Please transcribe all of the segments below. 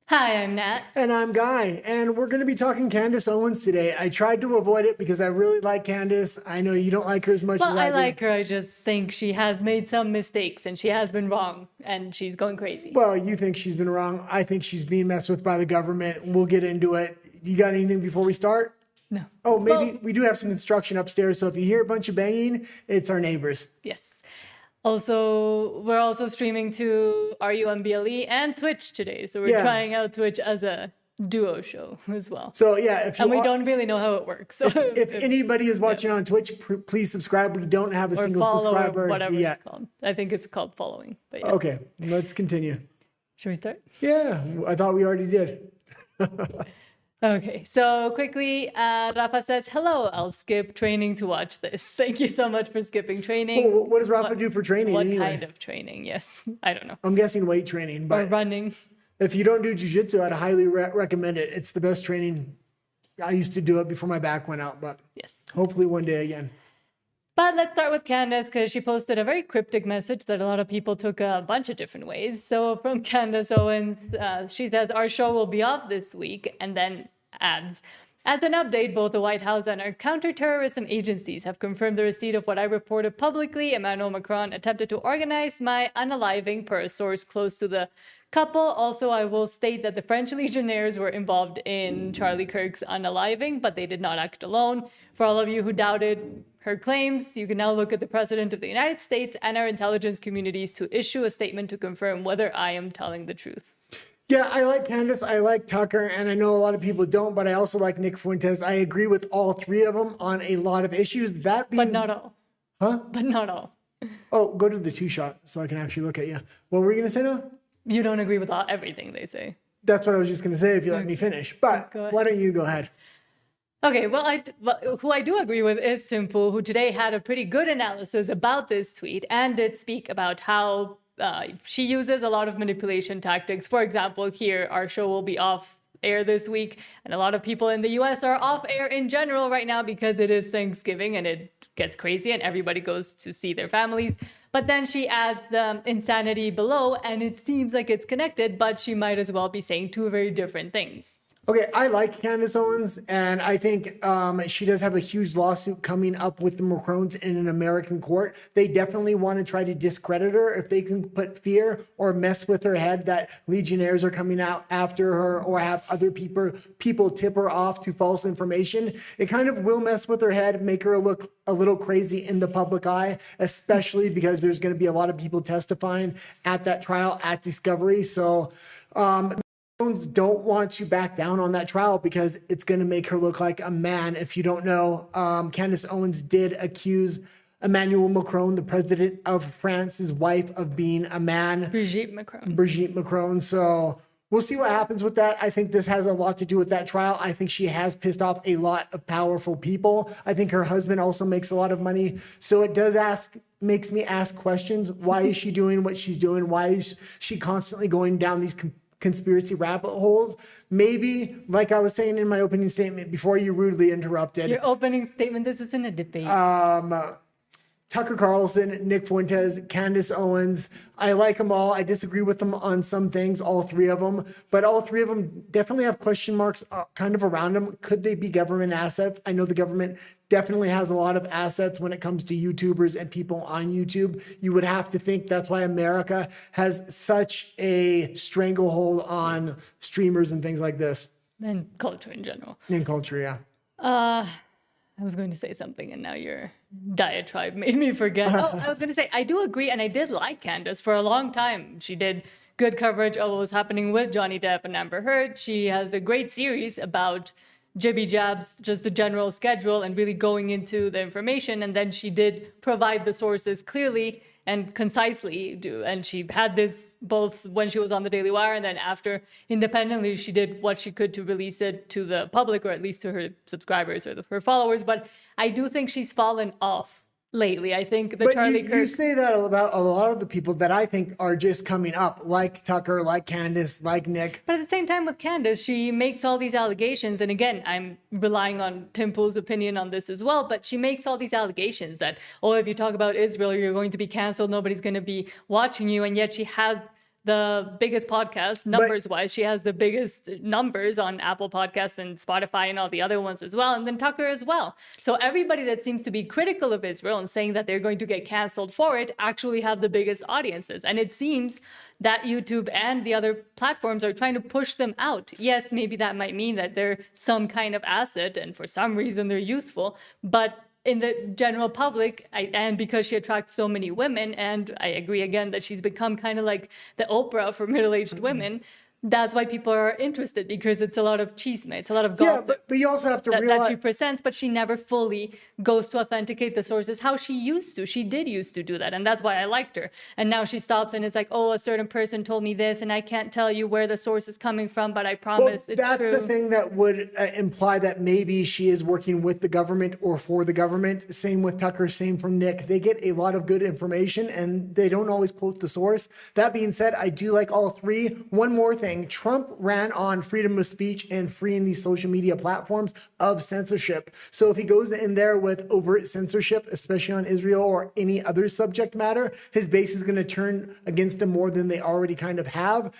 Hi, I'm Nat. And I'm Guy, and we're going to be talking Candace Owens today. I tried to avoid it because I really like Candace. I know you don't like her as much as Well, I I do. like her. I just think she has made some mistakes and she has been wrong and she's going crazy. Well, you think she's been wrong. I think she's being messed with by the government. We'll get into it. You got anything before we start? No. Oh, maybe Well, we do have some construction upstairs, so if you hear a bunch of banging, it's our neighbors. yes. Also, we're also streaming to RUMBLE and Twitch today. So we're Yeah. trying out Twitch as a duo show as well. So yeah, if you And we don't really know how it works. So if anybody is watching on Twitch, please subscribe. We don't have a or single follow subscriber or whatever yet. it's called. I think it's called following. But yeah. Okay, let's continue. Should we start? Yeah, I thought we already did. Okay, so quickly, Rafa says, hello, I'll skip training to watch this. Thank you so much for skipping training. Well, what does Rafa do for training What anyway? kind of training? Yes, I don't know. I'm guessing weight training, Or but running. if you don't do jujitsu, I'd highly recommend it. It's the best training. I used to do it before my back went out, but Yes. hopefully one day again. But let's start with Candace because she posted a very cryptic message that a lot of people took a bunch of different ways. So from Candace Owens, she says, our show will be off this week, and then adds, as an update, both the White House and our counterterrorism agencies have confirmed the receipt of what I reported publicly. Emmanuel Macron attempted to organize my unaliving per a source close to the couple. Also, I will state that the French Legionnaires were involved in Charlie Kirk's unaliving, but they did not act alone. For all of you who doubted her claims, you can now look at the President of the United States and our intelligence communities to issue a statement to confirm whether I am telling the truth. Yeah, I like Candace, I like Tucker, and I know a lot of people don't, but I also like Nick Fuentes. I agree with all three of them on a lot of issues. That being, But not all. Huh? But not all. Oh, go to the two shot so I can actually look at you. What were you gonna say now? You don't agree with everything they say. That's what I was just gonna say if you let me finish. But Go ahead. why don't you go ahead? Okay, well, who I do agree with is Tim Pool, who today had a pretty good analysis about this tweet and did speak about how she uses a lot of manipulation tactics. For example, here, our show will be off air this week, and a lot of people in the US are off air in general right now because it is Thanksgiving and it gets crazy and everybody goes to see their families. But then she adds the insanity below, and it seems like it's connected, but she might as well be saying two very different things. Okay, I like Candace Owens, and I think she does have a huge lawsuit coming up with the Macrons in an American court. They definitely want to try to discredit her if they can put fear or mess with her head that Legionnaires are coming out after her or have other people tip her off to false information. It kind of will mess with her head, make her look a little crazy in the public eye, especially because there's going to be a lot of people testifying at that trial at Discovery. So, don't want to back down on that trial because it's going to make her look like a man. If you don't know, Candace Owens did accuse Emmanuel Macron, the president of France's wife, of being a man. Brigitte Macron. Brigitte Macron. So we'll see what happens with that. I think this has a lot to do with that trial. I think she has pissed off a lot of powerful people. I think her husband also makes a lot of money. So it makes me ask questions. Why is she doing what she's doing? Why is she constantly going down these conspiracy rabbit holes? Maybe, like I was saying in my opening statement before you rudely interrupted, Your opening statement, this isn't a debate. Tucker Carlson, Nick Fuentes, Candace Owens, I like them all. I disagree with them on some things, all three of them, but all three of them definitely have question marks kind of around them. Could they be government assets? I know the government definitely has a lot of assets when it comes to YouTubers and people on YouTube. You would have to think that's why America has such a stranglehold on streamers and things like this. And culture in general. In culture, yeah. I was going to say something and now your diatribe made me forget. Oh, I was going to say, I do agree, and I did like Candace for a long time. She did good coverage of what was happening with Johnny Depp and Amber Heard. She has a great series about jibby jabs, just the general schedule and really going into the information. And then she did provide the sources clearly and concisely. And she had this both when she was on the Daily Wire and then after independently, she did what she could to release it to the public, or at least to her subscribers or her followers. But I do think she's fallen off lately. I think the But Charlie you Kirk... say that about a lot of the people that I think are just coming up, like Tucker, like Candace, like Nick. But at the same time with Candace, she makes all these allegations. And again, I'm relying on Tim Pool's opinion on this as well. But she makes all these allegations that, oh, if you talk about Israel, you're going to be canceled. Nobody's going to be watching you. And yet she has the biggest podcast numbers wise. She has the biggest numbers on Apple Podcasts and Spotify and all the other ones as well. And then Tucker as well. So everybody that seems to be critical of Israel and saying that they're going to get canceled for it actually have the biggest audiences. And it seems that YouTube and the other platforms are trying to push them out. Yes, maybe that might mean that they're some kind of asset and for some reason they're useful, but in the general public, and because she attracts so many women, and I agree again that she's become kind of like the Oprah for middle-aged women, that's why people are interested, because it's a lot of chisme, it's a lot of gossip. Yeah, but you also have to realize that she presents, but she never fully goes to authenticate the sources how she used to. She did used to do that, and that's why I liked her. And now she stops, and it's like, oh, a certain person told me this, and I can't tell you where the source is coming from, but I promise it's that's true. the thing that would imply that maybe she is working with the government or for the government. Same with Tucker, same from Nick. They get a lot of good information, and they don't always quote the source. That being said, I do like all three. One more thing. Trump ran on freedom of speech and freeing these social media platforms of censorship. So if he goes in there with overt censorship, especially on Israel or any other subject matter, his base is going to turn against him more than they already kind of have.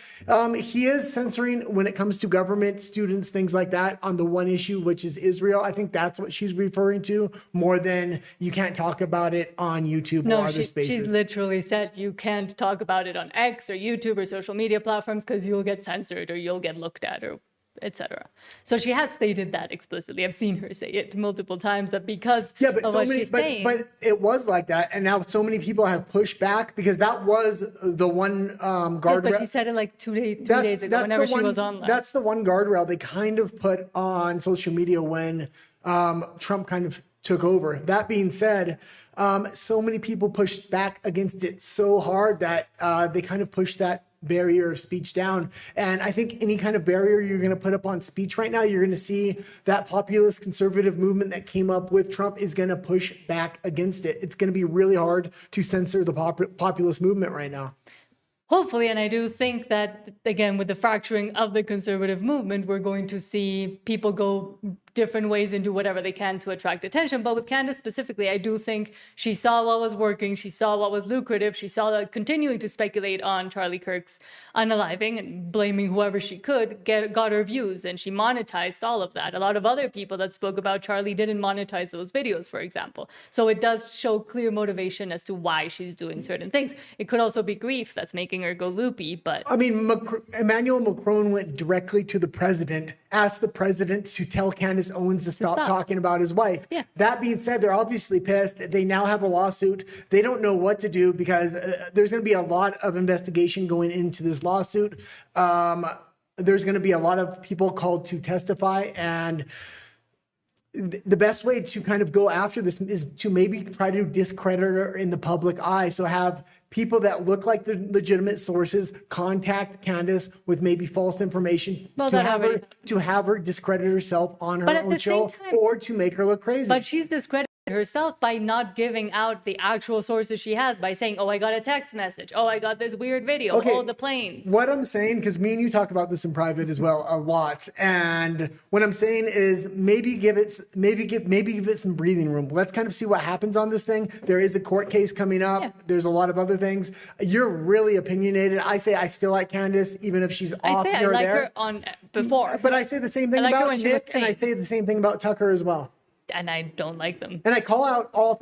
He is censoring when it comes to government, students, things like that on the one issue, which is Israel. I think that's what she's referring to more than you can't talk about it on YouTube or other spaces. She's literally said you can't talk about it on X or YouTube or social media platforms because you'll get censored or you'll get looked at or etc. So she has stated that explicitly. I've seen her say it multiple times that because of what she's saying. But it was like that, and now so many people have pushed back because that was the one guardrail. Yes, but she said it like 2 days ago whenever she was on last. That's the one guardrail they kind of put on social media when Trump kind of took over. That being said, so many people pushed back against it so hard that they kind of pushed that barrier of speech down. And I think any kind of barrier you're going to put up on speech right now, you're going to see that populist conservative movement that came up with Trump is going to push back against it. It's going to be really hard to censor the populist movement right now. Hopefully, and I do think that, again, with the fracturing of the conservative movement, we're going to see people go different ways and do whatever they can to attract attention. But with Candace specifically, I do think she saw what was working. She saw what was lucrative. She saw that continuing to speculate on Charlie Kirk's unaliving and blaming whoever she could got her views, and she monetized all of that. A lot of other people that spoke about Charlie didn't monetize those videos, for example. So it does show clear motivation as to why she's doing certain things. It could also be grief that's making her go loopy, but... I mean, Emmanuel Macron went directly to the president, asked the president to tell Candace Owens to stop talking about his wife. Yeah. That being said, they're obviously pissed. They now have a lawsuit. They don't know what to do because there's going to be a lot of investigation going into this lawsuit. There's going to be a lot of people called to testify, and the best way to kind of go after this is to maybe try to discredit her in the public eye. So have people that look like the legitimate sources contact Candace with maybe false information to have her discredit herself on her own show or to make her look crazy. But she's discredited herself by not giving out the actual sources she has, by saying, oh, I got a text message. Oh, I got this weird video. Okay. Oh, the planes. What I'm saying, because me and you talk about this in private as well a lot, and what I'm saying is maybe give it some breathing room. Let's kind of see what happens on this thing. There is a court case coming up. Yeah. There's a lot of other things. You're really opinionated. I say I still like Candace, even if she's off here or there. I like her on before. But I say the same thing about Nick, and I say the same thing about Tucker as well. And I don't like them. And I call out all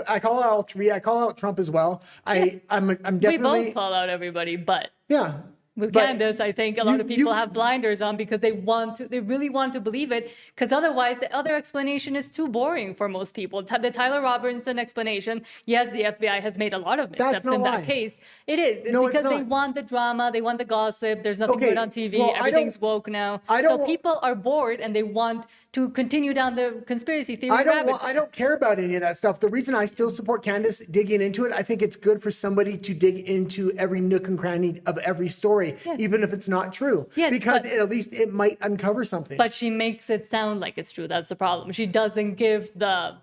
three. I call out Trump as well. Yes. I'm definitely. We both call out everybody, but yeah. With Candace, I think a lot of people have blinders on because they really want to believe it, because otherwise the other explanation is too boring for most people. The Tyler Robinson explanation, yes, the FBI has made a lot of missteps in that case. It is. It's because they want the drama, they want the gossip, there's nothing good on TV, everything's woke now. So people are bored and they want to continue down the conspiracy theory rabbit hole. I don't care about any of that stuff. The reason I still support Candace digging into it, I think it's good for somebody to dig into every nook and cranny of every story, even if it's not true. Yes, because at least it might uncover something. But she makes it sound like it's true. That's the problem. She doesn't give the,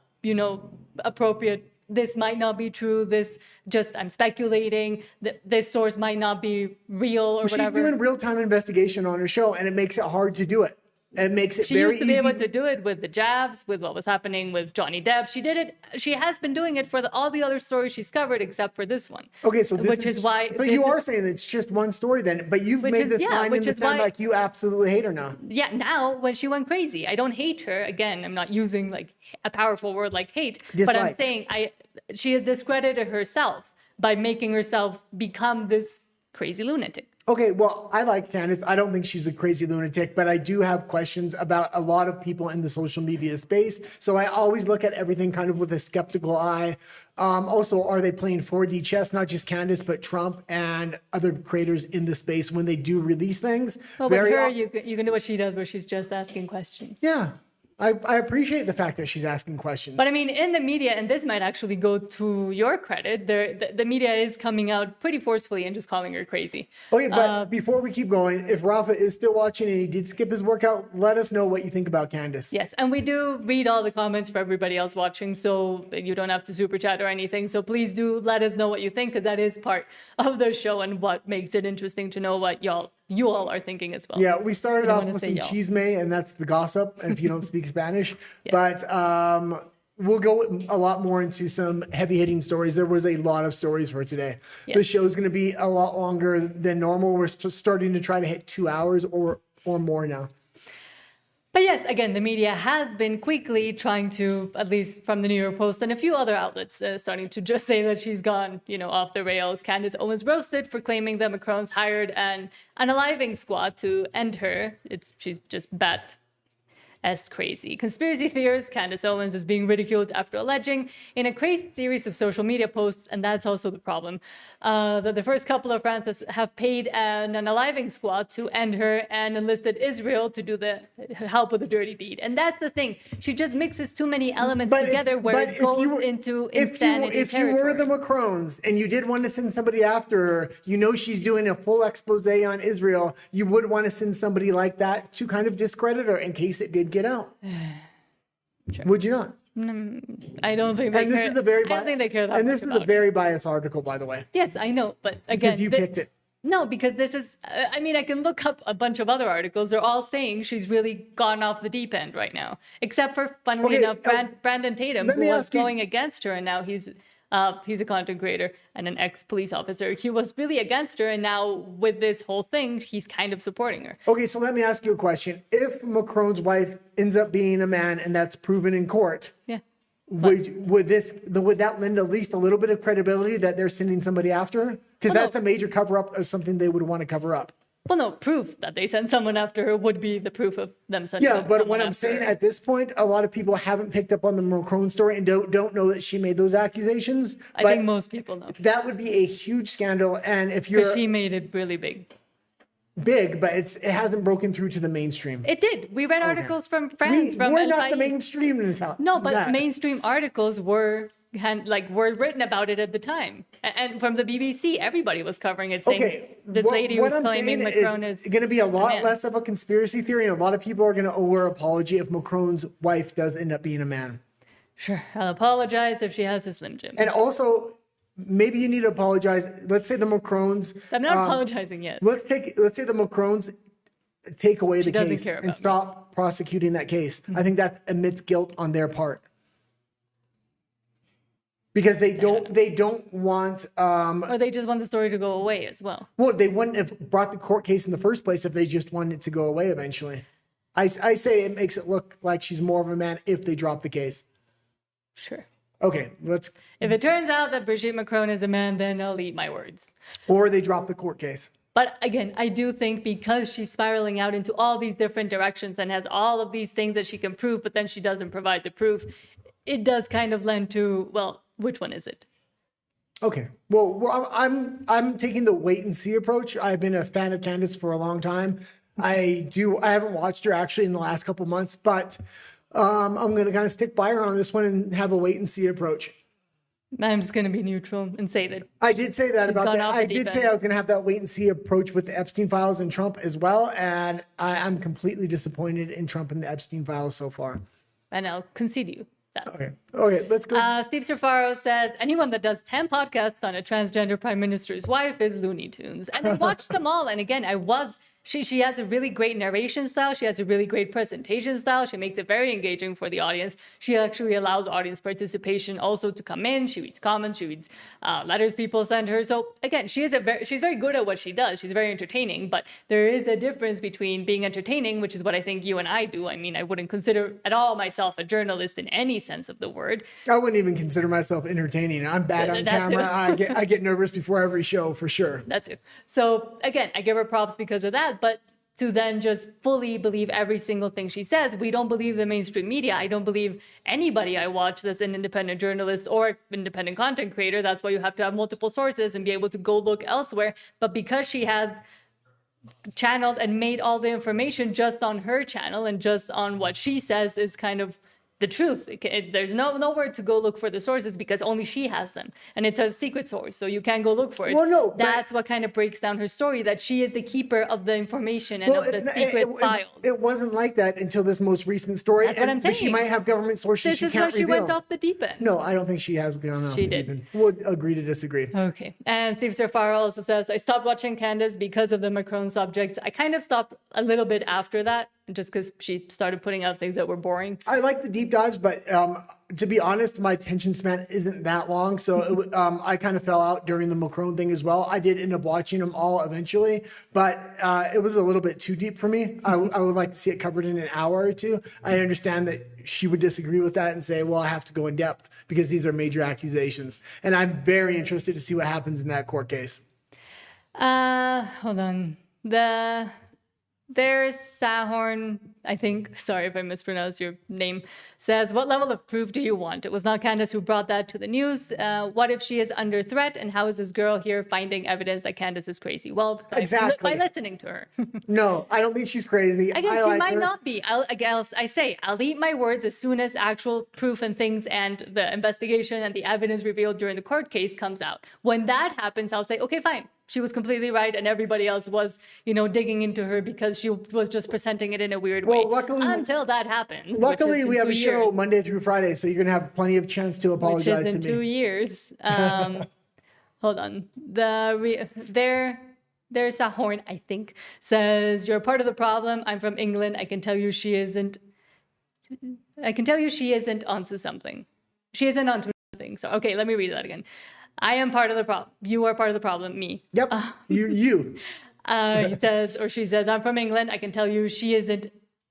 appropriate, this might not be true, I'm speculating, this source might not be real or whatever. She's doing real-time investigation on her show, and it makes it hard to do it. It makes it She very used to be easy. able to do it with the jabs, with what was happening with Johnny Depp. She did it. She has been doing it for all the other stories she's covered, except for this one. Okay, so this which is why. So you are saying it's just one story then, but you've made this line in the sand like you absolutely hate her now. Yeah, now when she went crazy, I don't hate her. Again, I'm not using like a powerful word like hate, but I'm saying she has discredited herself by making herself become this crazy lunatic. Okay, well, I like Candace. I don't think she's a crazy lunatic, but I do have questions about a lot of people in the social media space. So I always look at everything kind of with a skeptical eye. Also, are they playing 4D chess? Not just Candace, but Trump and other creators in the space when they do release things. Well, with her, you can do what she does, where she's just asking questions. Yeah. I appreciate the fact that she's asking questions. But I mean, in the media, and this might actually go to your credit, the media is coming out pretty forcefully and just calling her crazy. Okay, but before we keep going, if Rafa is still watching and he did skip his workout, let us know what you think about Candace. Yes, and we do read all the comments for everybody else watching, so you don't have to super chat or anything. So please do let us know what you think, because that is part of the show and what makes it interesting to know what you all are thinking as well. Yeah, we started off with some chisme, and that's the gossip if you don't speak Spanish. Yes. But we'll go a lot more into some heavy-hitting stories. There was a lot of stories for today. Yes. The show is going to be a lot longer than normal. We're starting to try to hit 2 hours or more now. But yes, again, the media has been quickly trying to, at least from the New York Post and a few other outlets, starting to just say that she's gone, off the rails. Candace Owens roasted for claiming that Macron's hired an unaliving squad to end her. She's just bat as crazy. Conspiracy theorist Candace Owens is being ridiculed after alleging in a crazy series of social media posts, and that's also the problem, that the first couple of France have paid an unaliving squad to end her and enlisted Israel to do the help with the dirty deed. And that's the thing. She just mixes too many elements together where it goes into insanity If you were the Macrons and you did want to send somebody after her, she's doing a full expose on Israel, you would want to send somebody like that to kind of discredit her in case it did get out. Sure. Would you not? I don't think they care. I don't think they care that much. And this is a very biased article, by the way. Yes, I know, but again, because you picked it. No, because this is. I mean, I can look up a bunch of other articles. They're all saying she's really gone off the deep end right now, except for, funnily enough, Brandon Tatum, who was going against her, and now he's a content creator and an ex-police officer. He was really against her, and now with this whole thing, he's kind of supporting her. Okay, so let me ask you a question. If Macron's wife ends up being a man and that's proven in court, yeah, would that lend at least a little bit of credibility that they're sending somebody after her? Because that's a major cover-up of something they would want to cover up. Well, no, proof that they sent someone after her would be the proof of them sending someone after her. Yeah, but what I'm saying at this point, a lot of people haven't picked up on the Macron story and don't know that she made those accusations. I think most people know. That would be a huge scandal, and if you're... Because she made it really big. Big, but it hasn't broken through to the mainstream. It did. We read articles from friends. We're not the mainstream in this house. No, but mainstream articles were written about it at the time, and from the BBC, everybody was covering it, saying this lady was claiming Macron is going to be a lot less of a conspiracy theory, and a lot of people are going to owe her apology if Macron's wife does end up being a man. Sure, I'll apologize if she has a Slim Jim. And also, maybe you need to apologize. Let's say the Macrons. I'm not apologizing yet. Let's say the Macrons take away the case and stop prosecuting that case. Mm-hmm. I think that admits guilt on their part. Because they don't want... or they just want the story to go away as well. Well, they wouldn't have brought the court case in the first place if they just wanted it to go away eventually. I say it makes it look like she's more of a man if they drop the case. Sure. Okay, let's... If it turns out that Brigitte Macron is a man, then I'll eat my words. Or they drop the court case. But again, I do think because she's spiraling out into all these different directions and has all of these things that she can prove, but then she doesn't provide the proof, it does kind of lend to, well, which one is it? Okay. Well, I'm taking the wait and see approach. I've been a fan of Candace for a long time. I haven't watched her actually in the last couple months, but I'm going to kind of stick by her on this one and have a wait and see approach. I'm just going to be neutral and say that. I did say that about that. I did say I was going to have that wait and see approach with the Epstein files and Trump as well. And I'm completely disappointed in Trump and the Epstein files so far. And I'll concede you. Okay, let's go. Steve Surfaro says, anyone that does 10 podcasts on a transgender prime minister's wife is Looney Tunes. And I watched them all. And again, I was she has a really great narration style. She has a really great presentation style. She makes it very engaging for the audience. She actually allows audience participation also to come in. She reads comments. She reads letters people send her. So again, she's very good at what she does. She's very entertaining. But there is a difference between being entertaining, which is what I think you and I do. I mean, I wouldn't consider at all myself a journalist in any sense of the word. I wouldn't even consider myself entertaining. I'm bad on camera. I get nervous before every show for sure. That's it. So again, I give her props because of that, but to then just fully believe every single thing she says, we don't believe the mainstream media. I don't believe anybody I watch that's an independent journalist or independent content creator. That's why you have to have multiple sources and be able to go look elsewhere. But because she has channeled and made all the information just on her channel and just on what she says is kind of the truth. There's nowhere to go look for the sources because only she has them. And it's a secret source, so you can't go look for it. Well, no, that's what kind of breaks down her story, that she is the keeper of the information and of the secret files. It wasn't like that until this most recent story. That's what I'm saying. But she might have government sources she can't reveal. This is where she went off the deep end. No, I don't think she has gone off the deep end. Would agree to disagree. Okay. And Steve Surfaro also says, I stopped watching Candace because of the Macron subjects. I kind of stopped a little bit after that, just because she started putting out things that were boring. I like the deep dives, but to be honest, my attention span isn't that long. So I kind of fell out during the Macron thing as well. I did end up watching them all eventually, but it was a little bit too deep for me. I would like to see it covered in an hour or two. I understand that she would disagree with that and say, well, I have to go in depth because these are major accusations. And I'm very interested to see what happens in that court case. Hold on. There's Sahorn, I think, sorry if I mispronounced your name, says, what level of proof do you want? It was not Candace who brought that to the news. What if she is under threat? And how is this girl here finding evidence that Candace is crazy? Well, by listening to her. No, I don't think she's crazy. Again, she might not be. I'll eat my words as soon as actual proof and things and the investigation and the evidence revealed during the court case comes out. When that happens, I'll say, okay, fine. She was completely right, and everybody else was, digging into her because she was just presenting it in a weird way. Luckily, until that happens. Luckily, we have a show Monday through Friday, so you're going to have plenty of chance to apologize to me. Which is in 2 years. Hold on. There's Sahorn, I think, says, you're part of the problem. I'm from England. I can tell you she isn't onto something. She isn't onto nothing. So, okay, let me read that again. I am part of the problem. You are part of the problem. Me. Yep. You. He says, or she says, I'm from England. I can tell you she isn't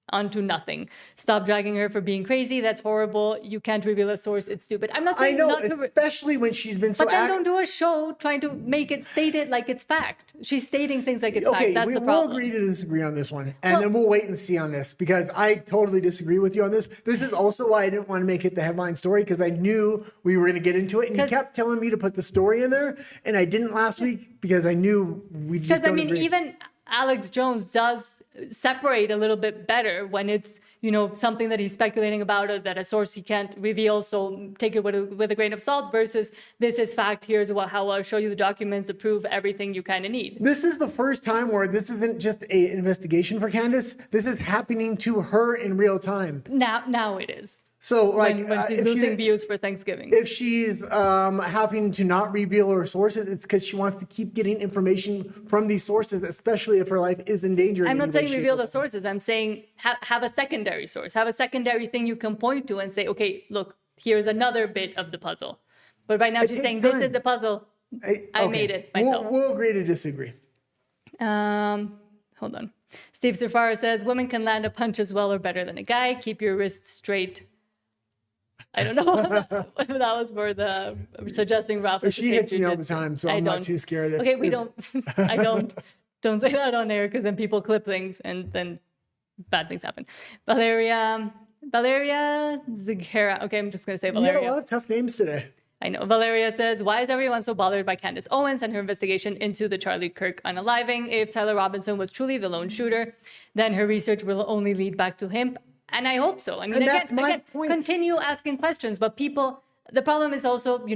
onto nothing. Stop dragging her for being crazy. That's horrible. You can't reveal a source. It's stupid. I'm not saying especially when she's been so. But then don't do a show trying to make it stated like it's fact. She's stating things like it's fact. That's the problem. We'll agree to disagree on this one, and then we'll wait and see on this because I totally disagree with you on this. This is also why I didn't want to make it the headline story because I knew we were going to get into it, and you kept telling me to put the story in there, and I didn't last week because I knew we just. Because even Alex Jones does separate a little bit better when it's, something that he's speculating about or that a source he can't reveal. So take it with a grain of salt versus this is fact. Here's how I'll show you the documents to prove everything you kind of need. This is the first time where this isn't just an investigation for Candace. This is happening to her in real time. Now it is. So when she's losing views for Thanksgiving. If she's having to not reveal her sources, it's because she wants to keep getting information from these sources, especially if her life is in danger. I'm not saying reveal the sources. I'm saying have a secondary source. Have a secondary thing you can point to and say, okay, look, here's another bit of the puzzle. But right now she's saying this is the puzzle. I made it myself. We'll agree to disagree. Hold on. Steve Surfaro says, women can land a punch as well or better than a guy. Keep your wrists straight. I don't know if that was for the suggesting Ralph. She hits me all the time, so I'm not too scared. Okay, we don't. I don't say that on air because then people clip things and then bad things happen. Valeria Zigera. Okay, I'm just gonna say Valeria. You have a lot of tough names today. I know. Valeria says, why is everyone so bothered by Candace Owens and her investigation into the Charlie Kirk unaliving? If Tyler Robinson was truly the lone shooter, then her research will only lead back to him. And I hope so. I mean, again, continue asking questions. But the problem is also,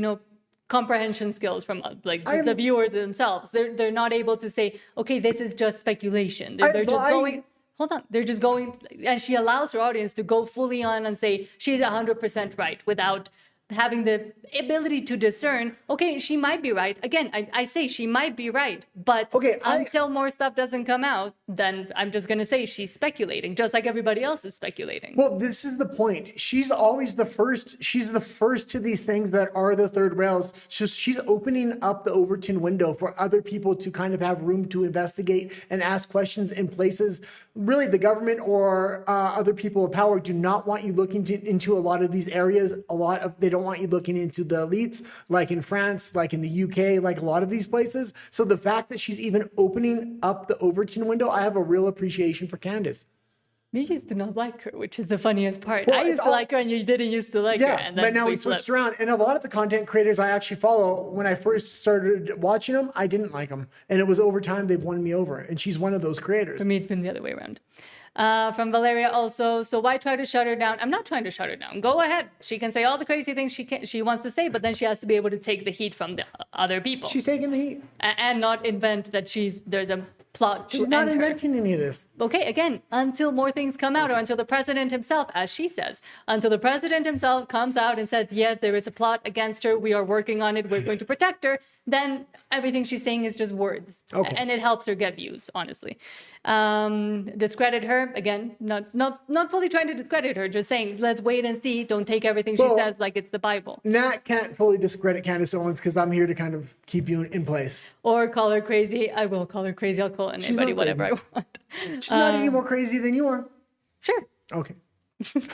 comprehension skills from the viewers themselves. They're not able to say, okay, this is just speculation. They're just going, and she allows her audience to go fully on and say she's 100% right without having the ability to discern, okay, she might be right. Again, I say she might be right, but until more stuff doesn't come out, then I'm just going to say she's speculating, just like everybody else is speculating. Well, this is the point. She's always the first. She's the first to these things that are the third rails. So she's opening up the Overton window for other people to kind of have room to investigate and ask questions in places. Really, the government or other people of power do not want you looking into a lot of these areas. They don't want you looking into the elites, like in France, like in the UK, like a lot of these places. So the fact that she's even opening up the Overton window, I have a real appreciation for Candace. You used to not like her, which is the funniest part. Well, I used to like her and you didn't used to like her. And then but now we switched around. And a lot of the content creators I actually follow, when I first started watching them, I didn't like them. And it was over time they've won me over. And she's one of those creators. For me, it's been the other way around. From Valeria also, so why try to shut her down? I'm not trying to shut her down. Go ahead. She can say all the crazy things she wants to say, but then she has to be able to take the heat from the other people. She's taking the heat. And not invent that there's a plot to She's not inventing any of this. Okay, again, until more things come out, or until the president himself, as she says, until the president himself comes out and says, yes, there is a plot against her, we are working on it, we're going to protect her, then everything she's saying is just words. Okay. And it helps her get views, honestly. Discredit her, again, not fully trying to discredit her, just saying, let's wait and see, don't take everything she says like it's the Bible. Nat can't fully discredit Candace Owens because I'm here to kind of keep you in place. Or call her crazy. I will call her crazy. I'll call anybody whatever I want. She's not any more crazy than you are. Sure. Okay.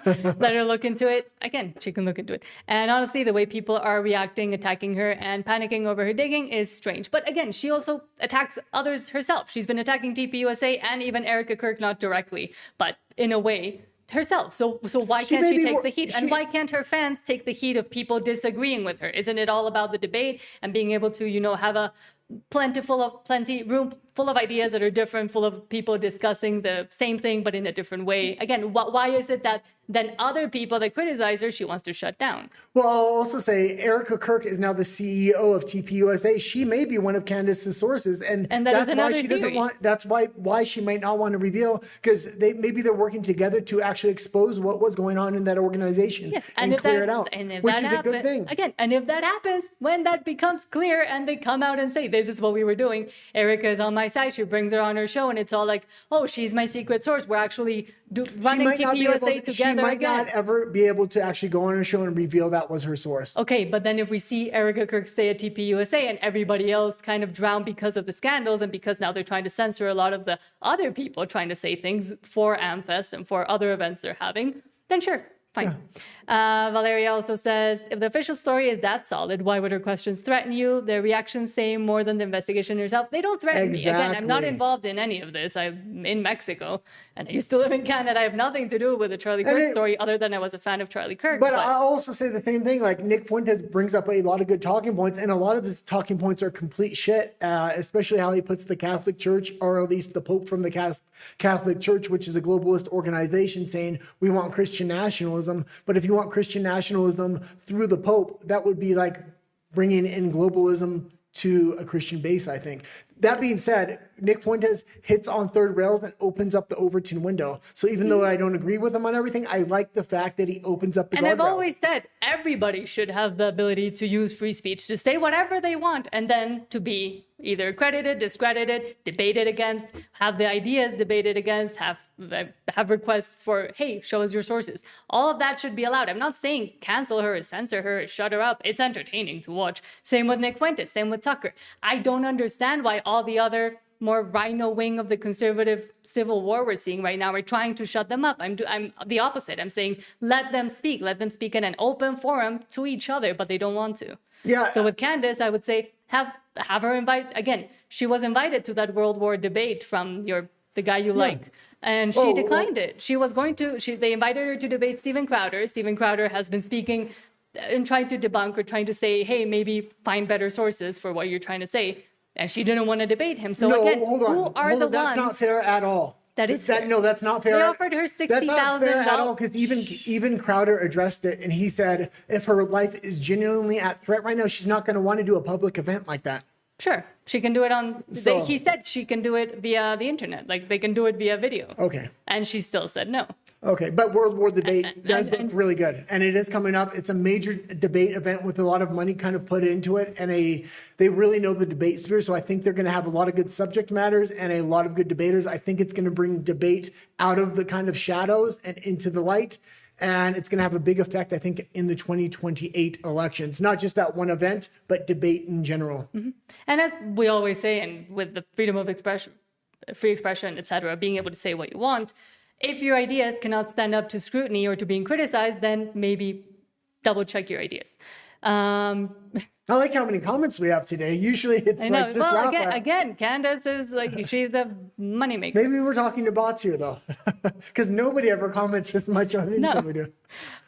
Let her look into it. Again, she can look into it. And honestly, the way people are reacting, attacking her, and panicking over her digging is strange. But again, she also attacks others herself. She's been attacking TPUSA and even Erica Kirk, not directly, but in a way herself. So why can't she take the heat? And why can't her fans take the heat of people disagreeing with her? Isn't it all about the debate and being able to, have a room full of ideas that are different, full of people discussing the same thing but in a different way? Again, why is it that then other people that criticize her, she wants to shut down? Well, I'll also say Erica Kirk is now the CEO of TPUSA. She may be one of Candace's sources, and that's why she doesn't want. That's why she might not want to reveal, because maybe they're working together to actually expose what was going on in that organization. Yes, and clear it out, which is a good thing. Again, and if that happens, when that becomes clear and they come out and say, this is what we were doing, Erica is on my side, she brings her on her show, and it's all like, oh, she's my secret source. We're actually running TPUSA together. She might not ever be able to actually go on her show and reveal that was her source. Okay, but then if we see Erica Kirk stay at TPUSA and everybody else kind of drown because of the scandals and because now they're trying to censor a lot of the other people trying to say things for AmFest and for other events they're having, then sure. Fine. Yeah. Valeria also says, if the official story is that solid, why would her questions threaten you? Their reactions say more than the investigation herself. They don't threaten me. Again, I'm not involved in any of this. I'm in Mexico and I used to live in Canada. I have nothing to do with the Charlie Kirk story other than I was a fan of Charlie Kirk. But I'll also say the same thing. Like, Nick Fuentes brings up a lot of good talking points, and a lot of his talking points are complete shit, especially how he puts the Catholic Church, or at least the Pope from the Catholic Church, which is a globalist organization, saying we want Christian nationalism. But if you want Christian nationalism through the Pope, that would be like bringing in globalism to a Christian base, I think. That being said, Nick Fuentes hits on third rails and opens up the Overton window. So even though I don't agree with him on everything, I like the fact that he opens up the guardrails. And I've always said everybody should have the ability to use free speech, to say whatever they want, and then to be either credited, discredited, debated against, have the ideas debated against, have requests for, hey, show us your sources. All of that should be allowed. I'm not saying cancel her, censor her, shut her up. It's entertaining to watch. Same with Nick Fuentes, same with Tucker. I don't understand why all the other more rhino wing of the conservative civil war we're seeing right now are trying to shut them up. I'm the opposite. I'm saying let them speak in an open forum to each other, but they don't want to. Yeah. So with Candace, I would say have her invite again. She was invited to that World War debate from the guy you like, and she declined it. She was going to. They invited her to debate Steven Crowder. Steven Crowder has been speaking and trying to debunk or trying to say, hey, maybe find better sources for what you're trying to say. And she didn't want to debate him. So again, who are the ones? That's not fair at all. That is fair. No, that's not fair. They offered her $60,000. That's not fair at all, because even Crowder addressed it, and he said if her life is genuinely at threat right now, she's not going to want to do a public event like that. Sure, she can do it on. He said she can do it via the internet, like they can do it via video. Okay. And she still said no. Okay, but World War debate does look really good, and it is coming up. It's a major debate event with a lot of money kind of put into it, and they really know the debate sphere. So I think they're going to have a lot of good subject matters and a lot of good debaters. I think it's going to bring debate out of the kind of shadows and into the light, and it's going to have a big effect, I think, in the 2028 elections. Not just that one event, but debate in general. Mm-hmm. And as we always say, and with the freedom of expression, free expression, etc., being able to say what you want. If your ideas cannot stand up to scrutiny or to being criticized, then maybe double check your ideas. I like how many comments we have today. Usually it's like just well, Rafa. again, Candace is like, she's the moneymaker. Maybe we're talking to bots here though, because nobody ever comments as much on anything we do.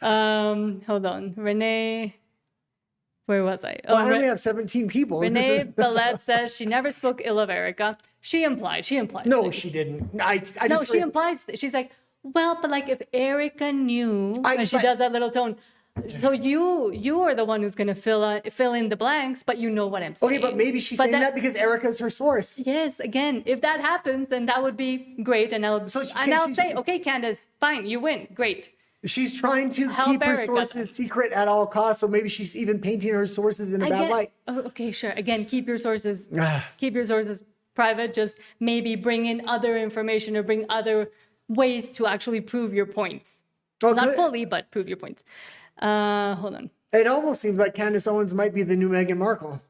Hold on, Renee. Where was I? Well, I only have 17 people. Renee Billette says she never spoke ill of Erica. She implied. No, things. she didn't. She implies. She's like, well, but like if Erica knew, and she does that little tone. So you are the one who's going to fill in the blanks, but you know what I'm saying. Okay, but maybe she's saying that because Erica's her source. Yes, again, if that happens, then that would be great, and I'll say, okay, Candace, fine, you win, great. She's trying to keep her sources secret at all costs, so maybe she's even painting her sources in a bad light. Okay, sure. Again, keep your sources private. Just maybe bring in other information or bring other ways to actually prove your points. Not fully, but prove your points. Hold on. It almost seems like Candace Owens might be the new Meghan Markle.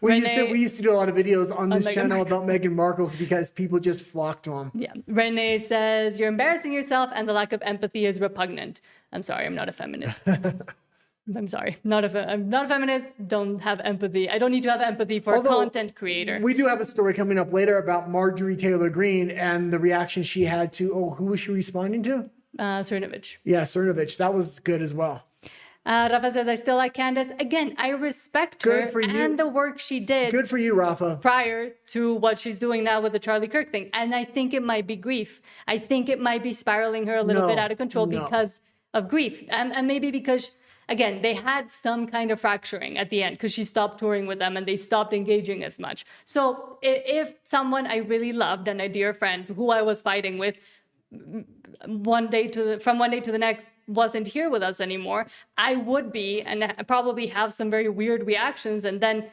We used to do a lot of videos on this channel about Meghan Markle because people just flock to him. Yeah. Renee says, you're embarrassing yourself and the lack of empathy is repugnant. I'm sorry, I'm not a feminist. I'm sorry. I'm not a feminist, don't have empathy. I don't need to have empathy for a content creator. We do have a story coming up later about Marjorie Taylor Greene and the reaction she had to, who was she responding to? Cernovich. Yeah, Cernovich. That was good as well. Rafa says, I still like Candace. Again, I respect her and the work she did. Good for you, Rafa. Prior to what she's doing now with the Charlie Kirk thing. And I think it might be grief. I think it might be spiraling her a little bit out of control because of grief. And maybe because, again, they had some kind of fracturing at the end because she stopped touring with them and they stopped engaging as much. So if someone I really loved and a dear friend who I was fighting with from one day to the next wasn't here with us anymore, I would be and probably have some very weird reactions, and then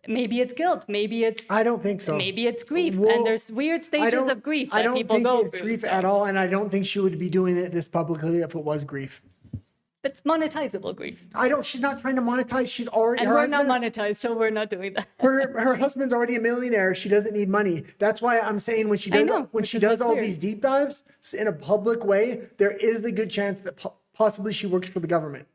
maybe it's guilt, maybe it's I don't think so. Maybe it's grief, and there's weird stages of grief that people go through. I don't think it's grief at all, and I don't think she would be doing this publicly if it was grief. It's monetizable grief. She's not trying to monetize. She's already. And we're not monetized, so we're not doing that. Her husband's already a millionaire. She doesn't need money. That's why I'm saying when she does all these deep dives in a public way, there is the good chance that possibly she works for the government.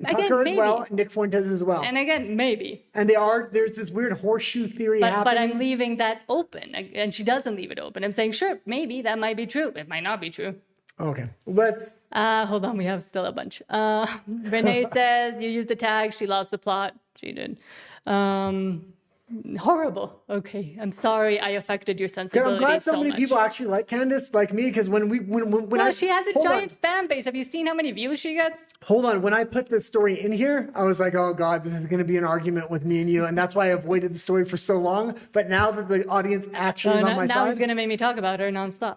Tucker as well, and Nick Fuentes as well. And again, maybe. And there's this weird horseshoe theory happening. But I'm leaving that open, and she doesn't leave it open. I'm saying, sure, maybe that might be true. It might not be true. Okay, let's. Hold on, we have still a bunch. Renee says you used the tag. She lost the plot. She did. Horrible. Okay, I'm sorry. I affected your sensibility. I'm glad so many people actually like Candace, like me, because when she has a giant fan base. Have you seen how many views she gets? Hold on. When I put this story in here, I was like, oh God, this is going to be an argument with me and you, and that's why I avoided the story for so long. But now that the audience actually is on my side, now he's going to make me talk about her nonstop.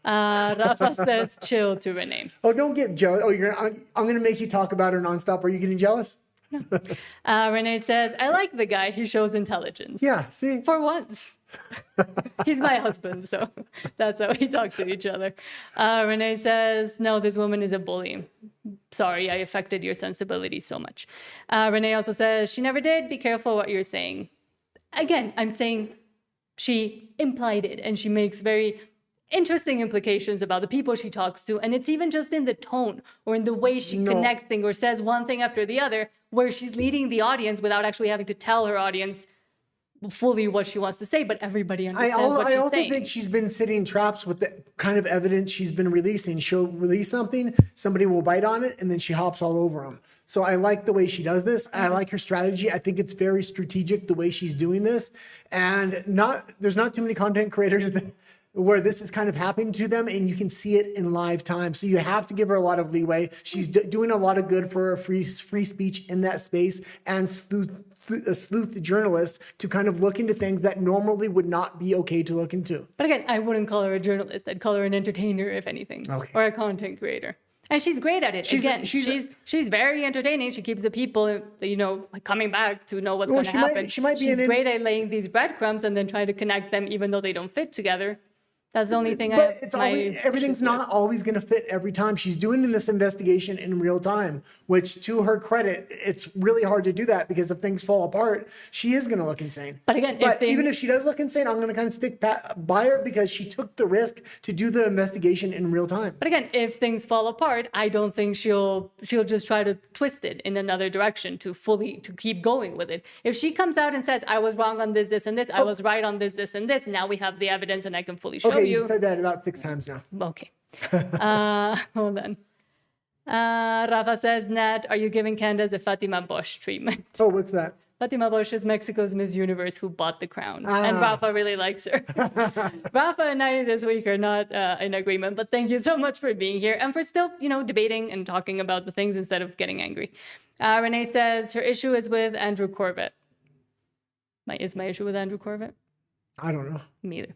Rafa says, chill to Renee. Oh, don't get jealous. Oh, I'm going to make you talk about her nonstop. Are you getting jealous? Renee says, I like the guy. He shows intelligence. Yeah, see? For once. He's my husband, so that's how we talk to each other. Renee says, no, this woman is a bully. Sorry, I affected your sensibility so much. Renee also says, she never did. Be careful what you're saying. Again, I'm saying she implied it, and she makes very interesting implications about the people she talks to, and it's even just in the tone or in the way she connects things or says one thing after the other, where she's leading the audience without actually having to tell her audience fully what she wants to say, but everybody understands what she's saying. I also think she's been setting traps with the kind of evidence she's been releasing. She'll release something, somebody will bite on it, and then she hops all over them. So I like the way she does this. I like her strategy. I think it's very strategic the way she's doing this, and there's not too many content creators where this is kind of happening to them, and you can see it in live time. So you have to give her a lot of leeway. She's doing a lot of good for free speech in that space, and sleuth journalist to kind of look into things that normally would not be okay to look into. But again, I wouldn't call her a journalist. I'd call her an entertainer, if anything, or a content creator. And she's great at it. She's very entertaining. She keeps the people, coming back to know what's going to happen. She's great at laying these breadcrumbs and then trying to connect them, even though they don't fit together. That's the only thing everything's not always going to fit every time. She's doing this investigation in real time, which to her credit, it's really hard to do that because if things fall apart, she is going to look insane. But again, even if she does look insane, I'm going to kind of stick by her because she took the risk to do the investigation in real time. But again, if things fall apart, I don't think she'll just try to twist it in another direction to keep going with it. If she comes out and says, I was wrong on this, this, and this, I was right on this, and this, now we have the evidence and I can fully show you said that about 6 times now. Okay. Hold on. Rafa says, Nat, are you giving Candace a Fatima Bosch treatment? Oh, what's that? Fatima Bosch is Mexico's Miss Universe who bought the crown. And Rafa really likes her. Rafa and I this week are not in agreement, but thank you so much for being here and for still, debating and talking about the things instead of getting angry. Renee says her issue is with Andrew Corbett. Is my issue with Andrew Corbett? I don't know. Me either.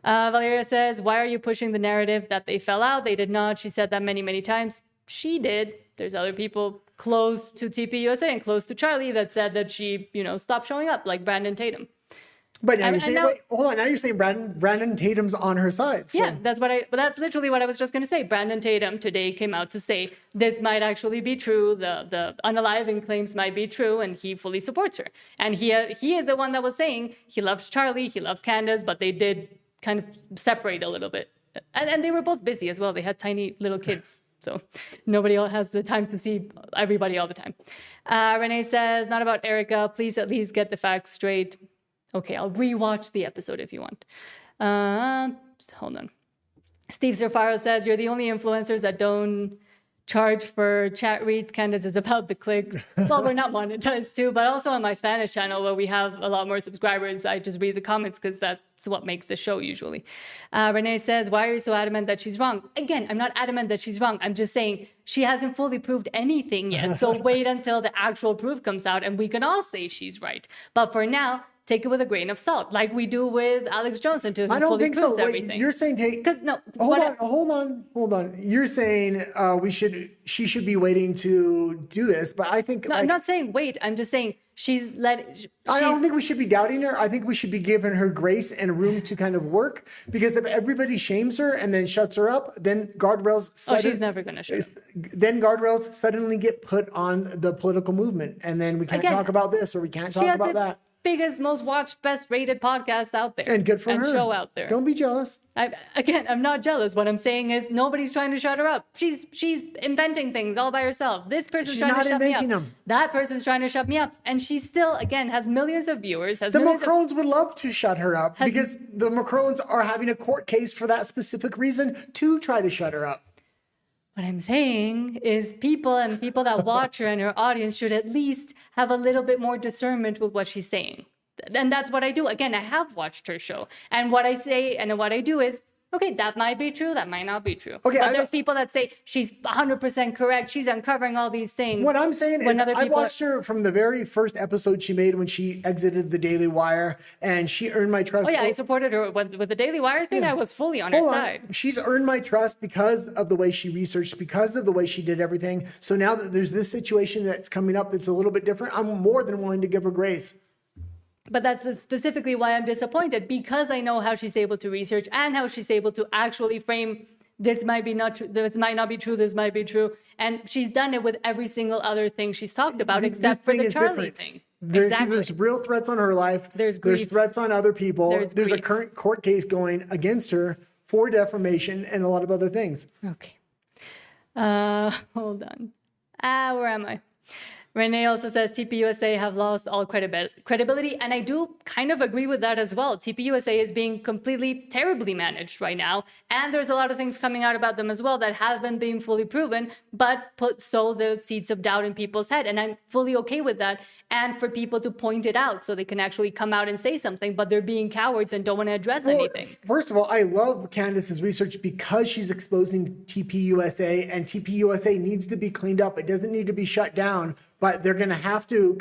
Valeria says, why are you pushing the narrative that they fell out? They did not. She said that many, many times. She did. There's other people close to TPUSA and close to Charlie that said that she, stopped showing up, like Brandon Tatum. But now you're saying, wait, hold on. Now you're saying Brandon Tatum's on her side. So. Yeah, that's literally what I was just going to say. Brandon Tatum today came out to say this might actually be true. The unaliving claims might be true, and he fully supports her. And he is the one that was saying he loves Charlie, he loves Candace, but they did kind of separate a little bit. And they were both busy as well. They had tiny little kids. So nobody has the time to see everybody all the time. Renee says, not about Erica. Please at least get the facts straight. Okay, I'll rewatch the episode if you want. Hold on. Steve Zerfaro says, you're the only influencers that don't charge for chat reads. Candace is about the clicks. Well, we're not monetized too, but also on my Spanish channel where we have a lot more subscribers, I just read the comments because that's what makes the show usually. Renee says, why are you so adamant that she's wrong? Again, I'm not adamant that she's wrong. I'm just saying she hasn't fully proved anything yet. So wait until the actual proof comes out and we can all say she's right. But for now, take it with a grain of salt, like we do with Alex Jones until he fully proves everything. Wait, you're saying hold on. You're saying she should be waiting to do this, but I think I'm not saying wait. I'm just saying I don't think we should be doubting her. I think we should be giving her grace and room to kind of work, because if everybody shames her and then shuts her up, then guardrails. She's never going to shut up. Then guardrails suddenly get put on the political movement, and then we can't talk about this or we can't talk about that. Biggest, most watched, best rated podcast out there. And good for her. And show out there. Don't be jealous. I'm not jealous. What I'm saying is nobody's trying to shut her up. She's inventing things all by herself. This person's trying to shut me up. Them. That person's trying to shut me up. And she still, again, has millions of viewers. The Macrons would love to shut her up because the Macrons are having a court case for that specific reason to try to shut her up. What I'm saying is people that watch her and her audience should at least have a little bit more discernment with what she's saying. And that's what I do. Again, I have watched her show. And what I say and what I do is, okay, that might be true. That might not be true. Okay, but there's people that say she's 100% correct. She's uncovering all these things. What I'm saying is I watched her from the very first episode she made when she exited the Daily Wire, and she earned my trust. Oh, yeah, I supported her with the Daily Wire thing. Yeah. I was fully on her side. She's earned my trust because of the way she researched, because of the way she did everything. So now that there's this situation that's coming up that's a little bit different, I'm more than willing to give her grace. But that's specifically why I'm disappointed, because I know how she's able to research and how she's able to actually frame this might be not true, this might not be true, this might be true. And she's done it with every single other thing she's talked about, except for the Charlie thing. There's real threats on her life. There's threats on other people. There's a current court case going against her for defamation and a lot of other things. Okay. Hold on. Where am I? Renee also says TPUSA have lost all credibility, and I do kind of agree with that as well. TPUSA is being completely terribly managed right now, and there's a lot of things coming out about them as well that haven't been fully proven, but sow the seeds of doubt in people's head, and I'm fully okay with that, and for people to point it out so they can actually come out and say something, but they're being cowards and don't want to address anything. First of all, I love Candace's research because she's exposing TPUSA, and TPUSA needs to be cleaned up. It doesn't need to be shut down. But they're going to have to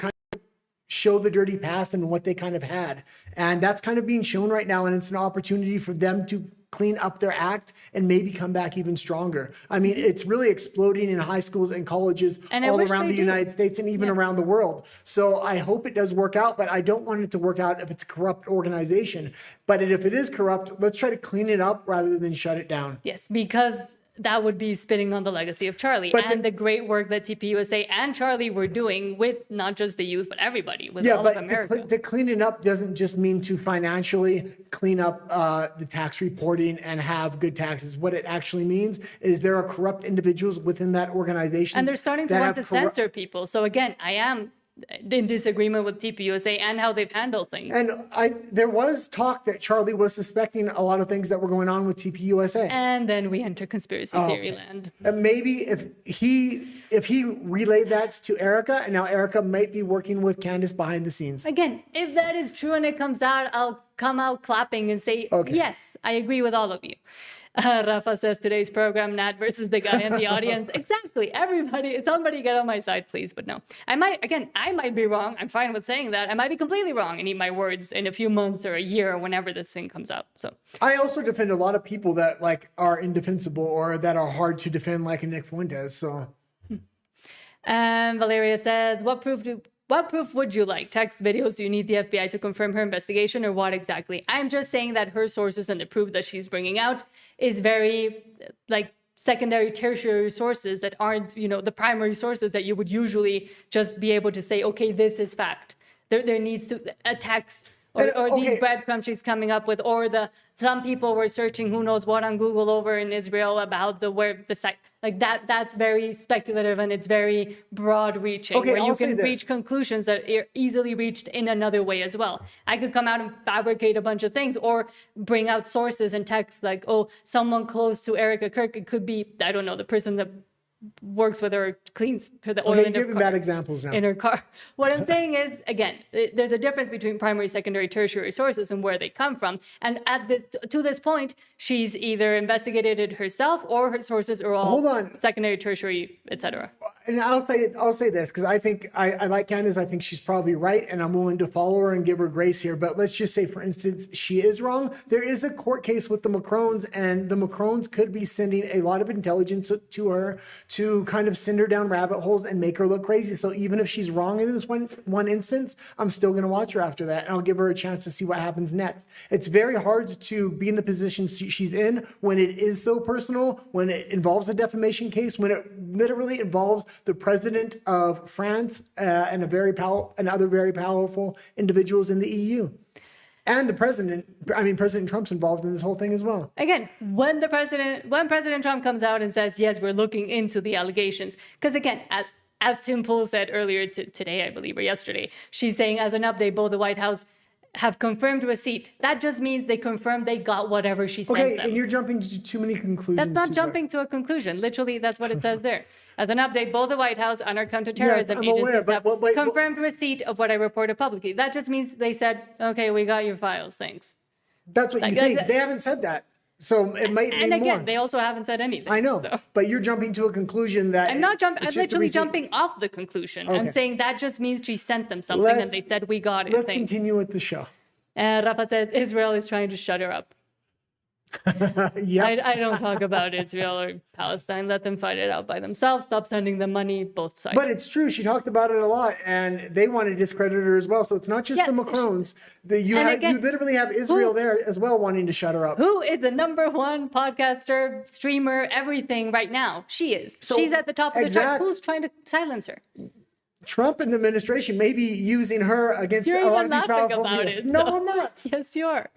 show the dirty past and what they kind of had. And that's kind of being shown right now. And it's an opportunity for them to clean up their act and maybe come back even stronger. I mean, it's really exploding in high schools and colleges all around the United States and even around the world. So I hope it does work out, but I don't want it to work out if it's a corrupt organization. But if it is corrupt, let's try to clean it up rather than shut it down. Yes, because that would be spitting on the legacy of Charlie and the great work that TPUSA and Charlie were doing with not just the youth, but everybody, with all of America. To clean it up doesn't just mean to financially clean up the tax reporting and have good taxes. What it actually means is there are corrupt individuals within that organization. And they're starting to want to censor people. So again, I am in disagreement with TPUSA and how they've handled things. And there was talk that Charlie was suspecting a lot of things that were going on with TPUSA. And then we enter conspiracy theory land. And maybe if he relayed that to Erica, and now Erica might be working with Candace behind the scenes. Again, if that is true and it comes out, I'll come out clapping and say, yes, I agree with all of you. Rafa says today's program, Nat versus the guy in the audience. Exactly. Everybody, somebody get on my side, please. But no, I might be wrong. I'm fine with saying that. I might be completely wrong and eat my words in a few months or a year or whenever this thing comes out. So I also defend a lot of people that are indefensible or that are hard to defend, like a Nick Fuentes. So. And Valeria says, what proof would you like? Text, videos? Do you need the FBI to confirm her investigation, or what exactly? I'm just saying that her sources and the proof that she's bringing out is very secondary, tertiary sources that aren't, the primary sources that you would usually just be able to say, okay, this is fact. There needs to a text or these breadcrumbs she's coming up with, or some people were searching who knows what on Google over in Israel about the site. Like that's very speculative and it's very broad reaching, where you can reach conclusions that are easily reached in another way as well. I could come out and fabricate a bunch of things or bring out sources and texts like, oh, someone close to Erica Kirk. It could be, I don't know, the person that works with her, cleans her the oil in her car, bad examples now. In her car. What I'm saying is, again, there's a difference between primary, secondary, tertiary sources and where they come from. And to this point, she's either investigated it herself or her sources are all secondary, tertiary, etc. And I'll say this because I think I like Candace. I think she's probably right, and I'm willing to follow her and give her grace here. But let's just say, for instance, she is wrong. There is a court case with the Macrons, and the Macrons could be sending a lot of intelligence to her to kind of send her down rabbit holes and make her look crazy. So even if she's wrong in this one instance, I'm still going to watch her after that, and I'll give her a chance to see what happens next. It's very hard to be in the position she's in when it is so personal, when it involves a defamation case, when it literally involves the president of France and other very powerful individuals in the EU. And President Trump's involved in this whole thing as well. Again, when President Trump comes out and says, yes, we're looking into the allegations, because again, as Tim Pool said earlier today, I believe, or yesterday, she's saying as an update, both the White House have confirmed receipt. That just means they confirmed they got whatever she sent them. Okay, and you're jumping to too many conclusions. That's not jumping to a conclusion. Literally, that's what it says there. As an update, both the White House and our counterterrorism agencies have confirmed receipt of what I reported publicly. That just means they said, okay, we got your files, thanks. That's what you think. They haven't said that. So it might be And again, more. They also haven't said anything. I know, but you're jumping to a conclusion that... I'm not jumping. I'm literally jumping off the conclusion. Okay. I'm saying that just means she sent them something and they said, we got it. Let's continue with the show. Rafa says, Israel is trying to shut her up. I don't talk about Israel or Palestine. Let them fight it out by themselves. Stop sending them money, both sides. But it's true. She talked about it a lot, and they want to discredit her as well. So it's not just the Macrons. You literally have Israel there as well wanting to shut her up. Who is the #1 podcaster, streamer, everything right now? She is. She's at the top of the chart. Who's trying to silence her? Trump and the administration may be using her against a lot of these powerful people. You're even laughing about it. No, I'm not. Yes, you are.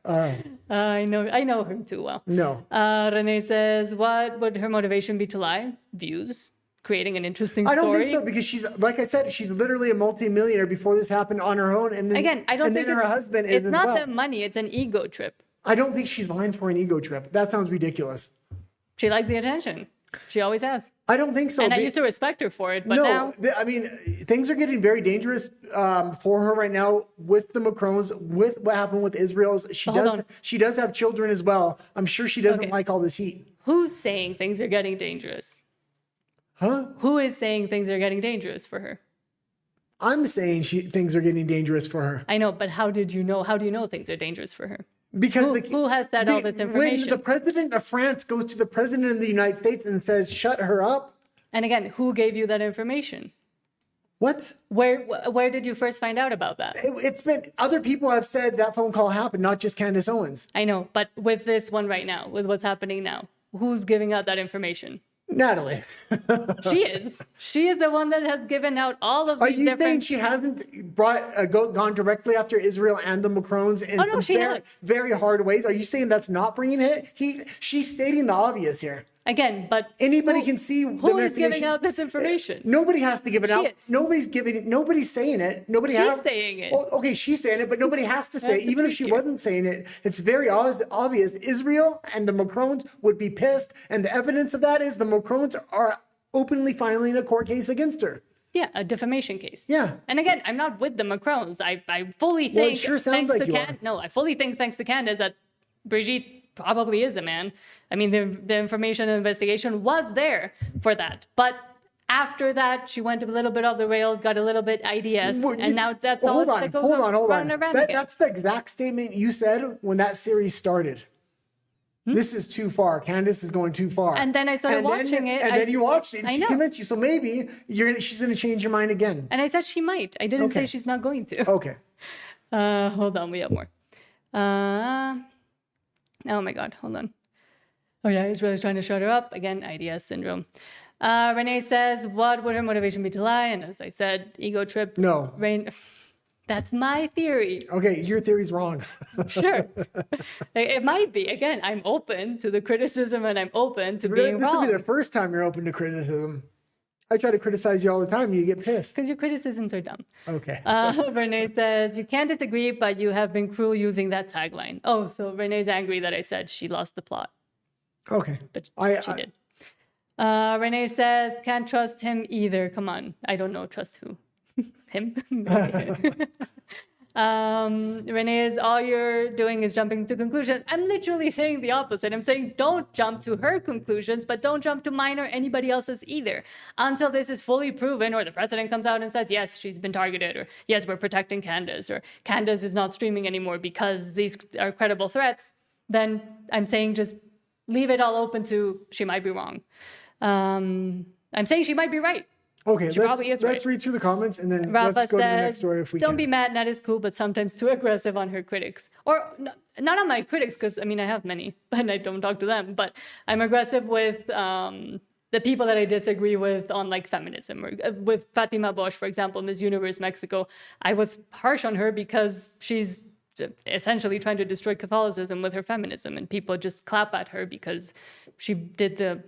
I know him too well. No. Renee says, what would her motivation be to lie? Views. Creating an interesting story. I don't think so, because she's, like I said, she's literally a multimillionaire before this happened on her own. And then, again, I don't think her husband is as well. It's not the money, it's an ego trip. I don't think she's lying for an ego trip. That sounds ridiculous. She likes the attention. She always has. I don't think so. And I used to respect her for it, but now... I mean, things are getting very dangerous for her right now with the Macrons, with what happened with Israel. She does have children as well. I'm sure she doesn't like all this heat. Who's saying things are getting dangerous? Huh? Who is saying things are getting dangerous for her? I'm saying things are getting dangerous for her. I know, but how did you know? How do you know things are dangerous for her? Because Who has said all this information? When the president of France goes to the president of the United States and says, shut her up. And again, who gave you that information? What? Where did you first find out about that? It's been, other people have said that phone call happened, not just Candace Owens. I know, but with this one right now, with what's happening now, who's giving out that information? Natalie. She is. She is the one that has given out all of these Are you saying she hasn't gone directly after Israel and the Macrons in some very hard ways? Are you saying that's not bringing it? She's stating the obvious here. Again, but anybody can see who is giving out this information? Nobody has to give it out. Nobody's giving it. Nobody's saying it. She's saying it. Well, okay, she's saying it, but nobody has to say it. Even if she wasn't saying it, it's very obvious. Israel and the Macrons would be pissed, and the evidence of that is the Macrons are openly filing a court case against her. Yeah, a defamation case. Yeah. And again, I'm not with the Macrons. I fully think. Well, it sure sounds like you are. No, I fully think thanks to Candace that Brigitte probably is a man. I mean, the information and investigation was there for that. But after that, she went a little bit off the rails, got a little bit IDS, and now that's all that goes around and around again. That's the exact statement you said when that series started. This is too far. Candace is going too far. And then I started watching it. And then you watched it. And I she know. convinced you. So maybe she's going to change your mind again. And I said she might. I didn't say she's not going to. Okay. Hold on. We have more. Oh my God, hold on. Oh yeah, Israel is trying to shut her up. Again, IDS syndrome. Renee says, what would her motivation be to lie? And as I said, ego trip. No. That's my theory. Okay, your theory's wrong. Sure. It might be. Again, I'm open to the criticism and I'm open to being wrong. This will be the first time you're open to criticism. I try to criticize you all the time and you get pissed. Because your criticisms are dumb. Okay. Renee says, you can't disagree, but you have been cruel using that tagline. Oh, so Renee's angry that I said she lost the plot. Okay. But she did. Renee says, can't trust him either. Come on. I don't know. Trust who? Him? Renee is all you're doing is jumping to conclusions. I'm literally saying the opposite. I'm saying don't jump to her conclusions, but don't jump to mine or anybody else's either until this is fully proven or the president comes out and says, yes, she's been targeted, or yes, we're protecting Candace, or Candace is not streaming anymore because these are credible threats. Then I'm saying just leave it all open to she might be wrong. I'm saying she might be right. Okay, let's read through the comments and then Rafa let's go to the next story if we can. Don't be mad, Nat is cool, but sometimes too aggressive on her critics. Or not on my critics, because I mean, I have many, but I don't talk to them. But I'm aggressive with the people that I disagree with on like feminism, or with Fatima Bosch, for example, Miss Universe Mexico. I was harsh on her because she's essentially trying to destroy Catholicism with her feminism, and people just clap at her because she did the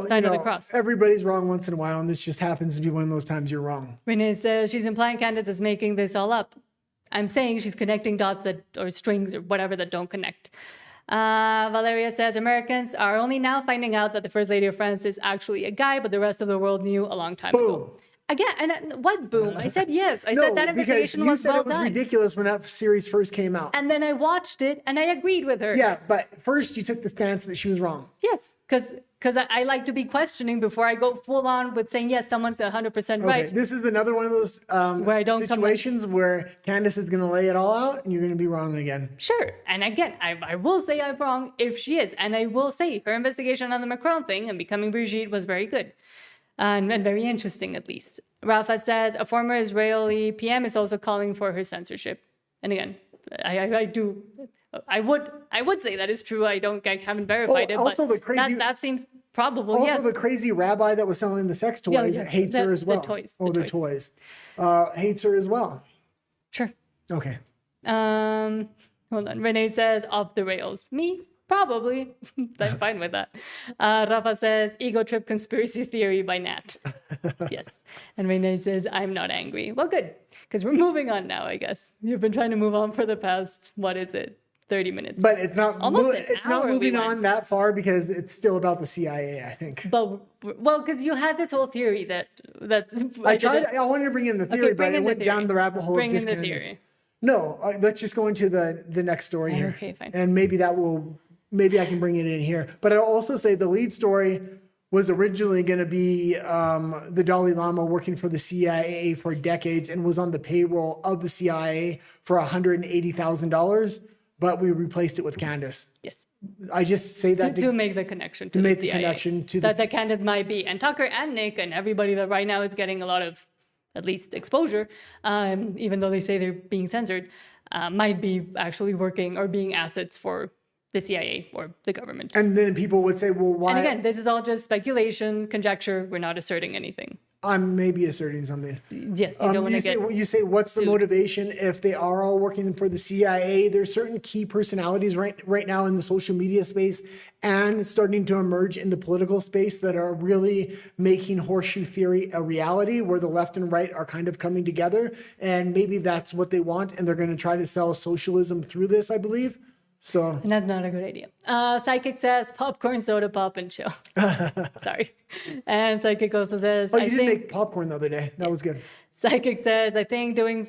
sign of the cross. Everybody's wrong once in a while, and this just happens to be one of those times you're wrong. Renee says she's implying Candace is making this all up. I'm saying she's connecting dots or strings or whatever that don't connect. Valeria says Americans are only now finding out that the First Lady of France is actually a guy, but the rest of the world knew a long time ago. Again, and what boom? I said yes. I said that investigation was well done. It was ridiculous when that series first came out. And then I watched it and I agreed with her. Yeah, but first you took the stance that she was wrong. Yes, because I like to be questioning before I go full on with saying, yes, someone's 100% right. Okay, this is another one of those where I don't situations where Candace is going to lay it all out and you're going to be wrong again. Sure. And again, I will say I'm wrong if she is. And I will say her investigation on the Macron thing and becoming Brigitte was very good. And very interesting, at least. Rafa says a former Israeli PM is also calling for her censorship. And again, I would say that is true. I haven't verified it, but that seems probable. Also, yes. the crazy rabbi that was selling the sex toys hates her as well. The toys. Hates her as well. Sure. Okay. Hold on. Renee says off the rails. Me? Probably. I'm fine with that. Rafa says, ego trip conspiracy theory by Nat. Yes. And Renee says, I'm not angry. Well, good. Because we're moving on now, I guess. You've been trying to move on for the past, 30 minutes? But it's not moving on that far because it's still about the CIA, I think. But, because you had this whole theory that I wanted to bring in the theory, but it went down the rabbit hole. Bring in the theory. No, let's just go into the next story here. Okay, fine. And maybe I can bring it in here. But I'll also say the lead story was originally going to be the Dalai Lama working for the CIA for decades and was on the payroll of the CIA for $180,000, but we replaced it with Candace. Yes. I just say that To make the connection to make the CIA. the connection to that Candace might be. And Tucker and Nick and everybody that right now is getting a lot of, at least, exposure, even though they say they're being censored, might be actually working or being assets for the CIA or the government. And then people would say, well, why? And again, this is all just speculation, conjecture. We're not asserting anything. I'm maybe asserting something. Yes, you don't want to get... You say, what's the motivation if they are all working for the CIA? There's certain key personalities right now in the social media space and starting to emerge in the political space that are really making horseshoe theory a reality, where the left and right are kind of coming together. And maybe that's what they want. And they're going to try to sell socialism through this, I believe. So, and that's not a good idea. Psychic says popcorn, soda pop, and chill. Sorry. And Psychic also says, oh, you didn't make popcorn the other day. That was good. Psychic says, I think doing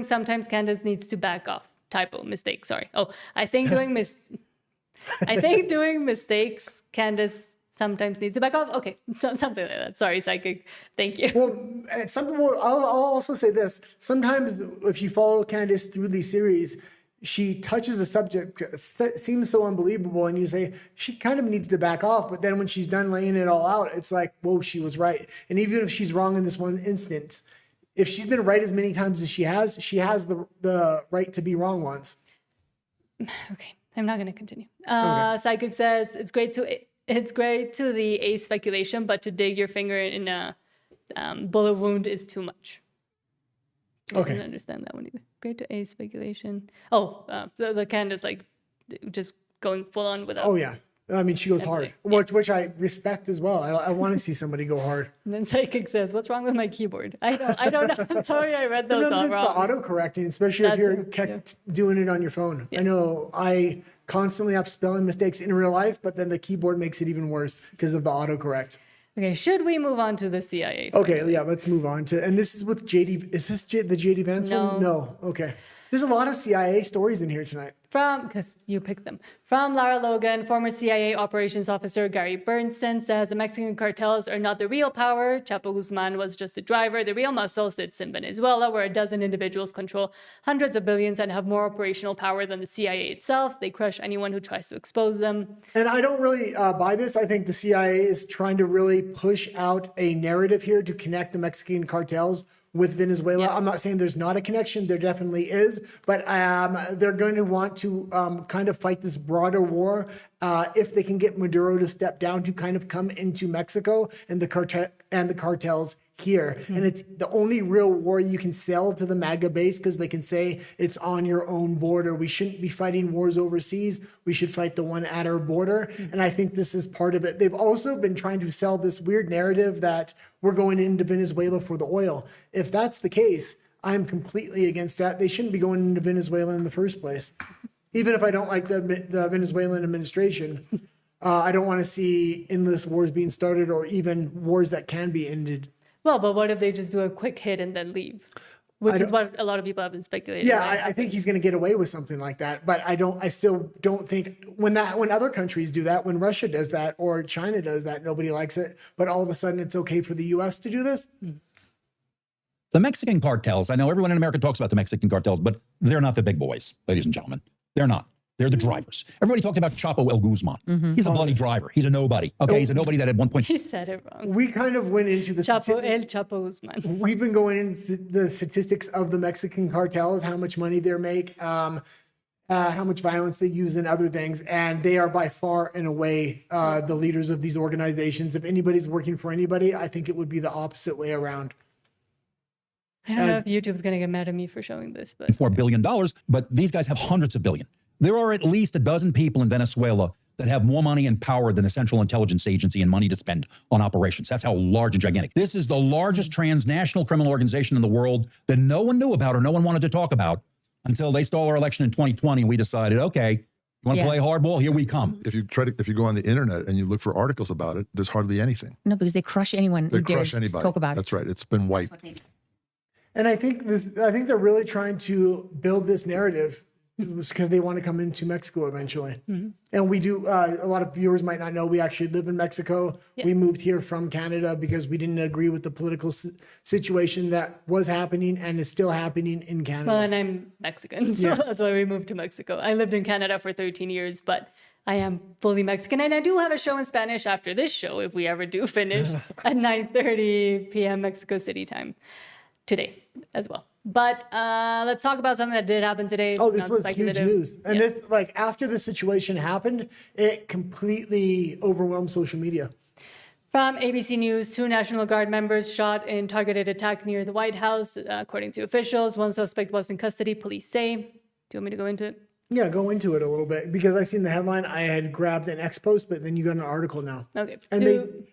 sometimes Candace needs to back off. Typo, mistake, sorry. Oh, I think doing mistakes, Candace sometimes needs to back off. Okay, something like that. Sorry, Psychic. Thank you. Well, I'll also say this. Sometimes if you follow Candace through these series, she touches a subject that seems so unbelievable, and you say she kind of needs to back off. But then when she's done laying it all out, it's like, whoa, she was right. And even if she's wrong in this one instance, if she's been right as many times as she has the right to be wrong once. Okay, I'm not going to continue. Okay. Psychic says it's great to the A speculation, but to dig your finger in a bullet wound is too much. I didn't understand that one either. Great to A speculation. Oh, the Candace, like, just going full on without... Oh, yeah. I mean, she goes hard, which I respect as well. I want to see somebody go hard. And then Psychic says, what's wrong with my keyboard? I don't know. I'm sorry, I read those all wrong. The auto-correcting, especially if you're kept doing it on your phone. Yes. I know I constantly have spelling mistakes in real life, but then the keyboard makes it even worse because of the autocorrect. Okay, should we move on to the CIA? Okay, yeah, let's move on to, and this is with JD, is this the JD Vance one? No, okay. There's a lot of CIA stories in here tonight. Because you picked them. From Lara Logan, former CIA operations officer Gary Bernstein says the Mexican cartels are not the real power. Chapo Guzman was just a driver. The real muscle sits in Venezuela, where a dozen individuals control hundreds of billions and have more operational power than the CIA itself. They crush anyone who tries to expose them. And I don't really buy this. I think the CIA is trying to really push out a narrative here to connect the Mexican cartels with Venezuela. Yeah. I'm not saying there's not a connection. There definitely is. But they're going to want to kind of fight this broader war if they can get Maduro to step down to kind of come into Mexico and the cartels here. Mm-hmm. And it's the only real war you can sell to the MAGA base, because they can say it's on your own border. We shouldn't be fighting wars overseas. We should fight the one at our border. Mm-hmm. And I think this is part of it. They've also been trying to sell this weird narrative that we're going into Venezuela for the oil. If that's the case, I'm completely against that. They shouldn't be going into Venezuela in the first place. Even if I don't like the Venezuelan administration, I don't want to see endless wars being started, or even wars that can be ended. Well, but what if they just do a quick hit and then leave? Which is what a lot of people have been speculating. Yeah, I think he's going to get away with something like that. But I still don't think when other countries do that, when Russia does that or China does that, nobody likes it. But all of a sudden it's okay for the U.S. to do this. The Mexican cartels, I know everyone in America talks about the Mexican cartels, but they're not the big boys, ladies and gentlemen. They're not. They're the drivers. Everybody talked about Chapo El Guzman. Mm-hmm. He's a bloody driver. He's a nobody. Okay, he's a nobody that at one point... He said it wrong. We kind of went into the... Chapo Guzman. We've been going into the statistics of the Mexican cartels, how much money they make, how much violence they use and other things. And they are by far and away the leaders of these organizations. If anybody's working for anybody, I think it would be the opposite way around. I don't know if YouTube's going to get mad at me for showing this, but... $4 billion, but these guys have hundreds of billion. There are at least a dozen people in Venezuela that have more money and power than the Central Intelligence Agency and money to spend on operations. That's how large and gigantic. This is the largest transnational criminal organization in the world that no one knew about or no one wanted to talk about until they stole our election in 2020 and we decided, okay, you want to play hardball? Here we come. If you go on the internet and you look for articles about it, there's hardly anything. No, because they crush anyone who dares talk about it. That's right. It's been wiped. And I think they're really trying to build this narrative because they want to come into Mexico eventually. And we do, a lot of viewers might not know, we actually live in Mexico. Yes. We moved here from Canada because we didn't agree with the political situation that was happening and is still happening in Canada. Well, and I'm Mexican, so that's why we moved to Mexico. I lived in Canada for 13 years, but I am fully Mexican. And I do have a show in Spanish after this show, if we ever do finish, at 9:30 p.m. Mexico City time today as well. But let's talk about something that did happen today. Oh, this was huge news. And it's like after the situation happened, it completely overwhelmed social media. From ABC News, 2 National Guard members shot in targeted attack near the White House, according to officials. One suspect was in custody, police say. Do you want me to go into it? Yeah, go into it a little bit because I seen the headline. I had grabbed an X post, but then you got an article now. Okay. And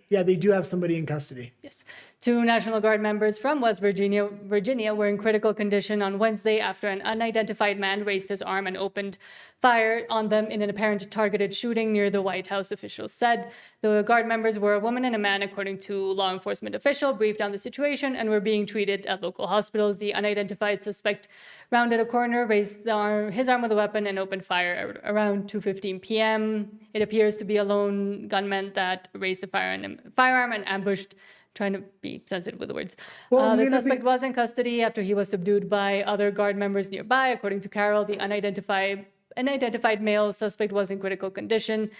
they do have somebody in custody. Yes. 2 National Guard members from West Virginia were in critical condition on Wednesday after an unidentified man raised his arm and opened fire on them in an apparent targeted shooting near the White House, officials said. The Guard members were a woman and a man, according to law enforcement official, briefed on the situation and were being treated at local hospitals. The unidentified suspect rounded a corner, raised his arm with a weapon, and opened fire around 2:15 p.m. It appears to be a lone gunman that raised the firearm and ambushed, trying to be sensitive with the words. The suspect was in custody after he was subdued by other Guard members nearby. According to Carol, the unidentified male suspect was in critical condition.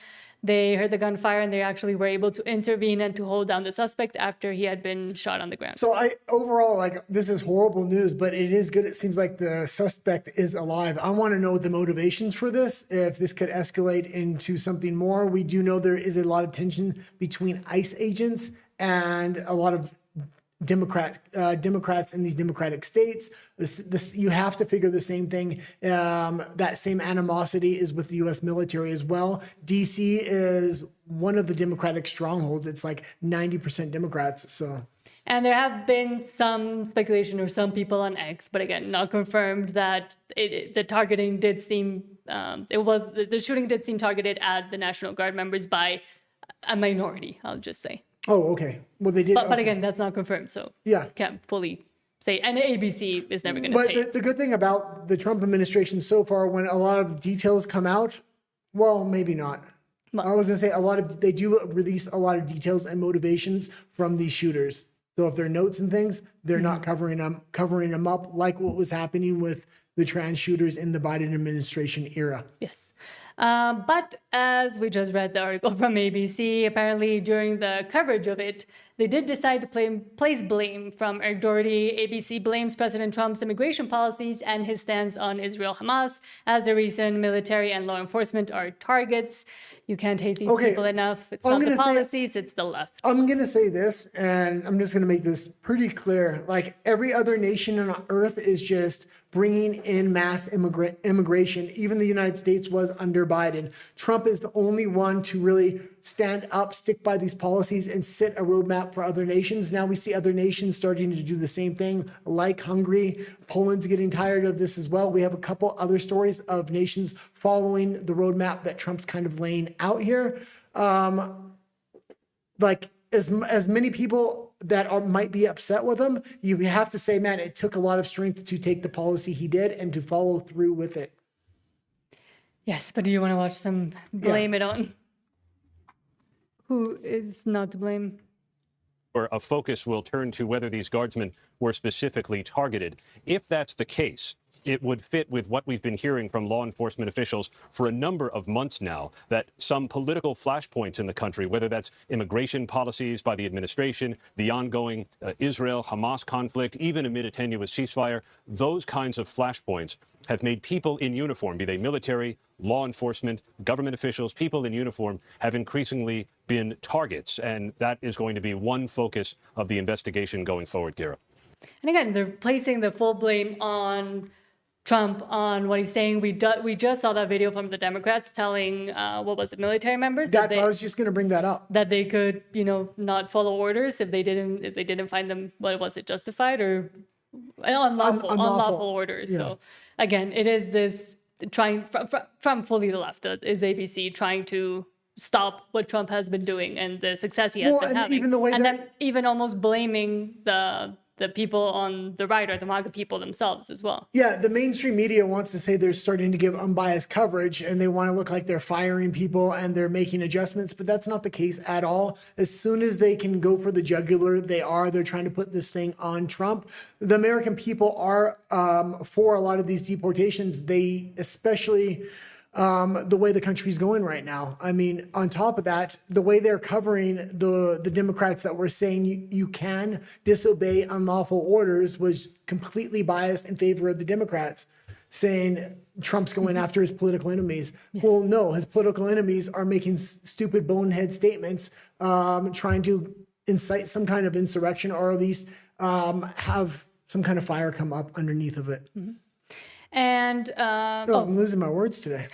They heard the gunfire and they actually were able to intervene and to hold down the suspect after he had been shot on the ground. So overall, this is horrible news, but it is good. It seems like the suspect is alive. I want to know the motivations for this, if this could escalate into something more. We do know there is a lot of tension between ICE agents and a lot of Democrats in these Democratic states. You have to figure the same thing. That same animosity is with the U.S. military as well. D.C. is one of the Democratic strongholds. It's like 90% Democrats. So. And there have been some speculation or some people on X, but again, not confirmed, that the targeting did seem, the shooting did seem targeted at the National Guard members by a minority, I'll just say. Oh, okay. Well, they did. But again, that's not confirmed, so can't fully say. And ABC is never going to say. But the good thing about the Trump administration so far, when a lot of details come out, well, maybe not. I was going to say they do release a lot of details and motivations from these shooters. So if they're notes and things, they're not covering them up like what was happening with the trans shooters in the Biden administration era. Yes. But as we just read the article from ABC, apparently during the coverage of it, they did decide to place blame from Eric Doherty. ABC blames President Trump's immigration policies and his stance on Israel-Hamas as the reason military and law enforcement are targets. You can't hate these people enough. It's not the policies, it's the left. I'm going to say this, and I'm just going to make this pretty clear. Like every other nation on earth is just bringing in mass immigration. Even the United States was under Biden. Trump is the only one to really stand up, stick by these policies, and set a roadmap for other nations. Now we see other nations starting to do the same thing, like Hungary. Poland's getting tired of this as well. We have a couple other stories of nations following the roadmap that Trump's kind of laying out here. Like as many people that might be upset with him, you have to say, man, it took a lot of strength to take the policy he did and to follow through with it. Yes, but do you want to watch them blame it on who is not to blame? Or a focus will turn to whether these guardsmen were specifically targeted. If that's the case, it would fit with what we've been hearing from law enforcement officials for a number of months now, that some political flashpoints in the country, whether that's immigration policies by the administration, the ongoing Israel-Hamas conflict, even amid a tenuous ceasefire, those kinds of flashpoints have made people in uniform, be they military, law enforcement, government officials, people in uniform, have increasingly been targets. And that is going to be one focus of the investigation going forward, Kira. And again, they're placing the full blame on Trump on what he's saying. We just saw that video from the Democrats telling, military members? I was just going to bring that up. That they could, not follow orders if they didn't find them, justified or unlawful orders. Yeah. So again, it is this trying from fully the left, is ABC trying to stop what Trump has been doing and the success he has been having. Even then even almost blaming the the people on the right are the MAGA people themselves as well. Yeah, the mainstream media wants to say they're starting to give unbiased coverage and they want to look like they're firing people and they're making adjustments, but that's not the case at all. As soon as they can go for the jugular, they're trying to put this thing on Trump. The American people are for a lot of these deportations. They especially the way the country's going right now. I mean, on top of that, the way they're covering the Democrats that were saying you can disobey unlawful orders was completely biased in favor of the Democrats, saying Trump's going after his political enemies. Yes. Well, no, his political enemies are making stupid bonehead statements, trying to incite some kind of insurrection or at least have some kind of fire come up underneath of it. Mm-hmm. And I'm losing my words today.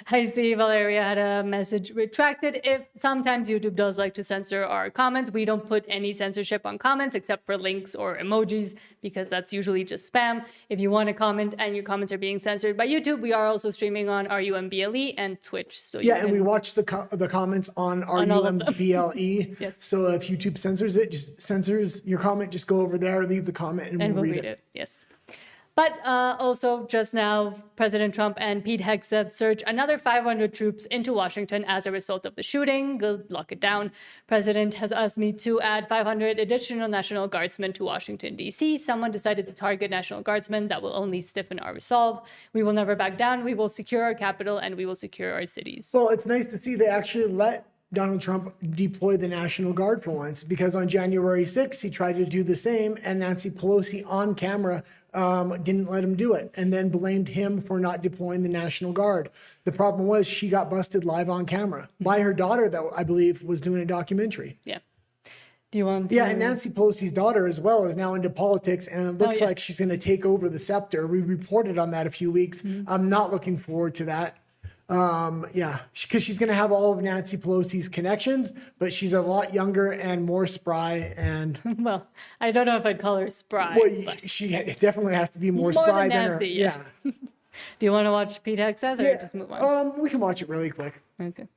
I see Valeria had a message retracted. If sometimes YouTube does like to censor our comments, we don't put any censorship on comments except for links or emojis because that's usually just spam. If you want to comment and your comments are being censored by YouTube, we are also streaming on RUMBLE and Twitch. So and we watch the comments on RUMBLE. Yes. So if YouTube censors your comment, just go over there, leave the comment, and we'll read it. Yes. But also just now, President Trump and Pete Hegseth surged another 500 troops into Washington as a result of the shooting. Good, lock it down. President has asked me to add 500 additional National Guardsmen to Washington, D.C. Someone decided to target National Guardsmen. That will only stiffen our resolve. We will never back down. We will secure our capital and we will secure our cities. Well, it's nice to see they actually let Donald Trump deploy the National Guard for once, because on January 6th, he tried to do the same, and Nancy Pelosi on camera didn't let him do it, and then blamed him for not deploying the National Guard. The problem was she got busted live on camera by her daughter, that I believe was doing a documentary. Yeah. Do you want to? Yeah, and Nancy Pelosi's daughter as well is now into politics, and it looks like she's going to take over the scepter. We reported on that a few weeks. I'm not looking forward to that. Because she's going to have all of Nancy Pelosi's connections, but she's a lot younger and more spry. And well, I don't know if I'd call her spry. Well, she definitely has to be more spry than her. Yes. Yeah. Do you want to watch Pete Hegseth or just move on? We can watch it really quick. Okay.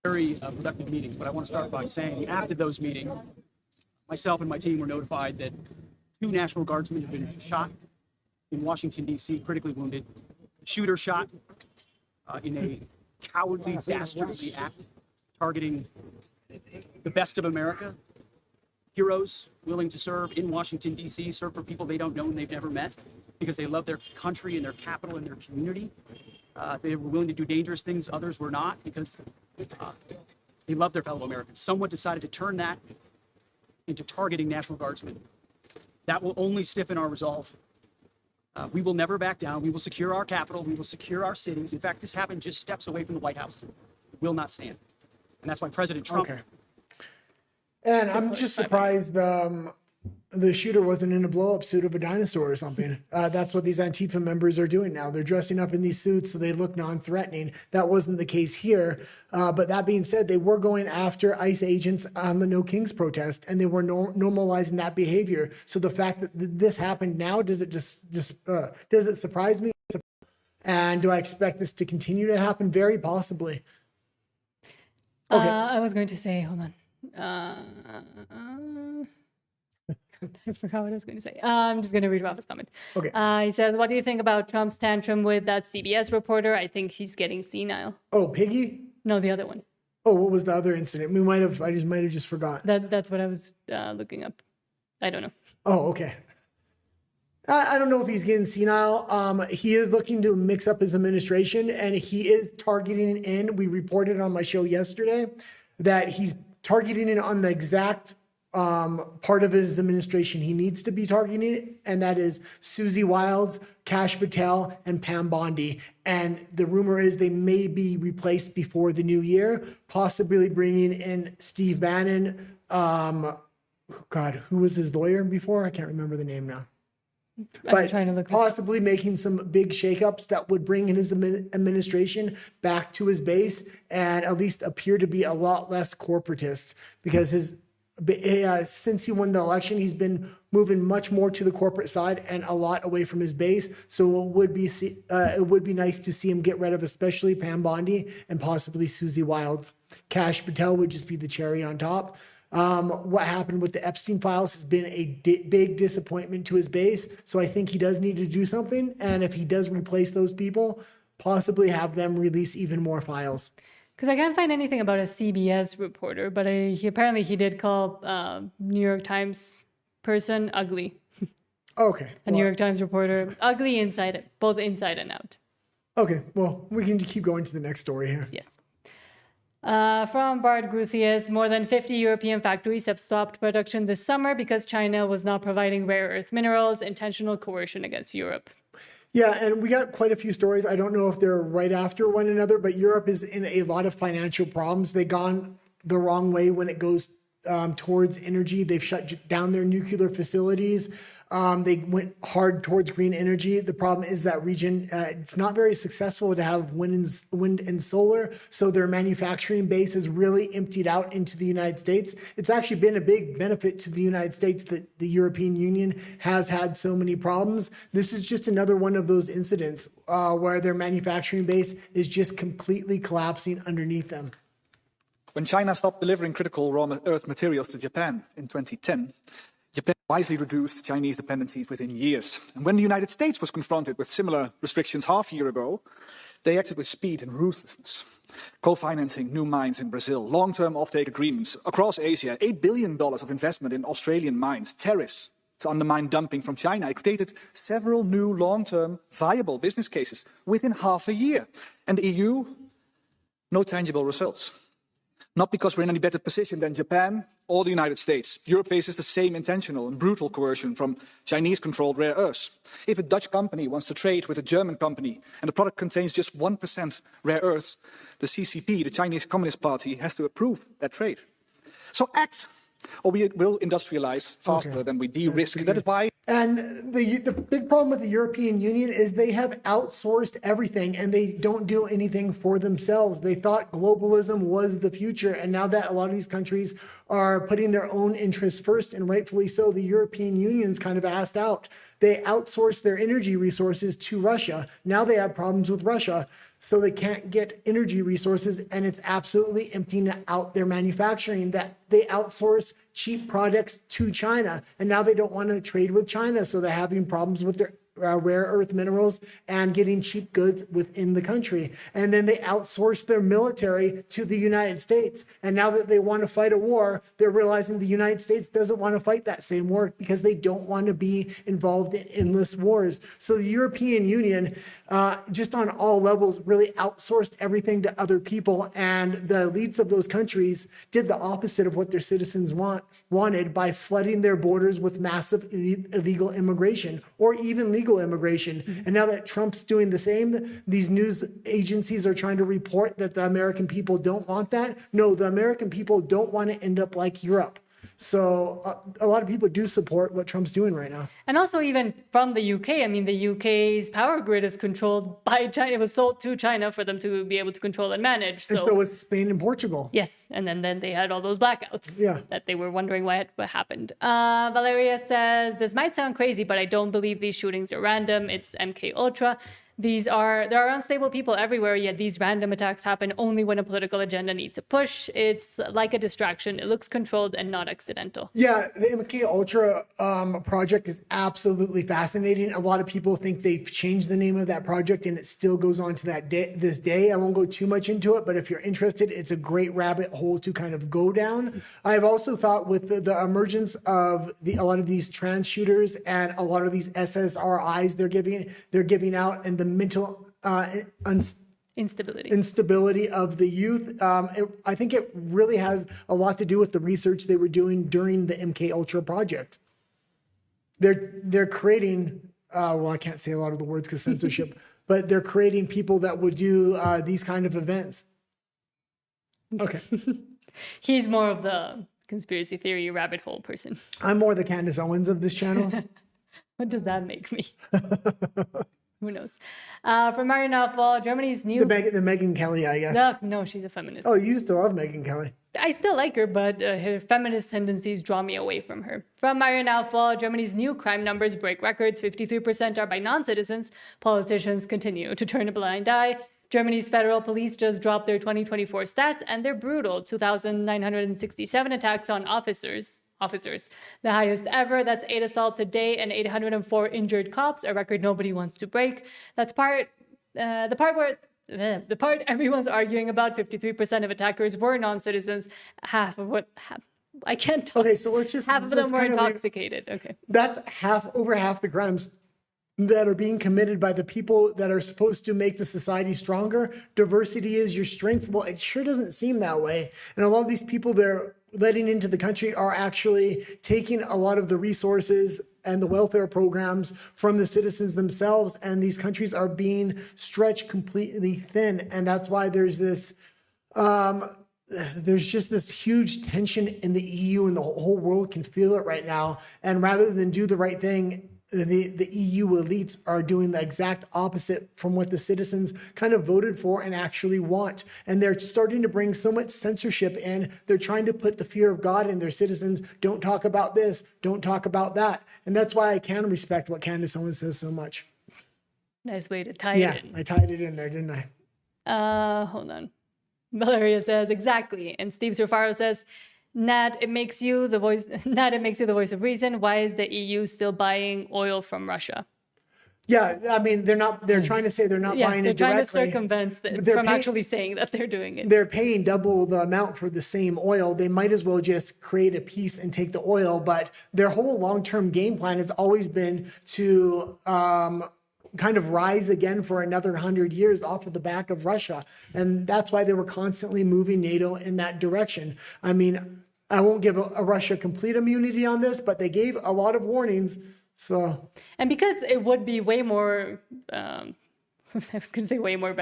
Very productive meetings, but I want to start by saying after those meetings, myself and my team were notified that 2 National Guardsmen have been shot in Washington, D.C., critically wounded. The shooter shot in a cowardly, dastardly act targeting the best of America. Heroes willing to serve in Washington, D.C., serve for people they don't know and they've never met because they love their country and their capital and their community. They were willing to do dangerous things others were not because they love their fellow Americans. Someone decided to turn that into targeting National Guardsmen. That will only stiffen our resolve. We will never back down. We will secure our capital. We will secure our cities. In fact, this happened just steps away from the White House. It will not stand. And that's why President Trump... Okay. And I'm just surprised the shooter wasn't in a blow-up suit of a dinosaur or something. That's what these Antifa members are doing now. They're dressing up in these suits so they look non-threatening. That wasn't the case here. But that being said, they were going after ICE agents on the No Kings protest, and they were normalizing that behavior. So the fact that this happened now, does it surprise me? And do I expect this to continue to happen? Very possibly. Okay. I was going to say, hold on. I forgot what I was going to say. I'm just going to read Rafa's comment. Okay. He says, what do you think about Trump's tantrum with that CBS reporter? I think he's getting senile. Oh, Piggy? No, the other one. Oh, what was the other incident? I might have just forgotten. That's what I was looking up. I don't know. Oh, okay. I don't know if he's getting senile. He is looking to mix up his administration, and he is targeting in. We reported on my show yesterday that he's targeting in on the exact part of his administration he needs to be targeting, and that is Susie Wilds, Kash Patel, and Pam Bondi. And the rumor is they may be replaced before the new year, possibly bringing in Steve Bannon. God, who was his lawyer before? I can't remember the name now. But trying to look possibly making some big shakeups that would bring in his administration back to his base and at least appear to be a lot less corporatist, because since he won the election, he's been moving much more to the corporate side and a lot away from his base. So it would be nice to see him get rid of especially Pam Bondi and possibly Susie Wilds. Kash Patel would just be the cherry on top. What happened with the Epstein files has been a big disappointment to his base. So I think he does need to do something. And if he does replace those people, possibly have them release even more files. Because I can't find anything about a CBS reporter, but apparently he did call New York Times person ugly. Okay. A New York Times reporter, ugly both inside and out. Okay, well, we can keep going to the next story here. Yes. From Bart Gruthius, more than 50 European factories have stopped production this summer because China was not providing rare earth minerals, intentional coercion against Europe. Yeah, and we got quite a few stories. I don't know if they're right after one another, but Europe is in a lot of financial problems. They've gone the wrong way when it goes towards energy. They've shut down their nuclear facilities. They went hard towards green energy. The problem is that region, it's not very successful to have wind and solar. So their manufacturing base is really emptied out into the United States. It's actually been a big benefit to the United States that the European Union has had so many problems. This is just another one of those incidents where their manufacturing base is just completely collapsing underneath them. When China stopped delivering critical raw earth materials to Japan in 2010, Japan wisely reduced Chinese dependencies within years. And when the United States was confronted with similar restrictions half a year ago, they acted with speed and ruthlessness. Co-financing new mines in Brazil, long-term offtake agreements across Asia, $8 billion of investment in Australian mines, tariffs to undermine dumping from China. It created several new long-term viable business cases within half a year. And the EU, no tangible results. Not because we're in any better position than Japan or the United States. Europe faces the same intentional and brutal coercion from Chinese-controlled rare earths. If a Dutch company wants to trade with a German company and the product contains just 1% rare earths, the CCP, the Chinese Communist Party, has to approve that trade. So act, or we will industrialize faster than we de-risk. That is why. And the big problem with the European Union is they have outsourced everything and they don't do anything for themselves. They thought globalism was the future. And now that a lot of these countries are putting their own interests first, and rightfully so, the European Union's kind of asked out. They outsourced their energy resources to Russia. Now they have problems with Russia. So they can't get energy resources, and it's absolutely emptying out their manufacturing. That they outsource cheap products to China, and now they don't want to trade with China, so they're having problems with their rare earth minerals and getting cheap goods within the country. And then they outsource their military to the United States. And now that they want to fight a war, they're realizing the United States doesn't want to fight that same war because they don't want to be involved in endless wars. So the European Union, just on all levels, really outsourced everything to other people. And the elites of those countries did the opposite of what their citizens wanted by flooding their borders with massive illegal immigration or even legal immigration. And now that Trump's doing the same, these news agencies are trying to report that the American people don't want that. No, the American people don't want to end up like Europe. So a lot of people do support what Trump's doing right now. And also even from the UK, I mean, the UK's power grid is controlled by China. It was sold to China for them to be able to control and manage. And so was Spain and Portugal. Yes. And then they had all those blackouts that they were wondering what happened. Valeria says, this might sound crazy, but I don't believe these shootings are random. It's MK Ultra. There are unstable people everywhere, yet these random attacks happen only when a political agenda needs a push. It's like a distraction. It looks controlled and not accidental. Yeah, the MK Ultra project is absolutely fascinating. A lot of people think they've changed the name of that project and it still goes on to this day. I won't go too much into it, but if you're interested, it's a great rabbit hole to kind of go down. I've also thought with the emergence of a lot of these trans shooters and a lot of these SSRIs they're giving out, and the mental instability of the youth. I think it really has a lot to do with the research they were doing during the MK Ultra project. They're creating, well, I can't say a lot of the words because censorship, but they're creating people that would do these kind of events. Okay. He's more of the conspiracy theory rabbit hole person. I'm more the Candace Owens of this channel. What does that make me? Who knows? From Marian Alfall, Germany's new... The Megyn Kelly, I guess. No, she's a feminist. Oh, you used to love Megyn Kelly. I still like her, but her feminist tendencies draw me away from her. From Marian Alfall, Germany's new crime numbers break records. 53% are by non-citizens. Politicians continue to turn a blind eye. Germany's federal police just dropped their 2024 stats, and they're brutal. 2,967 attacks on officers, the highest ever. That's 8 assaults a day and 804 injured cops, a record nobody wants to break. That's the part everyone's arguing about. 53% of attackers were non-citizens. I can't talk. Okay, so let's just half of them were intoxicated. Okay, that's over half the crimes that are being committed by the people that are supposed to make the society stronger. Diversity is your strength. Well, it sure doesn't seem that way. And a lot of these people they're letting into the country are actually taking a lot of the resources and the welfare programs from the citizens themselves. And these countries are being stretched completely thin. And that's why there's this, there's just this huge tension in the EU, and the whole world can feel it right now. And rather than do the right thing, the EU elites are doing the exact opposite from what the citizens kind of voted for and actually want. And they're starting to bring so much censorship in. They're trying to put the fear of God in their citizens. Don't talk about this. Don't talk about that. And that's why I can respect what Candace Owens says so much. Nice way to tie it in. Yeah, I tied it in there, didn't I? Hold on. Valeria says, exactly. And Steve Surfaro says, Nat, it makes you the voice of reason. Why is the EU still buying oil from Russia? Yeah, I mean, they're trying to say they're not buying it directly. They're trying to circumvent from actually saying that they're doing it. They're paying double the amount for the same oil. They might as well just create a peace and take the oil. But their whole long-term game plan has always been to kind of rise again for another 100 years off of the back of Russia. And that's why they were constantly moving NATO in that direction. I mean, I won't give a Russia complete immunity on this, but they gave a lot of warnings. So, and because it would be way more, I was going to say way more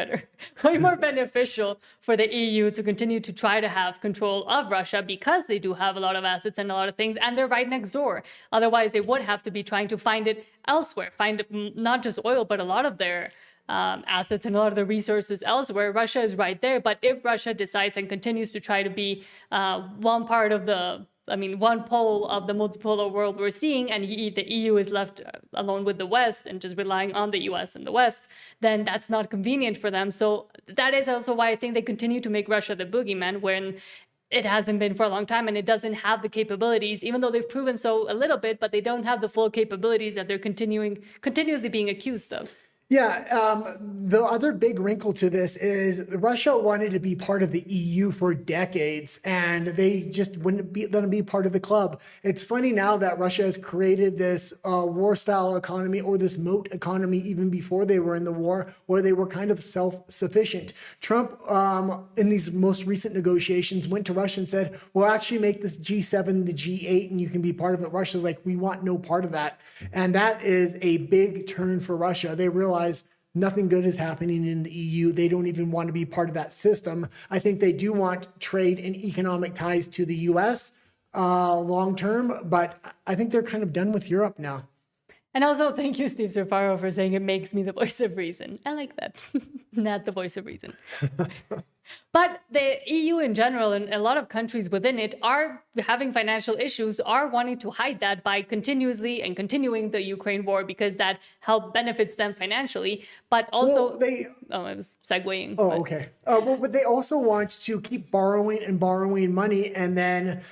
beneficial for the EU to continue to try to have control of Russia, because they do have a lot of assets and a lot of things, and they're right next door. Otherwise, they would have to be trying to find it elsewhere, find not just oil, but a lot of their assets and a lot of the resources elsewhere. Russia is right there. But if Russia decides and continues to try to be one pole of the multipolar world we're seeing, and the EU is left alone with the West and just relying on the US and the West, then that's not convenient for them. So that is also why I think they continue to make Russia the boogeyman, when it hasn't been for a long time, and it doesn't have the capabilities, even though they've proven so a little bit, but they don't have the full capabilities that they're continuously being accused of. Yeah, the other big wrinkle to this is Russia wanted to be part of the EU for decades, and they just wouldn't let them be part of the club. It's funny now that Russia has created this war-style economy, or this moat economy, even before they were in the war, where they were kind of self-sufficient. Trump, in these most recent negotiations, went to Russia and said, we'll actually make this G7 the G8, and you can be part of it. Russia's like, we want no part of that. And that is a big turn for Russia. They realize nothing good is happening in the EU. They don't even want to be part of that system. I think they do want trade and economic ties to the US long term, but I think they're kind of done with Europe now. And also, thank you, Steve Surfaro, for saying it makes me the voice of reason. I like that. Not the voice of reason. But the EU in general, and a lot of countries within it, are having financial issues, are wanting to hide that by continuing the Ukraine war, because that benefits them financially. But also, I was segueing. Oh, okay. But they also want to keep borrowing money, and then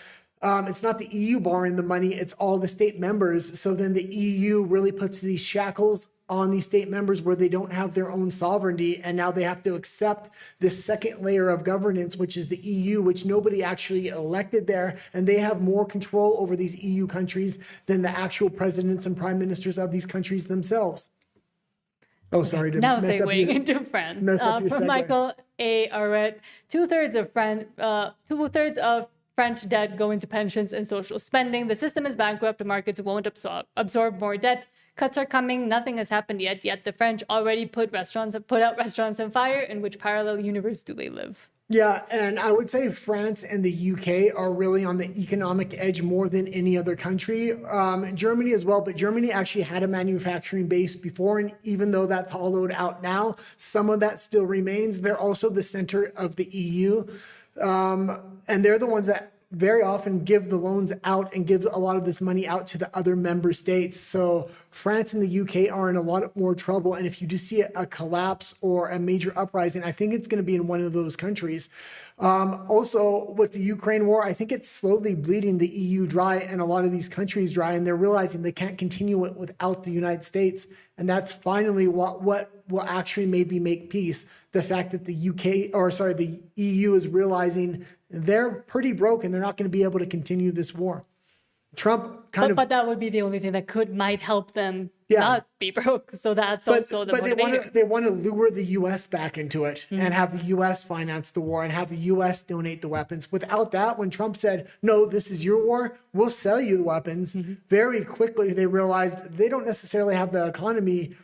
it's not the EU borrowing the money, it's all the state members. So then the EU really puts these shackles on these state members where they don't have their own sovereignty, and now they have to accept this second layer of governance, which is the EU, which nobody actually elected there, and they have more control over these EU countries than the actual presidents and prime ministers of these countries themselves. Oh, sorry. Now segueing into France. From Michael A. Arret, two-thirds of French debt go into pensions and social spending. The system is bankrupt. The markets won't absorb more debt. Cuts are coming. Nothing has happened yet. Yet the French already put out restaurants on fire. In which parallel universe do they live? Yeah, and I would say France and the UK are really on the economic edge more than any other country. Germany as well, but Germany actually had a manufacturing base before, and even though that's hollowed out now, some of that still remains. They're also the center of the EU, and they're the ones that very often give the loans out and give a lot of this money out to the other member states. So France and the UK are in a lot more trouble. And if you just see a collapse or a major uprising, I think it's going to be in one of those countries. Also, with the Ukraine war, I think it's slowly bleeding the EU dry and a lot of these countries dry, and they're realizing they can't continue it without the United States. And that's finally what will actually maybe make peace. The fact that the EU is realizing they're pretty broke and they're not going to be able to continue this war. Trump but that would be the only thing that might help them not be broke. So that's also the motivator. But they want to lure the U.S. back into it and have the U.S. finance the war and have the U.S. donate the weapons. Without that, when Trump said, no, this is your war, we'll sell you the weapons, very quickly they realized they don't necessarily have the economy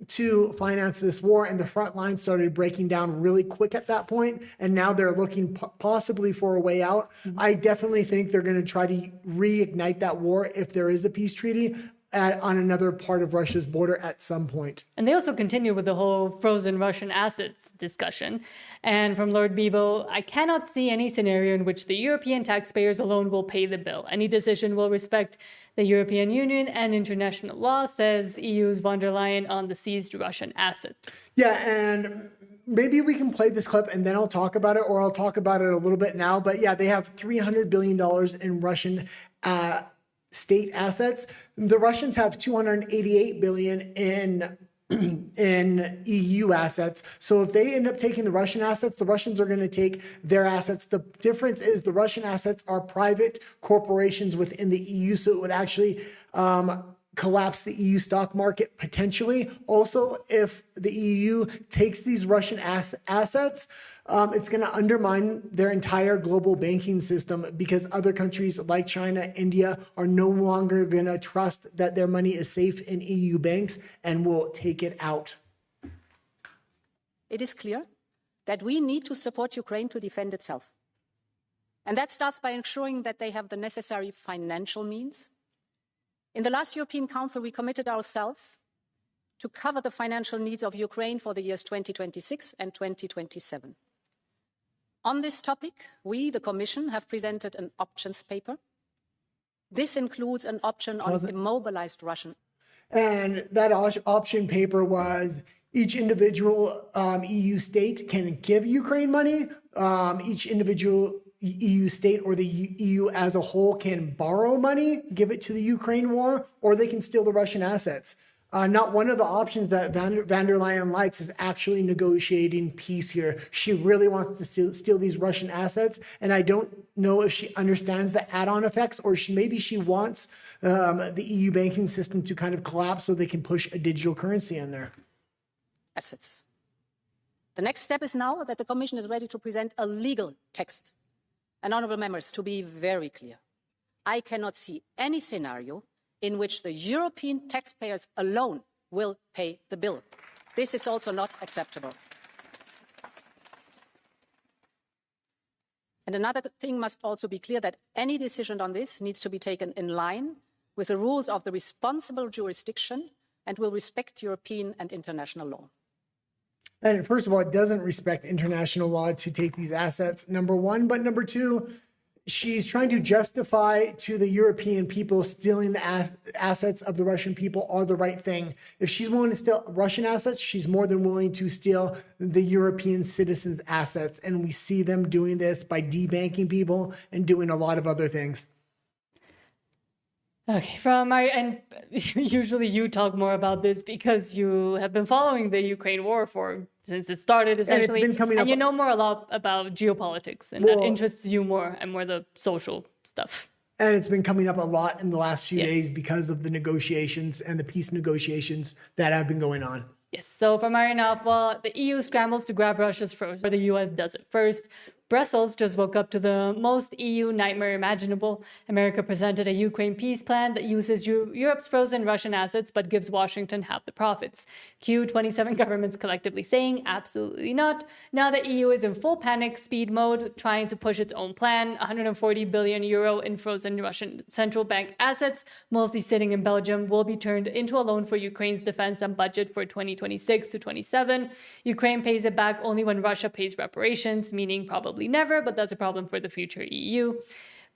to finance this war, and the front line started breaking down really quick at that point, and now they're looking possibly for a way out. I definitely think they're going to try to reignite that war if there is a peace treaty on another part of Russia's border at some point. And they also continue with the whole frozen Russian assets discussion. And from Lord Bebo, I cannot see any scenario in which the European taxpayers alone will pay the bill. Any decision will respect the European Union and international law, says EU's von der Leyen on the seized Russian assets. Yeah, and maybe we can play this clip and then I'll talk about it, or I'll talk about it a little bit now. But yeah, they have $300 billion in Russian state assets. The Russians have 288 billion in EU assets. So if they end up taking the Russian assets, the Russians are going to take their assets. The difference is the Russian assets are private corporations within the EU, so it would actually collapse the EU stock market potentially. Also, if the EU takes these Russian assets, it's going to undermine their entire global banking system, because other countries like China, India are no longer going to trust that their money is safe in EU banks and will take it out. It is clear that we need to support Ukraine to defend itself. And that starts by ensuring that they have the necessary financial means. In the last European Council, we committed ourselves to cover the financial needs of Ukraine for the years 2026 and 2027. On this topic, we, the Commission, have presented an options paper. This includes an option on immobilized Russian. And that option paper was each individual EU state can give Ukraine money. Each individual EU state or the EU as a whole can borrow money, give it to the Ukraine war, or they can steal the Russian assets. Not one of the options that van der Leyen likes is actually negotiating peace here. She really wants to steal these Russian assets, and I don't know if she understands the add-on effects, or maybe she wants the EU banking system to kind of collapse so they can push a digital currency in there. Assets. The next step is now that the Commission is ready to present a legal text. And honourable members, to be very clear, I cannot see any scenario in which the European taxpayers alone will pay the bill. This is also not acceptable. And another thing must also be clear, that any decision on this needs to be taken in line with the rules of the responsible jurisdiction and will respect European and international law. And first of all, it doesn't respect international law to take these assets, number one. But number two, she's trying to justify to the European people stealing the assets of the Russian people are the right thing. If she's willing to steal Russian assets, she's more than willing to steal the European citizens' assets. And we see them doing this by debanking people and doing a lot of other things. Okay, and usually you talk more about this because you have been following the Ukraine war since it started, essentially, and you know a lot about geopolitics, and that interests you more and more the social stuff. And it's been coming up a lot in the last few days because of the negotiations and the peace negotiations that have been going on. Yes, so from Marian Alpha, the EU scrambles to grab Russia's first, or the US does it first. Brussels just woke up to the most EU nightmare imaginable. America presented a Ukraine peace plan that uses Europe's frozen Russian assets but gives Washington half the profits. Q27 governments collectively saying absolutely not. Now the EU is in full panic speed mode, trying to push its own plan. 140 billion euro in frozen Russian central bank assets, mostly sitting in Belgium, will be turned into a loan for Ukraine's defense and budget for 2026 to 27. Ukraine pays it back only when Russia pays reparations, meaning probably never, but that's a problem for the future EU.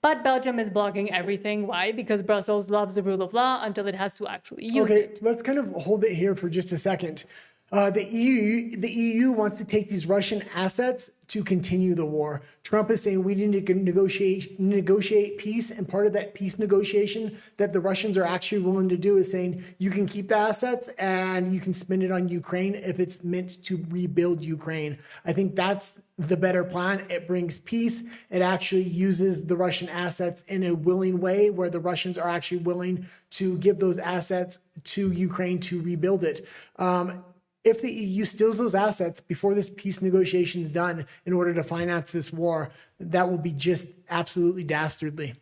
But Belgium is blocking everything. Why? Because Brussels loves the rule of law until it has to actually use it. Let's kind of hold it here for just a second. The EU wants to take these Russian assets to continue the war. Trump is saying we need to negotiate peace, and part of that peace negotiation that the Russians are actually willing to do is saying you can keep the assets and you can spend it on Ukraine if it's meant to rebuild Ukraine. I think that's the better plan. It brings peace. It actually uses the Russian assets in a willing way where the Russians are actually willing to give those assets to Ukraine to rebuild it. If the EU steals those assets before this peace negotiation is done in order to finance this war, that will be just absolutely dastardly.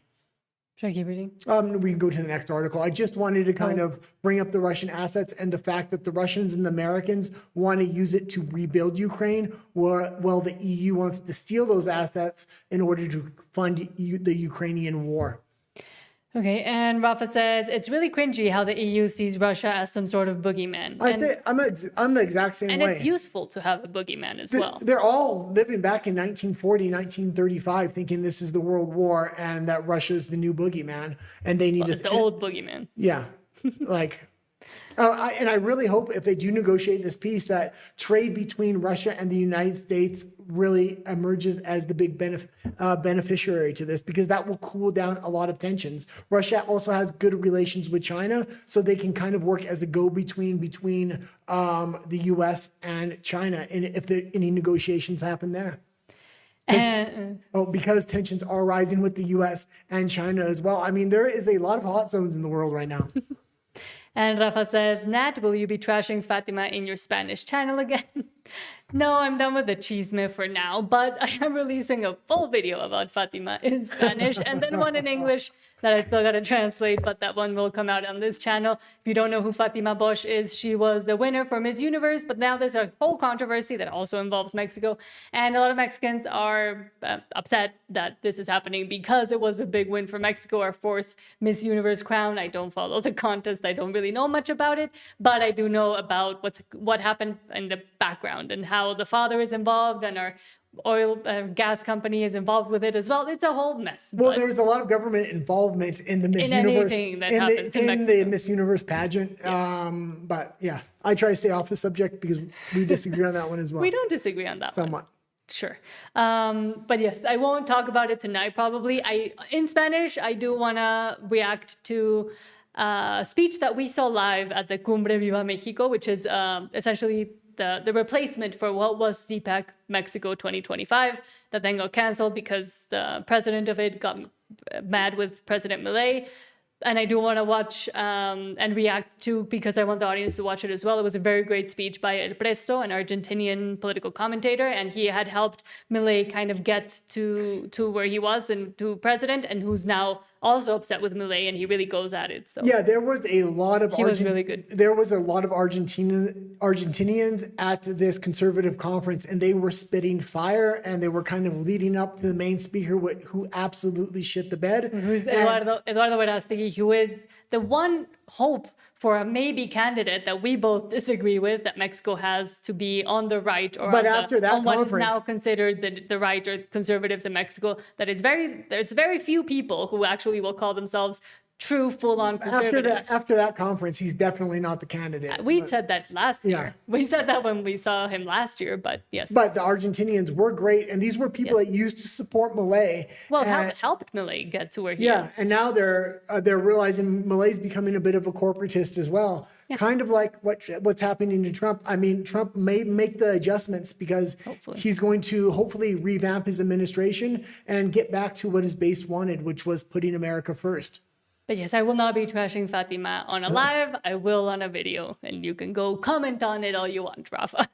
Should I keep reading? We can go to the next article. I just wanted to kind of bring up the Russian assets and the fact that the Russians and the Americans want to use it to rebuild Ukraine, while the EU wants to steal those assets in order to fund the Ukrainian war. Okay, and Rafa says, it's really cringy how the EU sees Russia as some sort of boogeyman. I'm the exact same way. And it's useful to have a boogeyman as well. They're all living back in 1940, 1935, thinking this is the World War and that Russia's the new boogeyman. And they need It's the old boogeyman. Yeah, like... and I really hope if they do negotiate this peace that trade between Russia and the United States really emerges as the big beneficiary to this, because that will cool down a lot of tensions. Russia also has good relations with China, so they can kind of work as a go-between between the U.S. and China, and if any negotiations happen there. Because tensions are rising with the U.S. and China as well. I mean, there is a lot of hot zones in the world right now. And Rafa says, Nat, will you be trashing Fatima in your Spanish channel again? No, I'm done with the chisme for now, but I am releasing a full video about Fatima in Spanish and then one in English that I still got to translate, but that one will come out on this channel. If you don't know who Fatima Bosch is, she was the winner for Miss Universe, but now there's a whole controversy that also involves Mexico, and a lot of Mexicans are upset that this is happening because it was a big win for Mexico, our 4th Miss Universe crown. I don't follow the contest. I don't really know much about it, but I do know about what happened in the background and how the father is involved and our oil gas company is involved with it as well. It's a whole mess. Well, there was a lot of government involvement in the Miss Universe, in the Miss Universe pageant. Yes. But yeah, I try to stay off the subject because we disagree on that one as well. We don't disagree on that somewhat. Sure. But yes, I won't talk about it tonight probably. In Spanish, I do want to react to a speech that we saw live at the Cumbre Viva Mexico, which is essentially the replacement for what was CPAC Mexico 2025 that then got canceled because the president of it got mad with President Milei. And I do want to watch and react to, because I want the audience to watch it as well. It was a very great speech by El Presto, an Argentinian political commentator, and he had helped Milei kind of get to where he was and to president, and who's now also upset with Milei, and he really goes at it. So yeah, there was a lot of he was really good. There was a lot of Argentinians at this conservative conference, and they were spitting fire, and they were kind of leading up to the main speaker, who absolutely shit the bed. Who's Eduardo Verástegui, who is the one hope for a maybe candidate that we both disagree with, that Mexico has to be on the right, or on what is now considered the right, or conservatives in Mexico. There's very few people who actually will call themselves true full-on conservatives. After that conference, he's definitely not the candidate. We said that last year. We said that when we saw him last year, but yes. But the Argentinians were great, and these were people that used to support Milei. Well, helped Milei get to where he is. Yeah, and now they're realizing Milei's becoming a bit of a corporatist as well. Yeah. Kind of like what's happening to Trump. I mean, Trump may make the adjustments because he's going to hopefully revamp his administration and get back to what his base wanted, which was putting America first. But yes, I will not be trashing Fatima on a live. I will on a video, and you can go comment on it all you want, Rafa.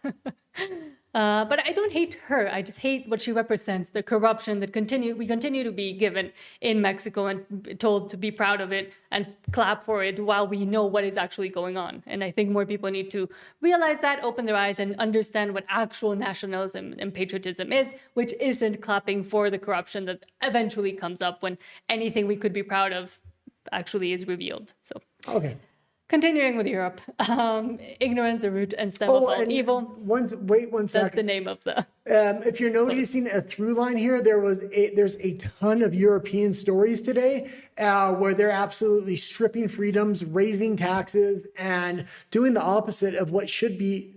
But I don't hate her. I just hate what she represents, the corruption that we continue to be given in Mexico and told to be proud of it and clap for it while we know what is actually going on. And I think more people need to realize that, open their eyes, and understand what actual nationalism and patriotism is, which isn't clapping for the corruption that eventually comes up when anything we could be proud of actually is revealed. So okay. Continuing with Europe, ignorance, the root and stem of all evil. Wait one second. That's the name of the. If you're noticing a through line here, there's a ton of European stories today where they're absolutely stripping freedoms, raising taxes, and doing the opposite of what should be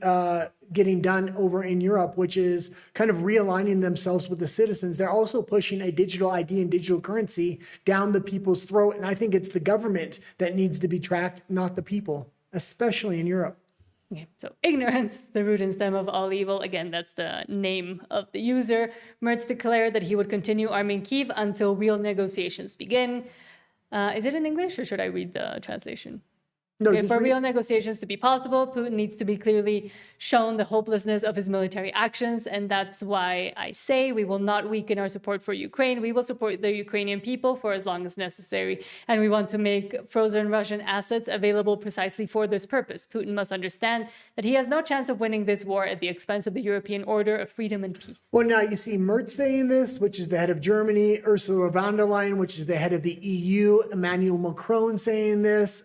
getting done over in Europe, which is kind of realigning themselves with the citizens. They're also pushing a digital ID and digital currency down the people's throat. And I think it's the government that needs to be tracked, not the people, especially in Europe. Okay, so ignorance, the root and stem of all evil. Again, that's the name of the user. Merz declared that he would continue arming Kyiv until real negotiations begin. Is it in English or should I read the translation? No, okay, for real negotiations to be possible, Putin needs to be clearly shown the hopelessness of his military actions. And that's why I say we will not weaken our support for Ukraine. We will support the Ukrainian people for as long as necessary. And we want to make frozen Russian assets available precisely for this purpose. Putin must understand that he has no chance of winning this war at the expense of the European order of freedom and peace. Well, now you see Merz saying this, which is the head of Germany, Ursula von der Leyen, which is the head of the EU, Emmanuel Macron saying this,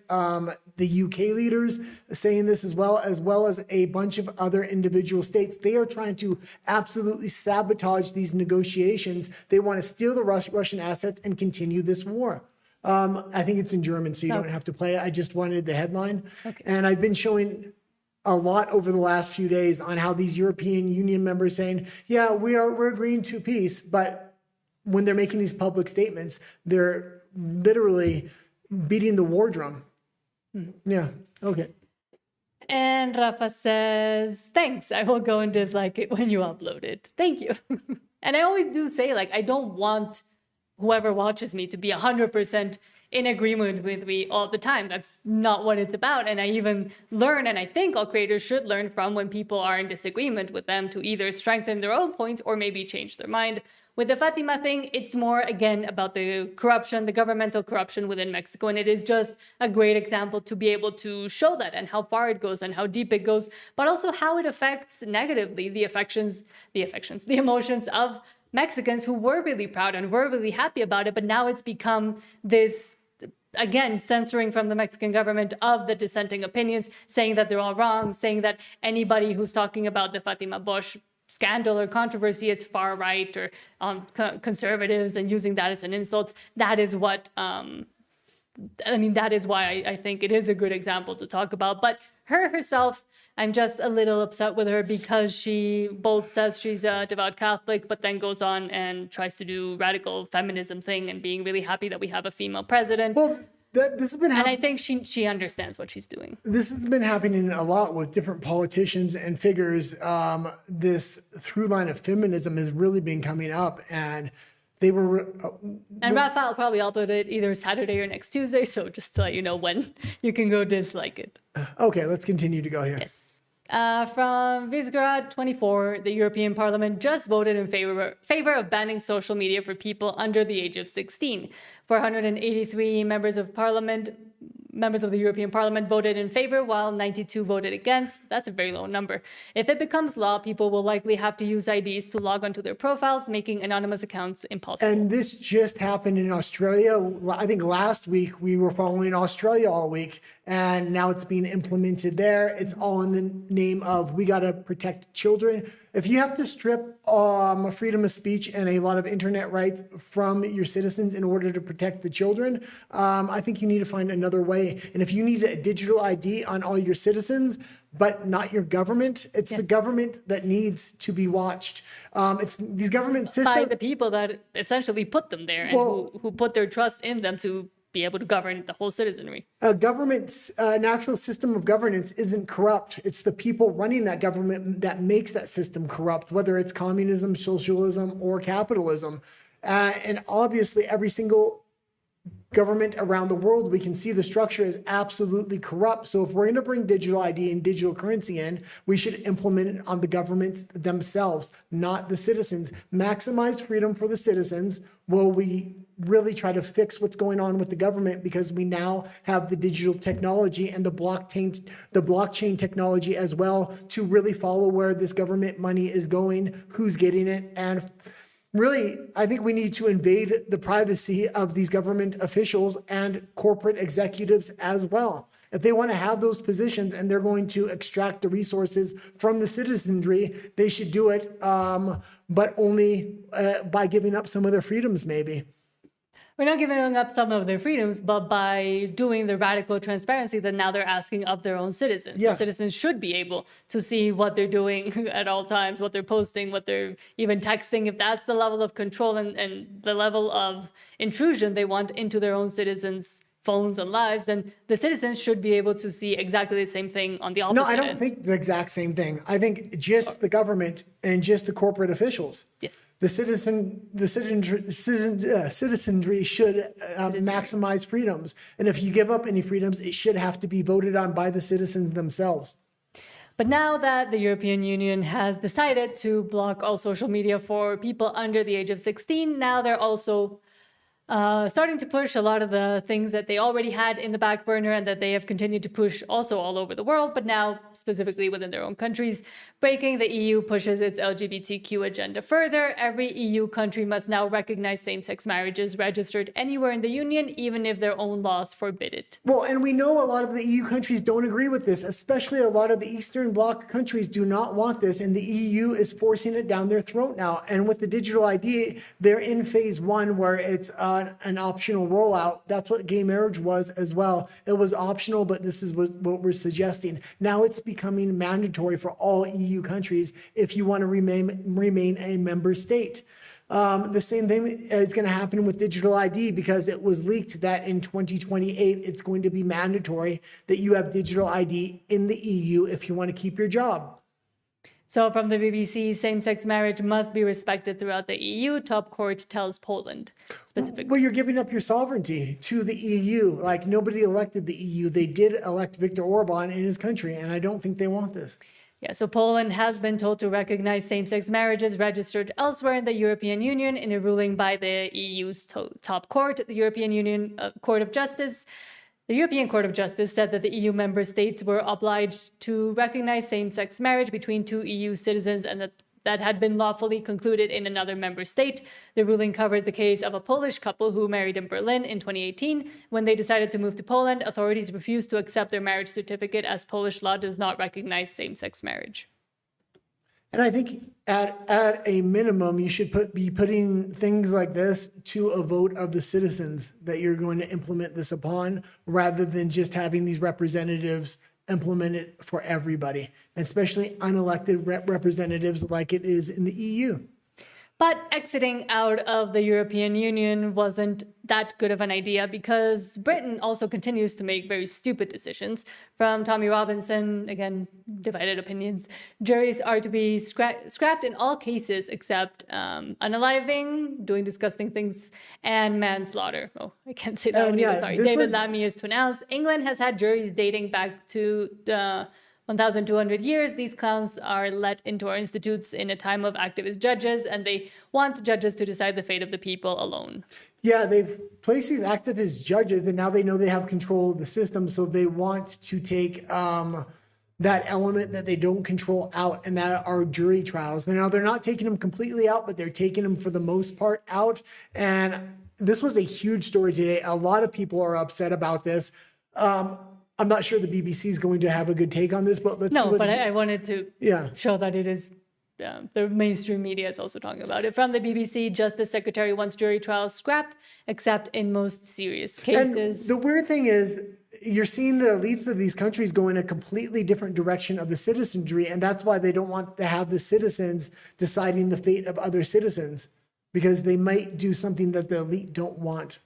the UK leaders saying this as well as a bunch of other individual states. They are trying to absolutely sabotage these negotiations. They want to steal the Russian assets and continue this war. I think it's in German, so you don't have to play it. I just wanted the headline. Okay. And I've been showing a lot over the last few days on how these European Union members saying, yeah, we're agreeing to peace. But when they're making these public statements, they're literally beating the war drum. Yeah, okay. And Rafa says, thanks, I will go and dislike it when you upload it. Thank you. And I always do say, like, I don't want whoever watches me to be 100% in agreement with me all the time. That's not what it's about. And I even learn, and I think all creators should learn from when people are in disagreement with them to either strengthen their own points or maybe change their mind. With the Fatima thing, it's more, again, about the corruption, the governmental corruption within Mexico. And it is just a great example to be able to show that and how far it goes and how deep it goes, but also how it affects negatively the emotions of Mexicans who were really proud and were really happy about it. But now it's become this, again, censoring from the Mexican government of the dissenting opinions, saying that they're all wrong, saying that anybody who's talking about the Fatima Bosch scandal or controversy is far right or conservatives and using that as an insult. That is what, that is why I think it is a good example to talk about. But herself, I'm just a little upset with her because she both says she's a devout Catholic, but then goes on and tries to do radical feminism thing and being really happy that we have a female president. Well, this has been and I think she understands what she's doing. This has been happening a lot with different politicians and figures. This through line of feminism has really been coming up, and they were. And Rafa will probably upload it either Saturday or next Tuesday, so just to let you know when you can go dislike it. Okay, let's continue to go here. Yes. From Visegrad 24, the European Parliament just voted in favor of banning social media for people under the age of 16. 483 members of the European Parliament voted in favor, while 92 voted against. That's a very low number. If it becomes law, people will likely have to use IDs to log onto their profiles, making anonymous accounts impossible. And this just happened in Australia. I think last week we were following Australia all week, and now it's being implemented there. It's all in the name of we got to protect children. If you have to strip freedom of speech and a lot of internet rights from your citizens in order to protect the children, I think you need to find another way. And if you need a digital ID on all your citizens, but not your government, it's the government that needs to be watched. It's these government systems. By the people that essentially put them there and who put their trust in them to be able to govern the whole citizenry. A government's natural system of governance isn't corrupt. It's the people running that government that makes that system corrupt, whether it's communism, socialism, or capitalism. And obviously, every single government around the world, we can see the structure is absolutely corrupt. So if we're going to bring digital ID and digital currency in, we should implement it on the governments themselves, not the citizens. Maximize freedom for the citizens while we really try to fix what's going on with the government, because we now have the digital technology and the blockchain technology as well to really follow where this government money is going, who's getting it, and really, I think we need to invade the privacy of these government officials and corporate executives as well. If they want to have those positions and they're going to extract the resources from the citizenry, they should do it, but only by giving up some of their freedoms, maybe. We're not giving up some of their freedoms, but by doing the radical transparency that now they're asking of their own citizens. Yeah. So citizens should be able to see what they're doing at all times, what they're posting, what they're even texting. If that's the level of control and the level of intrusion they want into their own citizens' phones and lives, then the citizens should be able to see exactly the same thing on the opposite No, I don't end. think the exact same thing. I think just the government and just the corporate officials. Yes. The citizenry should maximize freedoms. And if you give up any freedoms, it should have to be voted on by the citizens themselves. But now that the European Union has decided to block all social media for people under the age of 16, now they're also starting to push a lot of the things that they already had in the back burner and that they have continued to push also all over the world, but now specifically within their own countries. Breaking, the EU pushes its LGBTQ agenda further. Every EU country must now recognize same-sex marriages registered anywhere in the Union, even if their own laws forbid it. Well, and we know a lot of the EU countries don't agree with this, especially a lot of the Eastern Bloc countries do not want this, and the EU is forcing it down their throat now. And with the digital ID, they're in phase one where it's an optional rollout. That's what gay marriage was as well. It was optional, but this is what we're suggesting. Now it's becoming mandatory for all EU countries if you want to remain a member state. The same thing is going to happen with digital ID because it was leaked that in 2028, it's going to be mandatory that you have digital ID in the EU if you want to keep your job. So from the BBC, same-sex marriage must be respected throughout the EU, top court tells Poland specifically. Well, you're giving up your sovereignty to the EU. Like, nobody elected the EU. They did elect Viktor Orban in his country, and I don't think they want this. Yeah, so Poland has been told to recognize same-sex marriages registered elsewhere in the European Union in a ruling by the EU's top court, the European Union Court of Justice. The European Court of Justice said that the EU member states were obliged to recognize same-sex marriage between two EU citizens and that had been lawfully concluded in another member state. The ruling covers the case of a Polish couple who married in Berlin in 2018. When they decided to move to Poland, authorities refused to accept their marriage certificate as Polish law does not recognize same-sex marriage. And I think at a minimum, you should be putting things like this to a vote of the citizens that you're going to implement this upon, rather than just having these representatives implement it for everybody, especially unelected representatives like it is in the EU. But exiting out of the European Union wasn't that good of an idea because Britain also continues to make very stupid decisions. From Tommy Robinson, again, divided opinions, juries are to be scrapped in all cases except unaliving, doing disgusting things, and manslaughter. Oh, I can't say that one either, sorry. David Lammy is to announce. England has had juries dating back to 1,200 years. These clowns are let into our institutes in a time of activist judges, and they want judges to decide the fate of the people alone. Yeah, they've placed these activist judges, and now they know they have control of the system, so they want to take that element that they don't control out, and that are jury trials. Now, they're not taking them completely out, but they're taking them for the most part out, and this was a huge story today. A lot of people are upset about this. I'm not sure the BBC is going to have a good take on this, but let's see. No, but I wanted to show that it is, the mainstream media is also talking about it. From the BBC, Justice Secretary wants jury trials scrapped, except in most serious cases. And the weird thing is, you're seeing the elites of these countries go in a completely different direction of the citizenry, and that's why they don't want to have the citizens deciding the fate of other citizens, because they might do something that the elite don't want.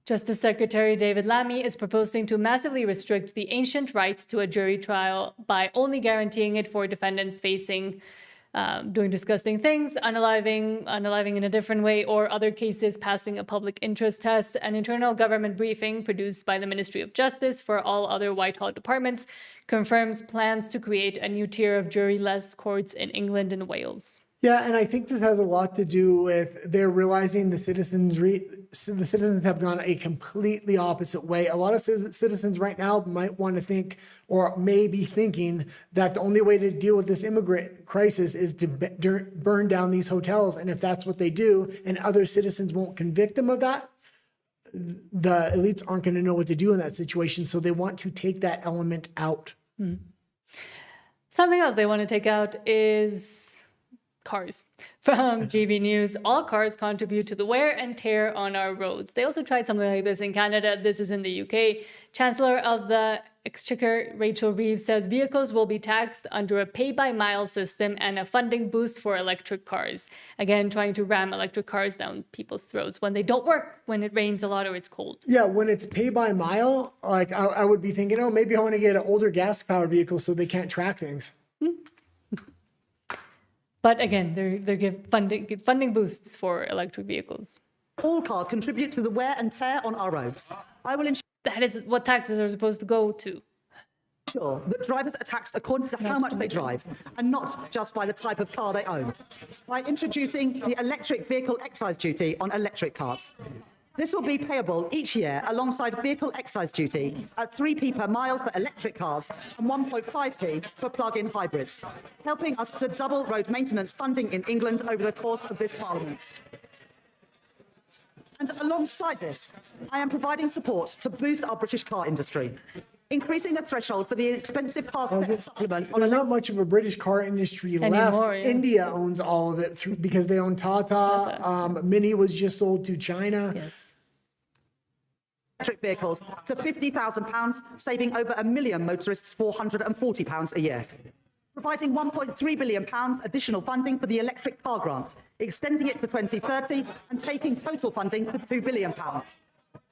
Justice Secretary David Lammy is proposing to massively restrict the ancient right to a jury trial by only guaranteeing it for defendants facing doing disgusting things, unaliving in a different way, or other cases passing a public interest test. An internal government briefing produced by the Ministry of Justice for all other Whitehall departments confirms plans to create a new tier of jury-less courts in England and Wales. Yeah, and I think this has a lot to do with they're realizing the citizens have gone a completely opposite way. A lot of citizens right now might want to think, or may be thinking, that the only way to deal with this immigrant crisis is to burn down these hotels. And if that's what they do, and other citizens won't convict them of that, the elites aren't going to know what to do in that situation. So they want to take that element out. Something else they want to take out is cars. From GB News, all cars contribute to the wear and tear on our roads. They also tried something like this in Canada. This is in the UK. Chancellor of the Exchequer, Rachel Reeves, says vehicles will be taxed under a pay-by-mile system and a funding boost for electric cars. Again, trying to ram electric cars down people's throats when they don't work, when it rains a lot or it's cold. Yeah, when it's pay-by-mile, like I would be thinking, oh, maybe I want to get an older gas-powered vehicle so they can't track things. But again, they give funding boosts for electric vehicles. All cars contribute to the wear and tear on our roads. I will ensure that is what taxes are supposed to go to. Sure, that drivers are taxed according to how much they drive, and not just by the type of car they own, by introducing the electric vehicle excise duty on electric cars. This will be payable each year alongside vehicle excise duty at 3p per mile for electric cars and 1.5p for plug-in hybrids, helping us to double road maintenance funding in England over the course of this Parliament. And alongside this, I am providing support to boost our British car industry, increasing the threshold for the expensive car supplement. There's not much of a British car industry anymore, left. yeah. India owns all of it because they own Tata. Mini was just sold to China. Yes. Electric vehicles to £50,000, saving over 1 million motorists £440 a year. Providing £1.3 billion additional funding for the electric car grant, extending it to 2030 and taking total funding to £2 billion,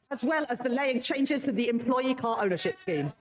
as well as delaying changes to the employee car ownership scheme.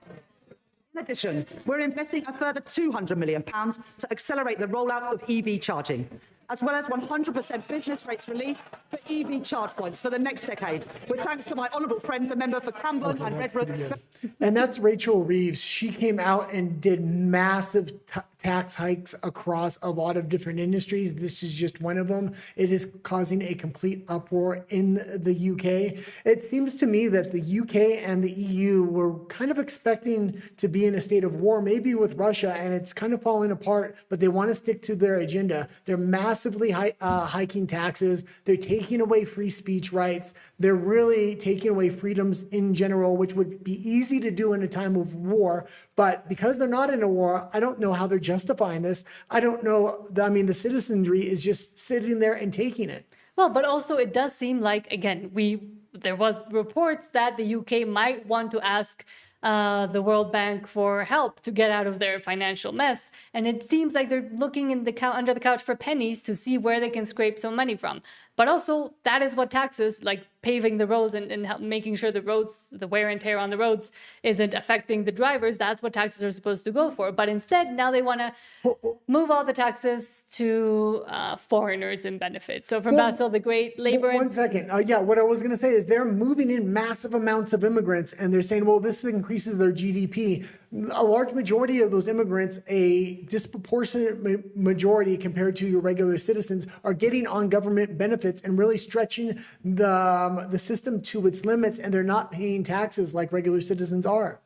In addition, we're investing a further £200 million to accelerate the rollout of EV charging, as well as 100% business rates relief for EV charge points for the next decade, with thanks to my honourable friend, the member for Camborne and Redbrook. And that's Rachel Reeves. She came out and did massive tax hikes across a lot of different industries. This is just one of them. It is causing a complete uproar in the UK. It seems to me that the UK and the EU were kind of expecting to be in a state of war, maybe with Russia, and it's kind of falling apart, but they want to stick to their agenda. They're massively hiking taxes. They're taking away free speech rights. They're really taking away freedoms in general, which would be easy to do in a time of war. But because they're not in a war, I don't know how they're justifying this. I don't know. I mean, the citizenry is just sitting there and taking it. Well, but also it does seem like, again, there was reports that the UK might want to ask the World Bank for help to get out of their financial mess. And it seems like they're looking in under the couch for pennies to see where they can scrape some money from. But also, that is what taxes, like paving the roads and making sure the roads, the wear and tear on the roads isn't affecting the drivers, that's what taxes are supposed to go for. But instead, now they want to move all the taxes to foreigners and benefits. So from Basil the Great, Labour... One second. Yeah, what I was going to say is they're moving in massive amounts of immigrants, and they're saying, well, this increases their GDP. A large majority of those immigrants, a disproportionate majority compared to your regular citizens, are getting on government benefits and really stretching the system to its limits, and they're not paying taxes like regular citizens are.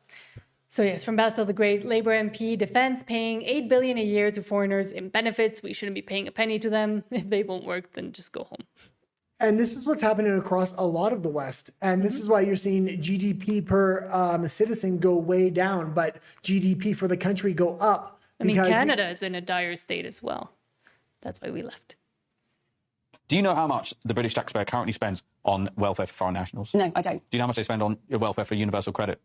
So yes, from Basil the Great, Labour MP defends paying $8 billion a year to foreigners in benefits. We shouldn't be paying a penny to them. If they won't work, then just go home. And this is what's happening across a lot of the West. And this is why you're seeing GDP per citizen go way down, but GDP for the country go up. I mean, Canada is in a dire state as well. That's why we left. Do you know how much the British taxpayer currently spends on welfare for foreign nationals? No, I don't. Do you know how much they spend on welfare for universal credit?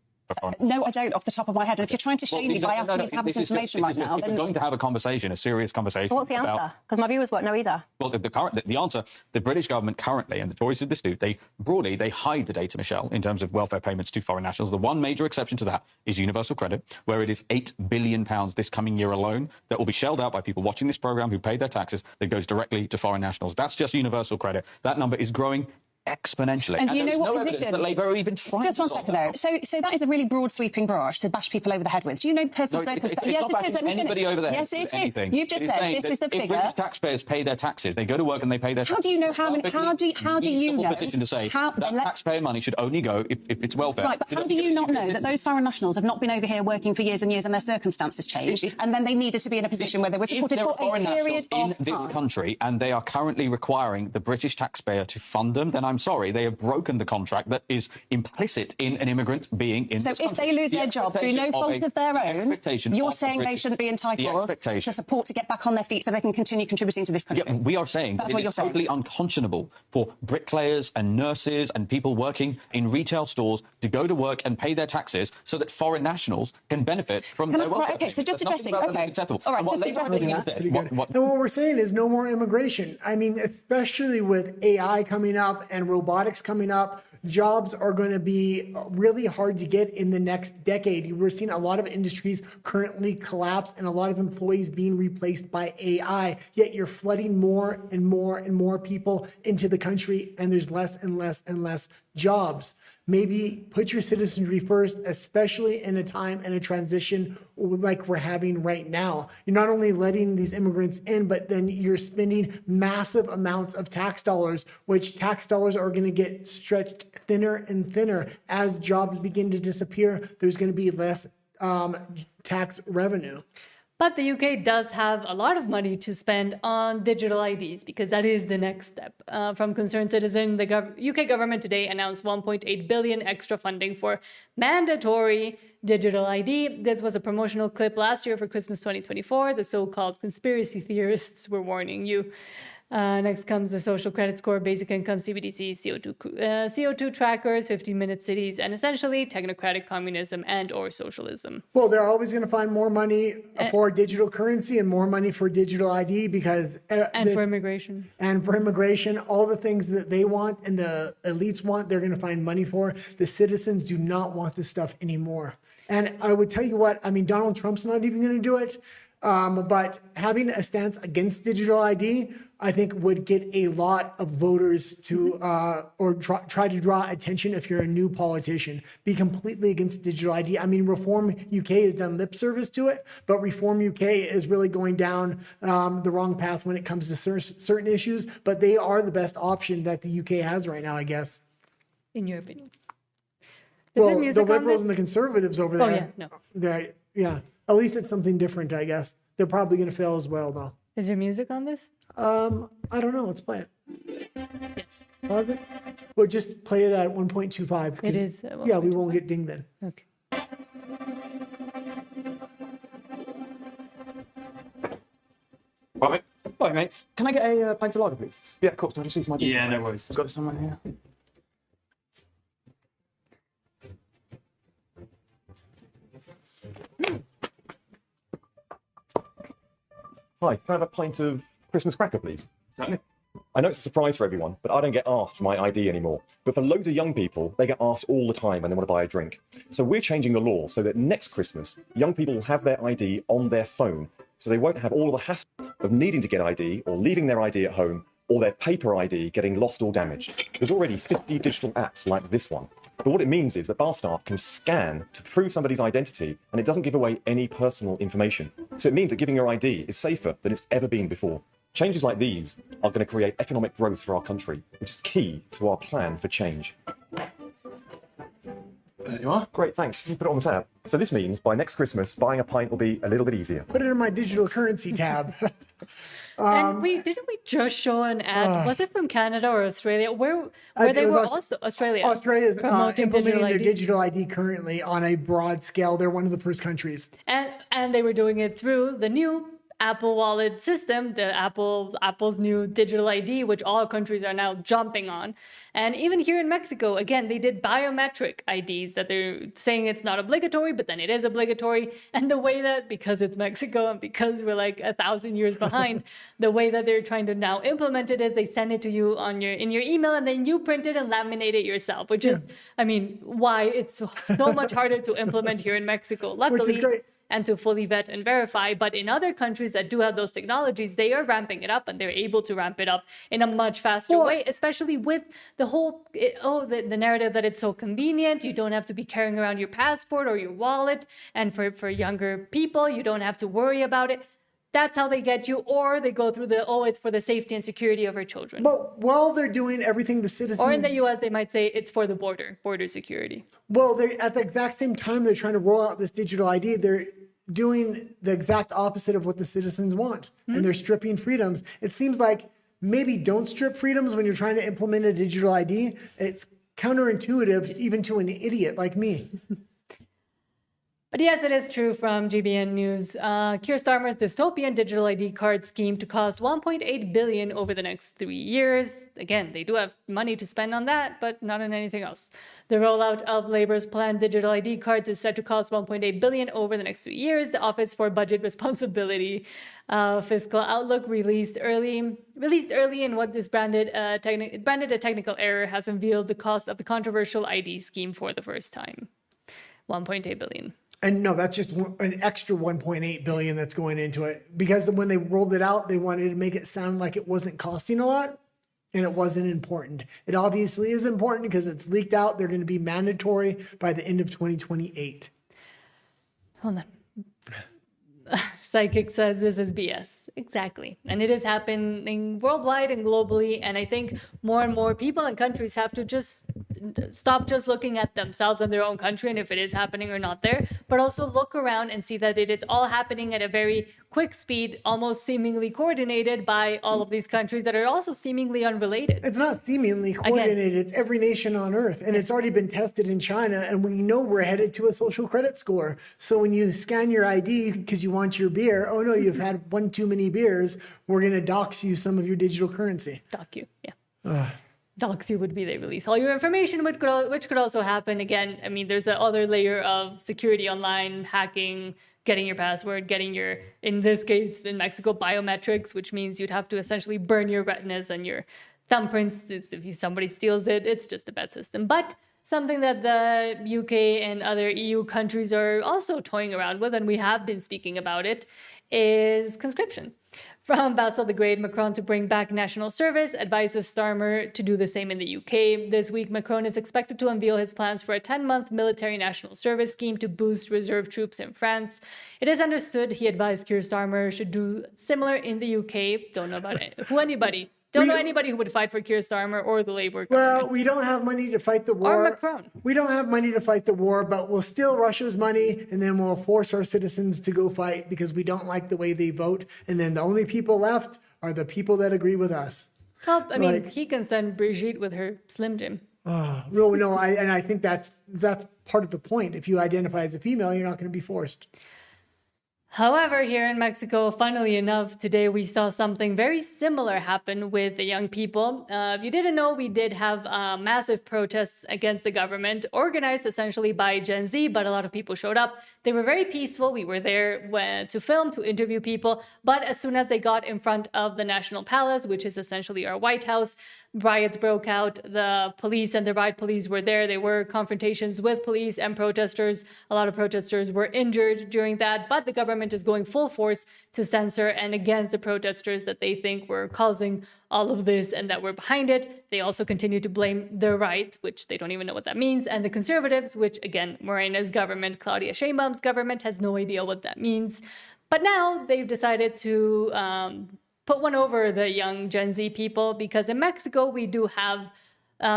No, I don't, off the top of my head. And if you're trying to shame me by asking me to have this information right now, then... We're going to have a conversation, a serious conversation. What's the answer? Because my viewers won't know either. Well, the answer, the British government currently, and the Tories did this too, they hide the data, Michelle, in terms of welfare payments to foreign nationals. The one major exception to that is universal credit, where it is £8 billion this coming year alone that will be shelled out by people watching this programme who paid their taxes that goes directly to foreign nationals. That's just universal credit. That number is growing exponentially. And do you know what position that Labour are even trying just one second though. So that is a really broad sweeping brush to bash people over the head with. Do you know the person's yes, it is. Anybody over there? Yes, it is. You've just said this is the figure. If British taxpayers pay their taxes, they go to work and they pay their taxes. How do you know how many? How do you know? Position to say that taxpayer money should only go if it's welfare. Right, but how do you not know that those foreign nationals have not been over here working for years and years and their circumstances changed, and then they needed to be in a position where they were supported for a period of time? In this country, and they are currently requiring the British taxpayer to fund them, then I'm I'm sorry, they have broken the contract that is implicit in an immigrant being in this country. So if they lose their job through no fault of their own, you're saying they shouldn't be entitled to support to get back on their feet so they can continue contributing to this country? Yeah, we are saying That's that what it you're is totally saying. unconscionable for bricklayers and nurses and people working in retail stores to go to work and pay their taxes so that foreign nationals can benefit from their welfare. Okay, so just There's addressing, nothing about that okay. that's acceptable. All right, And what just Labour addressing has that. said- what- And what we're saying is no more immigration. I mean, especially with AI coming up and robotics coming up, jobs are going to be really hard to get in the next decade. We're seeing a lot of industries currently collapse and a lot of employees being replaced by AI, yet you're flooding more and more and more people into the country, and there's less and less and less jobs. Maybe put your citizenry first, especially in a time and a transition like we're having right now. You're not only letting these immigrants in, but then you're spending massive amounts of tax dollars, which tax dollars are going to get stretched thinner and thinner. As jobs begin to disappear, there's going to be less tax revenue. But the UK does have a lot of money to spend on digital IDs because that is the next step. From Concerned Citizen, the UK government today announced 1.8 billion extra funding for mandatory digital ID. This was a promotional clip last year for Christmas 2024. The so-called conspiracy theorists were warning you. Next comes the social credit score, basic income, CBDC, CO2 trackers, 15-minute cities, and essentially technocratic communism and or socialism. Well, they're always going to find more money for digital currency and more money for digital ID because... and for immigration. And for immigration, all the things that they want and the elites want, they're going to find money for. The citizens do not want this stuff anymore. And I would tell you what, I mean, Donald Trump's not even going to do it. But having a stance against digital ID, I think would get a lot of voters to, or try to draw attention if you're a new politician. Be completely against digital ID. I mean, Reform UK has done lip service to it, but Reform UK is really going down the wrong path when it comes to certain issues. But they are the best option that the UK has right now, I guess. In your opinion? Is there music the on Liberals this? and the Conservatives over there. Oh, yeah, no. They're, yeah. At least it's something different, I guess. They're probably going to fail as well, though. Is there music on this? I don't know. Let's play it. Yes. Pause it. Well, just play it at 1.25. It is. Yeah, we won't get dinged then. Okay. Right, mate. Right, mates. Can I get a pint of lager, please? Yeah, of course. I'll just use my drink. Yeah, no worries. I've got it somewhere here. Hi, can I have a pint of Christmas cracker, please? Certainly. I know it's a surprise for everyone, but I don't get asked for my ID anymore. But for loads of young people, they get asked all the time when they want to buy a drink. So we're changing the law so that next Christmas, young people will have their ID on their phone, so they won't have all the hassle of needing to get ID or leaving their ID at home or their paper ID getting lost or damaged. There's already 50 digital apps like this one. But what it means is that bar staff can scan to prove somebody's identity, and it doesn't give away any personal information. So it means that giving your ID is safer than it's ever been before. Changes like these are going to create economic growth for our country, which is key to our plan for change. There you are. Great, thanks. You put it on the tab. So this means by next Christmas, buying a pint will be a little bit easier. Put it in my digital currency tab. And didn't we just show an ad? Was it from Canada or Australia? Where they were also Australia. Australia's promoting implementing digital their IDs. digital ID currently on a broad scale. They're one of the first countries. And they were doing it through the new Apple Wallet system, the Apple's new digital ID, which all countries are now jumping on. And even here in Mexico, again, they did biometric IDs that they're saying it's not obligatory, but then it is obligatory. And the way that, because it's Mexico and because we're like 1,000 years behind, the way that they're trying to now implement it is they send it to you on in your email and then you print it and laminate it yourself, which is, I mean, why it's so much harder to implement here in Mexico. Luckily, Which is great. And to fully vet and verify. But in other countries that do have those technologies, they are ramping it up and they're able to ramp it up in a much faster way, especially with the whole, the narrative that it's so convenient. You don't have to be carrying around your passport or your wallet. And for younger people, you don't have to worry about it. That's how they get you, or they go through it's for the safety and security of our children. But while they're doing everything the citizens... Or in the US, they might say it's for the border security. Well, they're at the exact same time they're trying to roll out this digital ID, they're doing the exact opposite of what the citizens want. And they're stripping freedoms. It seems like maybe don't strip freedoms when you're trying to implement a digital ID. It's counterintuitive even to an idiot like me. But yes, it is true from GBN News. Keir Starmer's dystopian digital ID card scheme to cost $1.8 billion over the next 3 years. Again, they do have money to spend on that, but not on anything else. The rollout of Labour's planned digital ID cards is set to cost $1.8 billion over the next 3 years. The Office for Budget Responsibility fiscal outlook released early in what is branded a technical error has unveiled the cost of the controversial ID scheme for the first time. $1.8 billion. And no, that's just an extra 1.8 billion that's going into it, because when they rolled it out, they wanted to make it sound like it wasn't costing a lot and it wasn't important. It obviously is important because it's leaked out. They're going to be mandatory by the end of 2028. Hold on. Psychic says this is BS. Exactly. And it is happening worldwide and globally. And I think more and more people and countries have to just stop just looking at themselves and their own country and if it is happening or not there, but also look around and see that it is all happening at a very quick speed, almost seemingly coordinated by all of these countries that are also seemingly unrelated. It's not seemingly coordinated. It's every nation on earth. And it's already been tested in China. And we know we're headed to a social credit score. So when you scan your ID because you want your beer, oh no, you've had one too many beers, we're going to dox you some of your digital currency. Dox you, yeah. Dox you would be they release all your information, which could also happen. Again, I mean, there's another layer of security online, hacking, getting your password, getting your, in this case, in Mexico, biometrics, which means you'd have to essentially burn your retinas and your thumbprints if somebody steals it. It's just a bad system. But something that the UK and other EU countries are also toying around with, and we have been speaking about it, is conscription. From Basil the Great, Macron to bring back national service, advises Starmer to do the same in the UK. This week, Macron is expected to unveil his plans for a 10-month military national service scheme to boost reserve troops in France. It is understood he advised Keir Starmer should do similar in the UK. Don't know about it. Don't know anybody who would fight for Keir Starmer or the Labour government. Well, we don't have money to fight the war. Or Macron. We don't have money to fight the war, but we'll steal Russia's money and then we'll force our citizens to go fight because we don't like the way they vote. And then the only people left are the people that agree with us. Well, I mean, he can send Brigitte with her Slim Jim. No, I think that's part of the point. If you identify as a female, you're not going to be forced. However, here in Mexico, funnily enough, today we saw something very similar happen with the young people. If you didn't know, we did have massive protests against the government, organized essentially by Gen Z, but a lot of people showed up. They were very peaceful. We were there to film, to interview people. But as soon as they got in front of the National Palace, which is essentially our White House, riots broke out. The police and the riot police were there. There were confrontations with police and protesters. A lot of protesters were injured during that, but the government is going full force to censor and against the protesters that they think were causing all of this and that were behind it. They also continue to blame the right, which they don't even know what that means, and the conservatives, which again, Morena's government, Claudia Sheinbaum's government, has no idea what that means. But now they've decided to put one over the young Gen Z people, because in Mexico we do have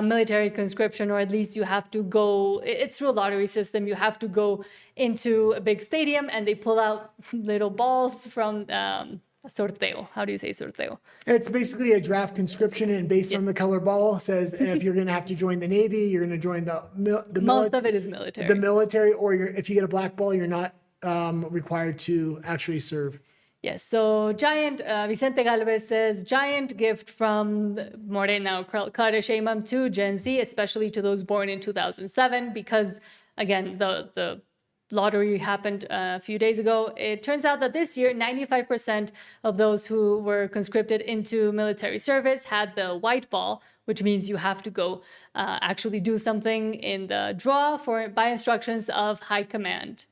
military conscription, or at least you have to go, it's through a lottery system, you have to go into a big stadium and they pull out little balls from sorteo. How do you say sorteo? It's basically a draft conscription, and based on the color ball says if you're going to have to join the Navy, you're going to join the most of it is military. The military, or if you get a black ball, you're not required to actually serve. Yes, so Giant, Vicente Galvez says, giant gift from Morena, Claudia Sheinbaum to Gen Z, especially to those born in 2007, because, again, the lottery happened a few days ago. It turns out that this year, 95% of those who were conscripted into military service had the white ball, which means you have to go actually do something in the draw by instructions of high command,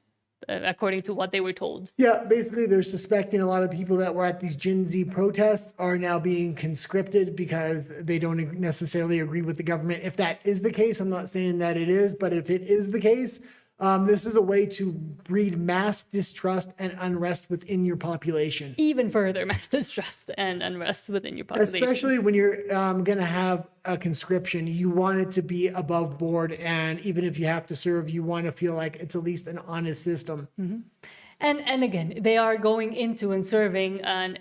according to what they were told. Yeah, basically they're suspecting a lot of people that were at these Gen Z protests are now being conscripted because they don't necessarily agree with the government. If that is the case, I'm not saying that it is, but if it is the case, this is a way to breed mass distrust and unrest within your population. Even further mass distrust and unrest within your population. Especially when you're going to have a conscription, you want it to be above board. And even if you have to serve, you want to feel like it's at least an honest system. Mm-hmm. And again, they are going into and serving a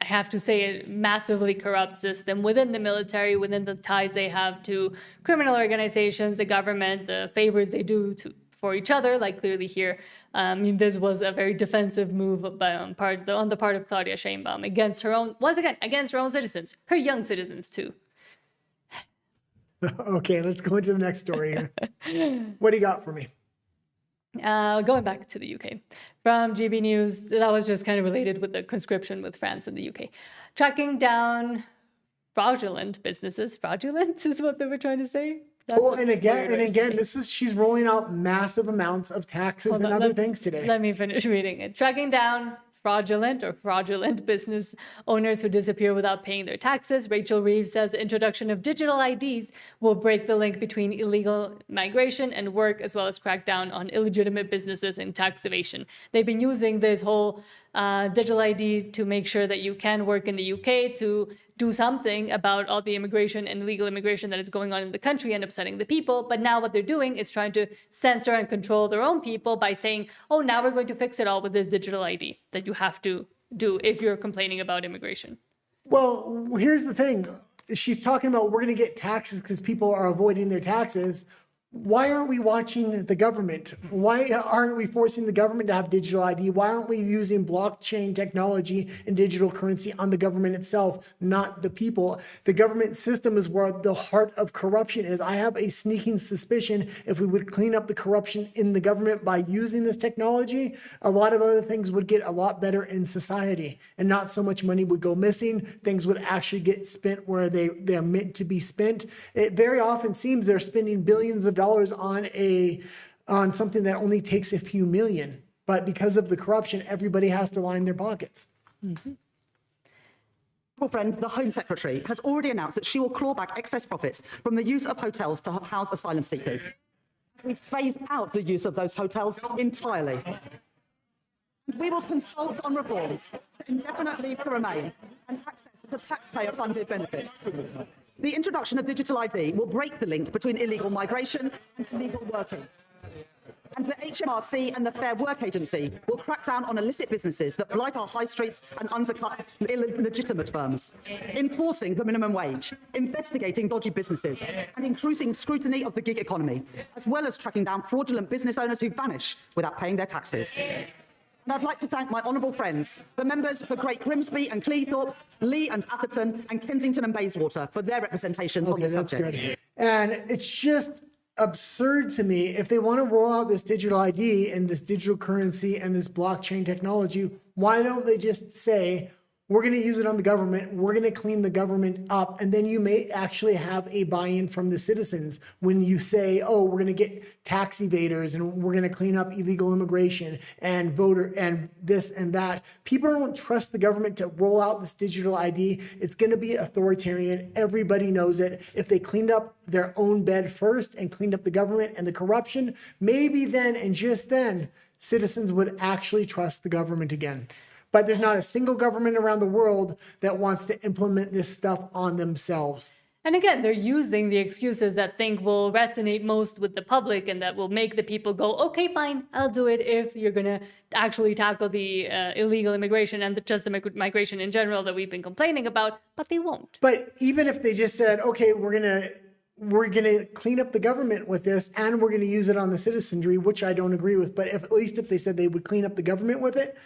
I have to say, a massively corrupt system within the military, within the ties they have to criminal organizations, the government, the favors they do for each other, like clearly here. I mean, this was a very defensive move on the part of Claudia Sheinbaum against her own, once again, against her own citizens, her young citizens too. Okay, let's go into the next story here. What do you got for me? Going back to the UK. From GB News, that was just kind of related with the conscription with France and the UK. Tracking down fraudulent businesses. Fraudulent is what they were trying to say? And again, she's rolling out massive amounts of taxes and other things today. Let me finish reading it. Tracking down fraudulent business owners who disappear without paying their taxes. Rachel Reeves says the introduction of digital IDs will break the link between illegal migration and work, as well as crack down on illegitimate businesses and tax evasion. They've been using this whole digital ID to make sure that you can work in the UK, to do something about all the immigration and illegal immigration that is going on in the country and upsetting the people. But now what they're doing is trying to censor and control their own people by saying, oh, now we're going to fix it all with this digital ID that you have to do if you're complaining about immigration. Well, here's the thing. She's talking about we're going to get taxes because people are avoiding their taxes. Why aren't we watching the government? Why aren't we forcing the government to have digital ID? Why aren't we using blockchain technology and digital currency on the government itself, not the people? The government system is where the heart of corruption is. I have a sneaking suspicion if we would clean up the corruption in the government by using this technology, a lot of other things would get a lot better in society and not so much money would go missing. Things would actually get spent where they're meant to be spent. It very often seems they're spending billions of dollars on something that only takes a few million, but because of the corruption, everybody has to line their pockets. Friend, the Home Secretary, has already announced that she will claw back excess profits from the use of hotels to house asylum seekers. We've phased out the use of those hotels entirely. We will consult on reforms to indefinite leave to remain and access to taxpayer-funded benefits. The introduction of digital ID will break the link between illegal migration and illegal working. And the HMRC and the Fair Work Agency will crack down on illicit businesses that blight our high streets and undercut illegitimate firms, enforcing the minimum wage, investigating dodgy businesses, and increasing scrutiny of the gig economy, as well as tracking down fraudulent business owners who vanish without paying their taxes. And I'd like to thank my honourable friends, the members for Great Grimsby and Cleethorpes, Lee and Atherton, and Kensington and Bayswater for their representations on this subject. Good. And it's just absurd to me if they want to roll out this digital ID and this digital currency and this blockchain technology, why don't they just say, we're going to use it on the government, we're going to clean the government up, and then you may actually have a buy-in from the citizens when you say, oh, we're going to get tax evaders and we're going to clean up illegal immigration and voter and this and that. People don't trust the government to roll out this digital ID. It's going to be authoritarian. Everybody knows it. If they cleaned up their own bed first and cleaned up the government and the corruption, maybe then and just then, citizens would actually trust the government again. But there's not a single government around the world that wants to implement this stuff on themselves. And again, they're using the excuses that think will resonate most with the public and that will make the people go, okay, fine, I'll do it if you're going to actually tackle the illegal immigration and just the migration in general that we've been complaining about, but they won't. But even if they just said, okay, we're going to clean up the government with this and we're going to use it on the citizenry, which I don't agree with, but at least if they said they would clean up the government with it,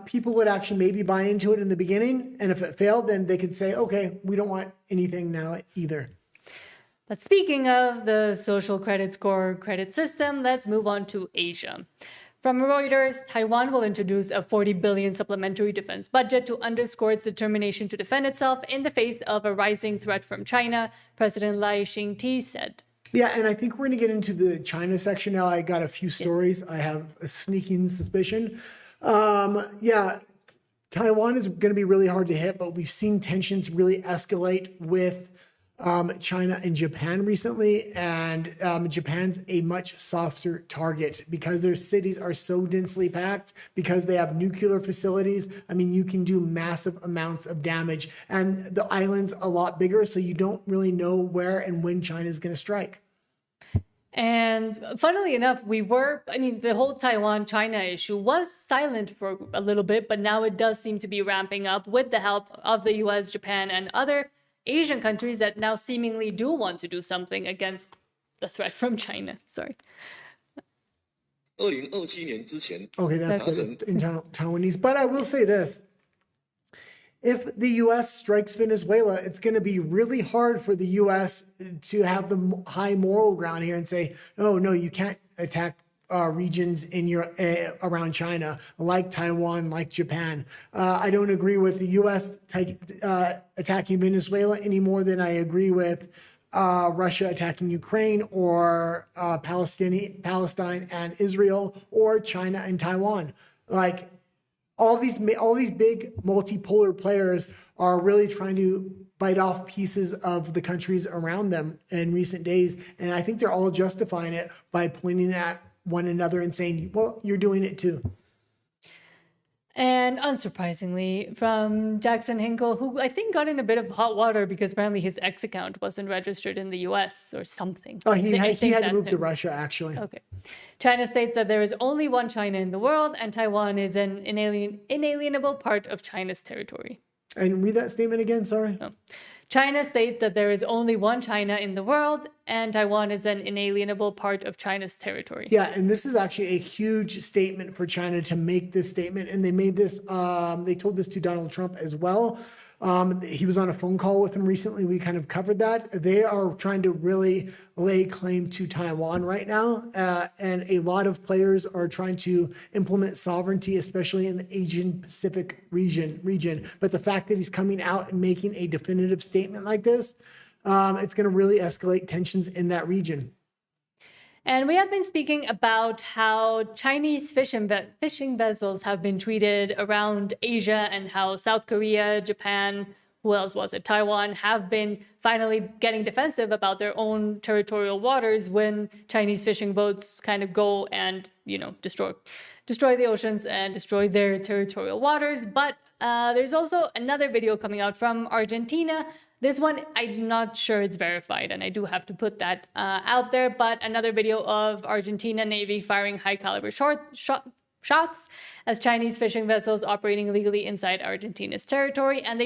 people would actually maybe buy into it in the beginning. And if it failed, then they could say, okay, we don't want anything now either. But speaking of the social credit score credit system, let's move on to Asia. From Reuters, Taiwan will introduce a 40 billion supplementary defense budget to underscore its determination to defend itself in the face of a rising threat from China, President Lai Ching-te said. Yeah, and I think we're going to get into the China section now. I got a few stories. Yes. I have a sneaking suspicion. Taiwan is going to be really hard to hit, but we've seen tensions really escalate with China and Japan recently, and Japan's a much softer target because their cities are so densely packed, because they have nuclear facilities. I mean, you can do massive amounts of damage, and the island's a lot bigger, so you don't really know where and when China's going to strike. And funnily enough, the whole Taiwan-China issue was silent for a little bit, but now it does seem to be ramping up with the help of the US, Japan, and other Asian countries that now seemingly do want to do something against the threat from China. Sorry. Okay, that's good. It's in Taiwanese. But I will say this. If the U.S. strikes Venezuela, it's going to be really hard for the U.S. to have the high moral ground here and say, oh, no, you can't attack regions in around China, like Taiwan, like Japan. I don't agree with the U.S. Attacking Venezuela any more than I agree with Russia attacking Ukraine or Palestine and Israel or China and Taiwan. Like, all these big multipolar players are really trying to bite off pieces of the countries around them in recent days. And I think they're all justifying it by pointing at one another and saying, well, you're doing it too. And unsurprisingly, from Jackson Hinkle, who I think got in a bit of hot water because apparently his X account wasn't registered in the US or something. Oh, he had to move to Russia, actually. Okay. China states that there is only one China in the world, and Taiwan is an inalienable part of China's territory. And read that statement again, sorry. Oh. China states that there is only one China in the world, and Taiwan is an inalienable part of China's territory. Yeah, and this is actually a huge statement for China to make this statement. And they made this, they told this to Donald Trump as well. He was on a phone call with him recently. We kind of covered that. They are trying to really lay claim to Taiwan right now. And a lot of players are trying to implement sovereignty, especially in the Asian Pacific region. But the fact that he's coming out and making a definitive statement like this, it's going to really escalate tensions in that region. And we have been speaking about how Chinese fishing vessels have been treated around Asia and how South Korea, Japan, who else was it? Taiwan have been finally getting defensive about their own territorial waters when Chinese fishing boats kind of go and, destroy the oceans and destroy their territorial waters. But there's also another video coming out from Argentina. This one, I'm not sure it's verified, and I do have to put that out there, but another video of Argentina Navy firing high-caliber shots as Chinese fishing vessels operating illegally inside Argentina's territory. And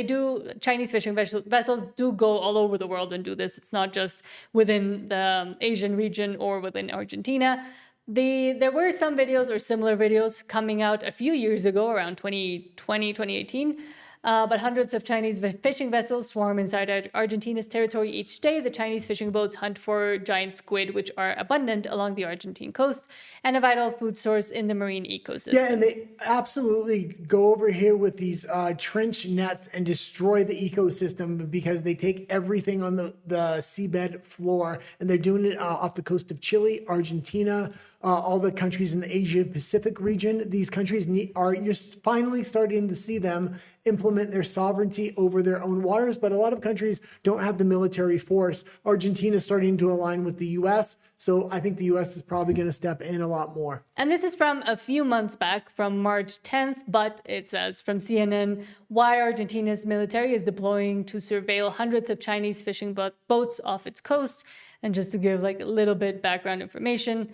Chinese fishing vessels do go all over the world and do this. It's not just within the Asian region or within Argentina. There were some videos or similar videos coming out a few years ago, around 2020, 2018, but hundreds of Chinese fishing vessels swarm inside Argentina's territory each day. The Chinese fishing boats hunt for giant squid, which are abundant along the Argentine coast and a vital food source in the marine ecosystem. Yeah, and they absolutely go over here with these trench nets and destroy the ecosystem because they take everything on the seabed floor, and they're doing it off the coast of Chile, Argentina, all the countries in the Asia Pacific region. These countries you're finally starting to see them implement their sovereignty over their own waters, but a lot of countries don't have the military force. Argentina is starting to align with the U.S., so I think the U.S. is probably going to step in a lot more. And this is from a few months back, from March 10th, but it says from CNN, why Argentina's military is deploying to surveil hundreds of Chinese fishing boats off its coast. And just to give a little bit background information,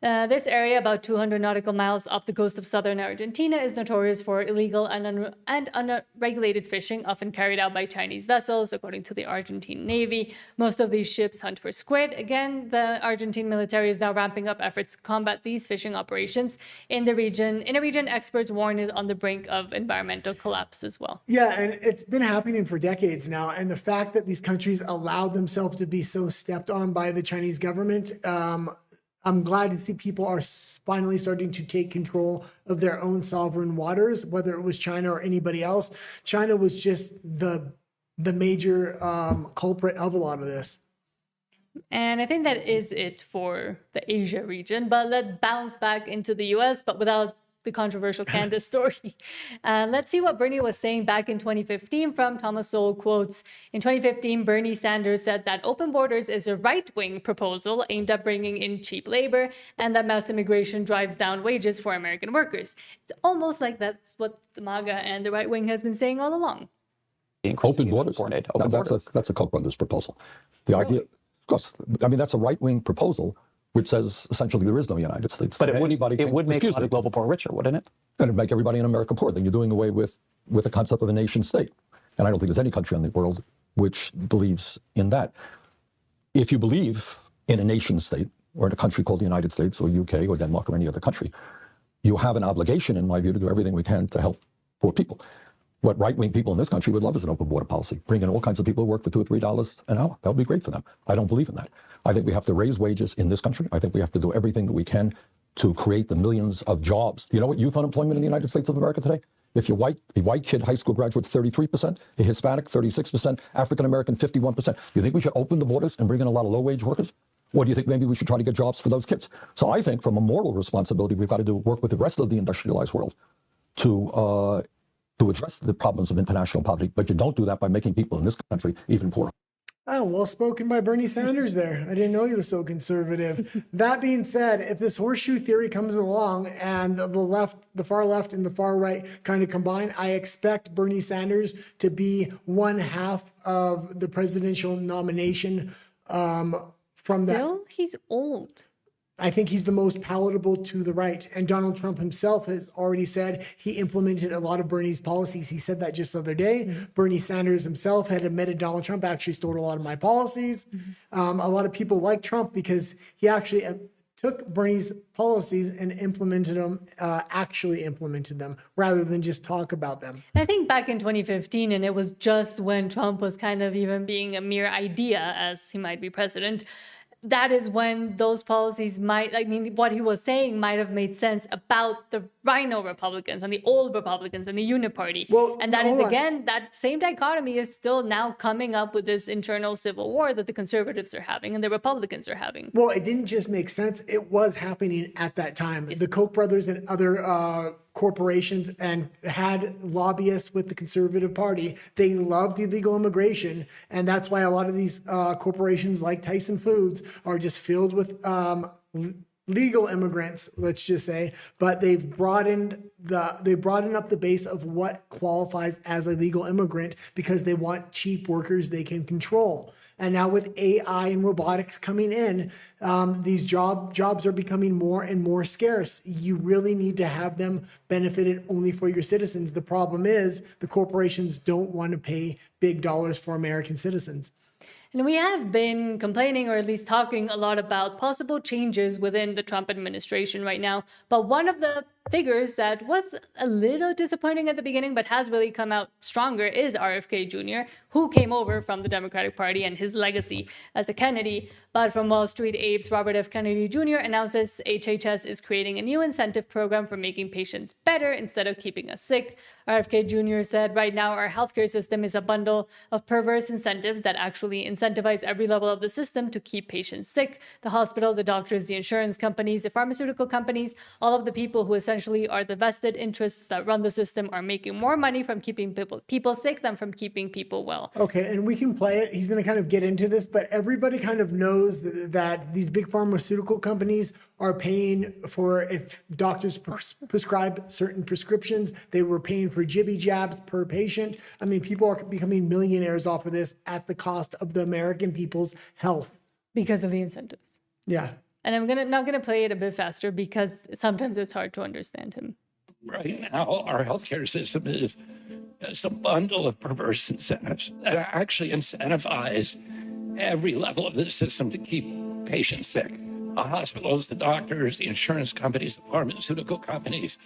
this area, about 200 nautical miles off the coast of southern Argentina, is notorious for illegal and unregulated fishing, often carried out by Chinese vessels, according to the Argentine Navy. Most of these ships hunt for squid. Again, the Argentine military is now ramping up efforts to combat these fishing operations in a region experts warn is on the brink of environmental collapse as well. Yeah, and it's been happening for decades now. And the fact that these countries allowed themselves to be so stepped on by the Chinese government, I'm glad to see people are finally starting to take control of their own sovereign waters, whether it was China or anybody else. China was just the major culprit of a lot of this. And I think that is it for the Asia region. But let's bounce back into the US, but without the controversial Candace story. Let's see what Bernie was saying back in 2015 from Thomas Sowell quotes. In 2015, Bernie Sanders said that open borders is a right-wing proposal aimed at bringing in cheap labor and that mass immigration drives down wages for American workers. It's almost like that's what the MAGA and the right wing has been saying all along. Open borders. That's a Koch brothers proposal. The idea, of course, I mean, that's a right-wing proposal which says essentially there is no United States. But it would make a lot of global poor richer, wouldn't it? And it'd make everybody in America poor. Then you're doing away with the concept of a nation state. And I don't think there's any country in the world which believes in that. If you believe in a nation state, or in a country called the United States or UK or Denmark or any other country, you have an obligation, in my view, to do everything we can to help poor people. What right-wing people in this country would love is an open border policy. Bring in all kinds of people who work for $2 or $3 an hour. That would be great for them. I don't believe in that. I think we have to raise wages in this country. I think we have to do everything that we can to create the millions of jobs. You know what youth unemployment in the United States of America today? If you're white, a white kid, high school graduate, 33%, a Hispanic, 36%, African-American, 51%. You think we should open the borders and bring in a lot of low-wage workers? Or do you think maybe we should try to get jobs for those kids? So I think from a moral responsibility, we've got to work with the rest of the industrialized world to address the problems of international poverty. But you don't do that by making people in this country even poorer. Oh, well spoken by Bernie Sanders there. I didn't know he was so conservative. That being said, if this horseshoe theory comes along and the far left and the far right kind of combine, I expect Bernie Sanders to be one half of the presidential nomination from that. Still, he's old. I think he's the most palatable to the right. And Donald Trump himself has already said he implemented a lot of Bernie's policies. He said that just the other day. Mm-hmm. Bernie Sanders himself had admitted Donald Trump actually stole a lot of my policies. Mm-hmm. A lot of people like Trump because he actually took Bernie's policies and actually implemented them rather than just talk about them. I think back in 2015, and it was just when Trump was kind of even being a mere idea as he might be president, that is when those policies what he was saying might have made sense about the rhino Republicans and the old Republicans and the uniparty. Well, and that is, again, that same dichotomy is still now coming up with this internal civil war that the conservatives are having and the Republicans are having. Well, it didn't just make sense. It was happening at that time. Yes. The Koch brothers and other corporations and had lobbyists with the Conservative Party. They loved illegal immigration. And that's why a lot of these corporations like Tyson Foods are just filled with legal immigrants, let's just say, but they've broadened up the base of what qualifies as a legal immigrant because they want cheap workers they can control. And now with AI and robotics coming in, these jobs are becoming more and more scarce. You really need to have them benefited only for your citizens. The problem is the corporations don't want to pay big dollars for American citizens. And we have been complaining, or at least talking a lot about possible changes within the Trump administration right now. But one of the figures that was a little disappointing at the beginning, but has really come out stronger is RFK Jr., who came over from the Democratic Party and his legacy as a Kennedy. But from Wall Street Apes, Robert F. Kennedy Jr. announces HHS is creating a new incentive program for making patients better instead of keeping us sick. RFK Jr. said, right now, our healthcare system is a bundle of perverse incentives that actually incentivize every level of the system to keep patients sick. The hospitals, the doctors, the insurance companies, the pharmaceutical companies, all of the people who essentially are the vested interests that run the system are making more money from keeping people sick than from keeping people well. Okay, and we can play it. He's going to kind of get into this, but everybody kind of knows that these big pharmaceutical companies are paying for, if doctors prescribe certain prescriptions, they were paying for jibby jabs per patient. I mean, people are becoming millionaires off of this at the cost of the American people's health. Because of the incentives. Yeah. And I'm not gonna play it a bit faster because sometimes it's hard to understand him. Right now, our healthcare system is just a bundle of perverse incentives that actually incentivize every level of the system to keep patients sick. The hospitals, the doctors, the insurance companies, the pharmaceutical companies,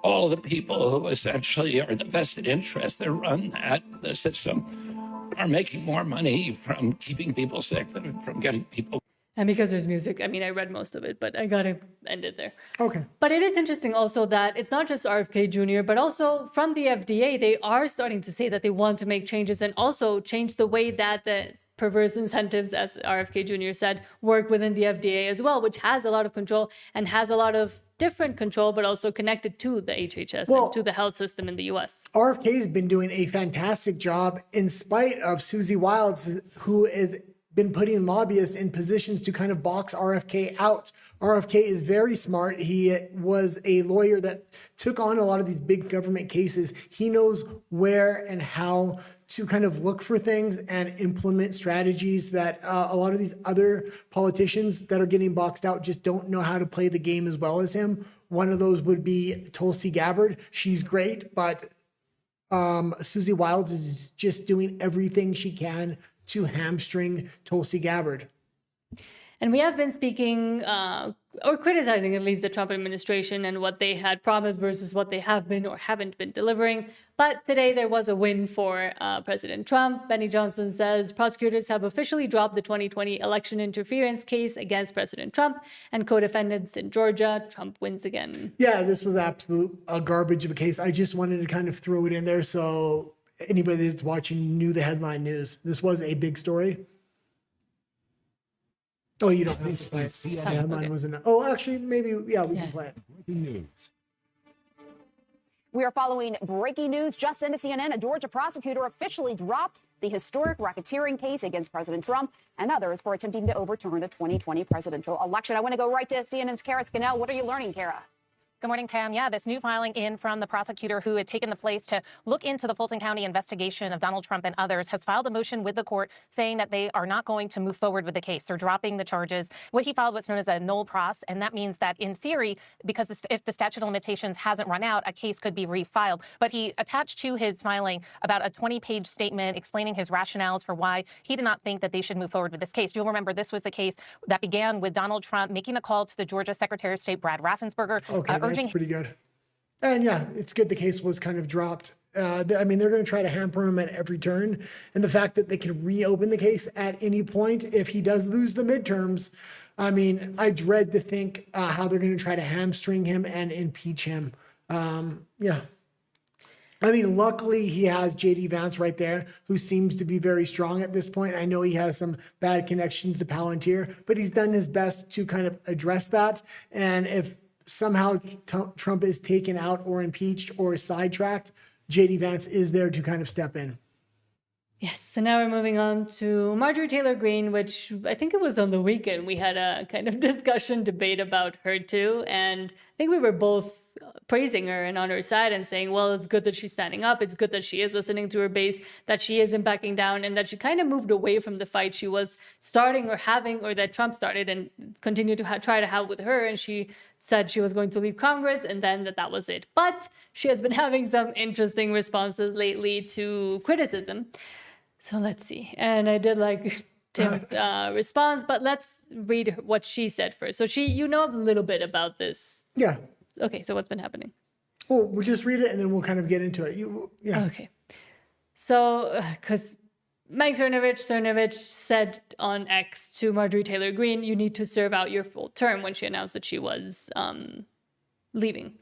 all the people who essentially are the vested interests that run the system are making more money from keeping people sick than from getting people. And because there's music, I mean, I read most of it, but I gotta end it there. Okay. But it is interesting also that it's not just RFK Jr., but also from the FDA, they are starting to say that they want to make changes and also change the way that the perverse incentives, as RFK Jr. said, work within the FDA as well, which has a lot of control and has a lot of different control, but also connected to the HHS and to the health system in the US. RFK has been doing a fantastic job in spite of Susie Wiles, who is been putting lobbyists in positions to kind of box RFK out. RFK is very smart. He was a lawyer that took on a lot of these big government cases. He knows where and how to kind of look for things and implement strategies that a lot of these other politicians that are getting boxed out just don't know how to play the game as well as him. One of those would be Tulsi Gabbard. She's great, but Susie Wiles is just doing everything she can to hamstring Tulsi Gabbard. And we have been speaking or criticizing at least the Trump administration and what they had promised versus what they have been or haven't been delivering. But today there was a win for President Trump. Benny Johnson says prosecutors have officially dropped the 2020 election interference case against President Trump and co-defendants in Georgia. Trump wins again. Yeah, this was absolute garbage of a case. I just wanted to kind of throw it in there so anybody that's watching knew the headline news. This was a big story. Oh, you don't have to play it. The headline wasn't. Oh, actually, maybe, yeah, we can play it. Breaking news. We are following breaking news just into CNN. A Georgia prosecutor officially dropped the historic racketeering case against President Trump and others for attempting to overturn the 2020 presidential election. I want to go right to CNN's Kara Scannell. What are you learning, Kara? Good morning, Pam. Yeah, this new filing in from the prosecutor who had taken the place to look into the Fulton County investigation of Donald Trump and others has filed a motion with the court saying that they are not going to move forward with the case. They're dropping the charges. What he filed what's known as a nolle pros, and that means that in theory, because if the statute of limitations hasn't run out, a case could be refiled. But he attached to his filing about a 20-page statement explaining his rationales for why he did not think that they should move forward with this case. You'll remember this was the case that began with Donald Trump making a call to the Georgia Secretary of State, Brad Raffensperger, urging. That's pretty good. And yeah, it's good the case was kind of dropped. I mean, they're going to try to hamper him at every turn. And the fact that they can reopen the case at any point if he does lose the midterms, I mean, I dread to think how they're going to try to hamstring him and impeach him. Yeah. I mean, luckily he has J.D. Vance right there, who seems to be very strong at this point. I know he has some bad connections to Palantir, but he's done his best to kind of address that. And if somehow Trump is taken out or impeached or sidetracked, J.D. Vance is there to kind of step in. Yes, so now we're moving on to Marjorie Taylor Greene, which I think it was on the weekend. We had a kind of discussion, debate about her too. And I think we were both praising her and on her side and saying, well, it's good that she's standing up. It's good that she is listening to her base, that she isn't backing down, and that she kind of moved away from the fight she was starting or having, or that Trump started and continued to try to have with her. And she said she was going to leave Congress and then that was it. But she has been having some interesting responses lately to criticism. So let's see. And I did like Tim's response, but let's read what she said first. So you know a little bit about this. Yeah. Okay, so what's been happening? Well, we'll just read it and then we'll kind of get into it. Yeah. Okay. So, because Mike Cernovich said on X to Marjorie Taylor Greene, you need to serve out your full term when she announced that she was leaving.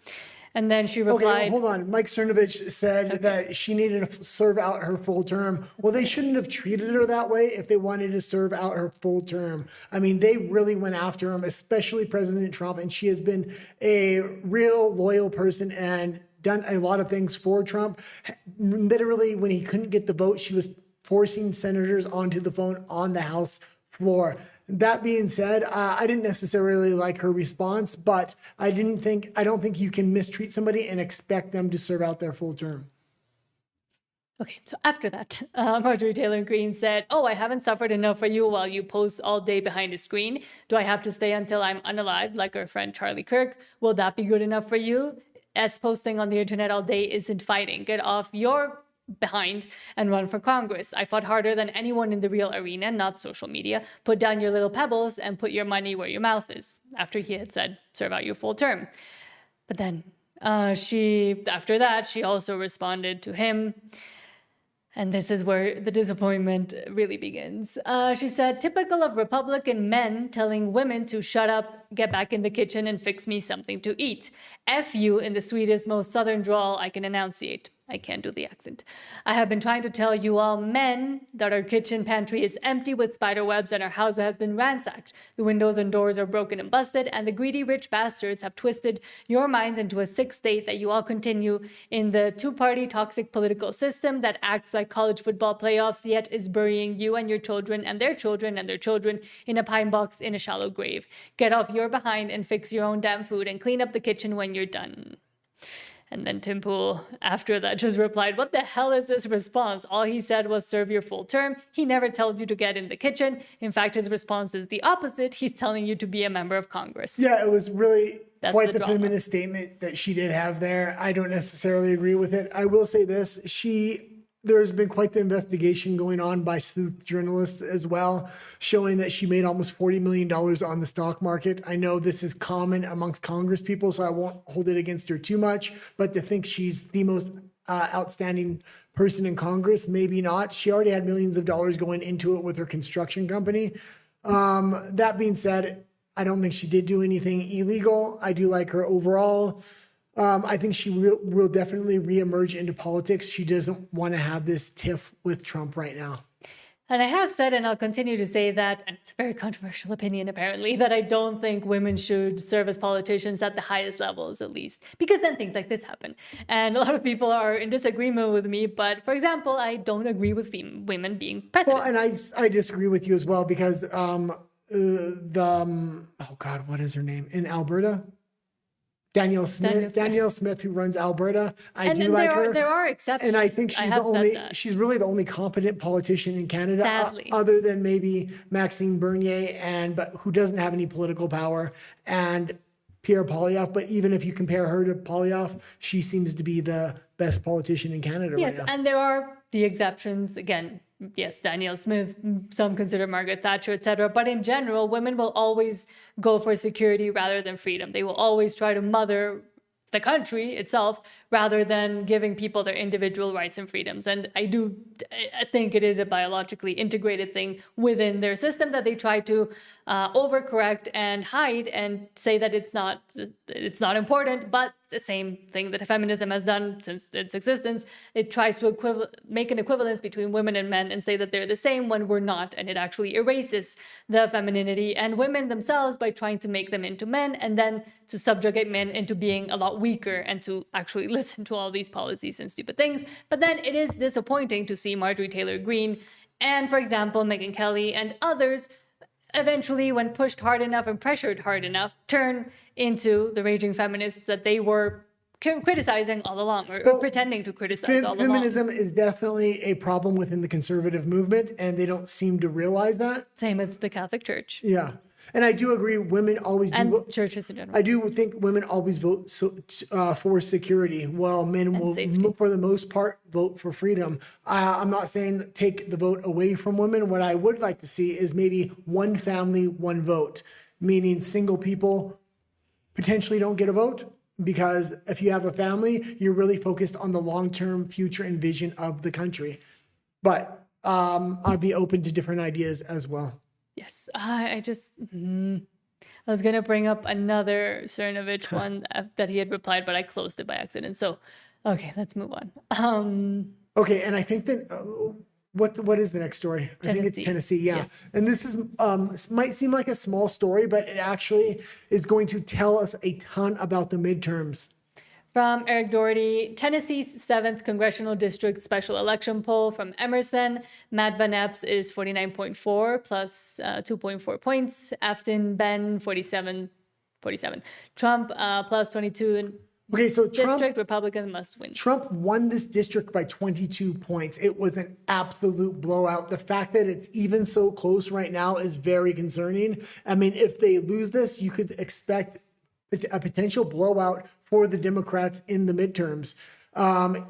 And then she replied... Okay, hold on. Mike Cernovich said that she needed to serve out her full term. Well, they shouldn't have treated her that way if they wanted to serve out her full term. I mean, they really went after him, especially President Trump, and she has been a real loyal person and done a lot of things for Trump. Literally, when he couldn't get the vote, she was forcing senators onto the phone on the House floor. That being said, I didn't necessarily like her response, but I don't think you can mistreat somebody and expect them to serve out their full term. Okay, so after that, Marjorie Taylor Greene said, I haven't suffered enough for you while you post all day behind a screen. Do I have to stay until I'm unalived like our friend Charlie Kirk? Will that be good enough for you? As posting on the internet all day isn't fighting. Get off your behind and run for Congress. I fought harder than anyone in the real arena, not social media. Put down your little pebbles and put your money where your mouth is. After he had said, serve out your full term. But then after that, she also responded to him. And this is where the disappointment really begins. She said, typical of Republican men telling women to shut up, get back in the kitchen and fix me something to eat. F you in the sweetest, most southern drawl I can enunciate. I can't do the accent. I have been trying to tell you all men that our kitchen pantry is empty with spider webs and our house has been ransacked. The windows and doors are broken and busted, and the greedy rich bastards have twisted your minds into a sick state that you all continue in the two-party toxic political system that acts like college football playoffs, yet is burying you and your children and their children and their children in a pine box in a shallow grave. Get off your behind and fix your own damn food and clean up the kitchen when you're done. And then Tim Pool, after that, just replied, what the hell is this response? All he said was serve your full term. He never told you to get in the kitchen. In fact, his response is the opposite. He's telling you to be a member of Congress. Yeah, it was really quite the feminist statement that she did have there. I don't necessarily agree with it. I will say this. There's been quite the investigation going on by sleuth journalists as well, showing that she made almost $40 million on the stock market. I know this is common amongst Congress people, so I won't hold it against her too much, but to think she's the most outstanding person in Congress, maybe not. She already had millions of dollars going into it with her construction company. That being said, I don't think she did do anything illegal. I do like her overall. I think she will definitely reemerge into politics. She doesn't want to have this tiff with Trump right now. And I have said, and I'll continue to say that, and it's a very controversial opinion apparently, that I don't think women should serve as politicians at the highest levels, at least, because then things like this happen. And a lot of people are in disagreement with me, but for example, I don't agree with women being president. Well, and I disagree with you as well, because oh God, what is her name? In Alberta? Danielle Smith, who runs Alberta. I do like her. There are exceptions. And I think she's really the only competent politician in Canada, other than maybe Maxime Bernier, but who doesn't have any political power, and Pierre Poilievre. But even if you compare her to Poilievre, she seems to be the best politician in Canada right now. And there are the exceptions. Again, yes, Danielle Smith, some consider Margaret Thatcher, etc. But in general, women will always go for security rather than freedom. They will always try to mother the country itself rather than giving people their individual rights and freedoms. And I think it is a biologically integrated thing within their system that they try to overcorrect and hide and say that it's not important. But the same thing that feminism has done since its existence, it tries to make an equivalence between women and men and say that they're the same when we're not. And it actually erases the femininity and women themselves by trying to make them into men and then to subjugate men into being a lot weaker and to actually listen to all these policies and stupid things. But then it is disappointing to see Marjorie Taylor Greene and, for example, Megyn Kelly and others eventually, when pushed hard enough and pressured hard enough, turn into the raging feminists that they were criticizing all along, or pretending to criticize all along. Feminism is definitely a problem within the conservative movement, and they don't seem to realize that. Same as the Catholic Church. Yeah. And I do agree, women always do. And churches in general. I do think women always vote for security, while men will, for the most part, vote for freedom. I'm not saying take the vote away from women. What I would like to see is maybe one family, one vote, meaning single people potentially don't get a vote. Because if you have a family, you're really focused on the long-term future and vision of the country. But I'd be open to different ideas as well. Yes, I was going to bring up another Cernovich one that he had replied, but I closed it by accident. So, okay, let's move on. Okay, and I think that, what is the next story? Tennessee. I think it's Tennessee, yeah. Yes. And this is might seem like a small story, but it actually is going to tell us a ton about the midterms. From Eric Doherty, Tennessee's 7th Congressional District Special Election Poll from Emerson. Matt Van Epps is 49.4 plus 2.4 points. Afton Ben, 47. Trump plus 22. Okay, so District Republican must win. Trump won this district by 22 points. It was an absolute blowout. The fact that it's even so close right now is very concerning. I mean, if they lose this, you could expect a potential blowout for the Democrats in the midterms.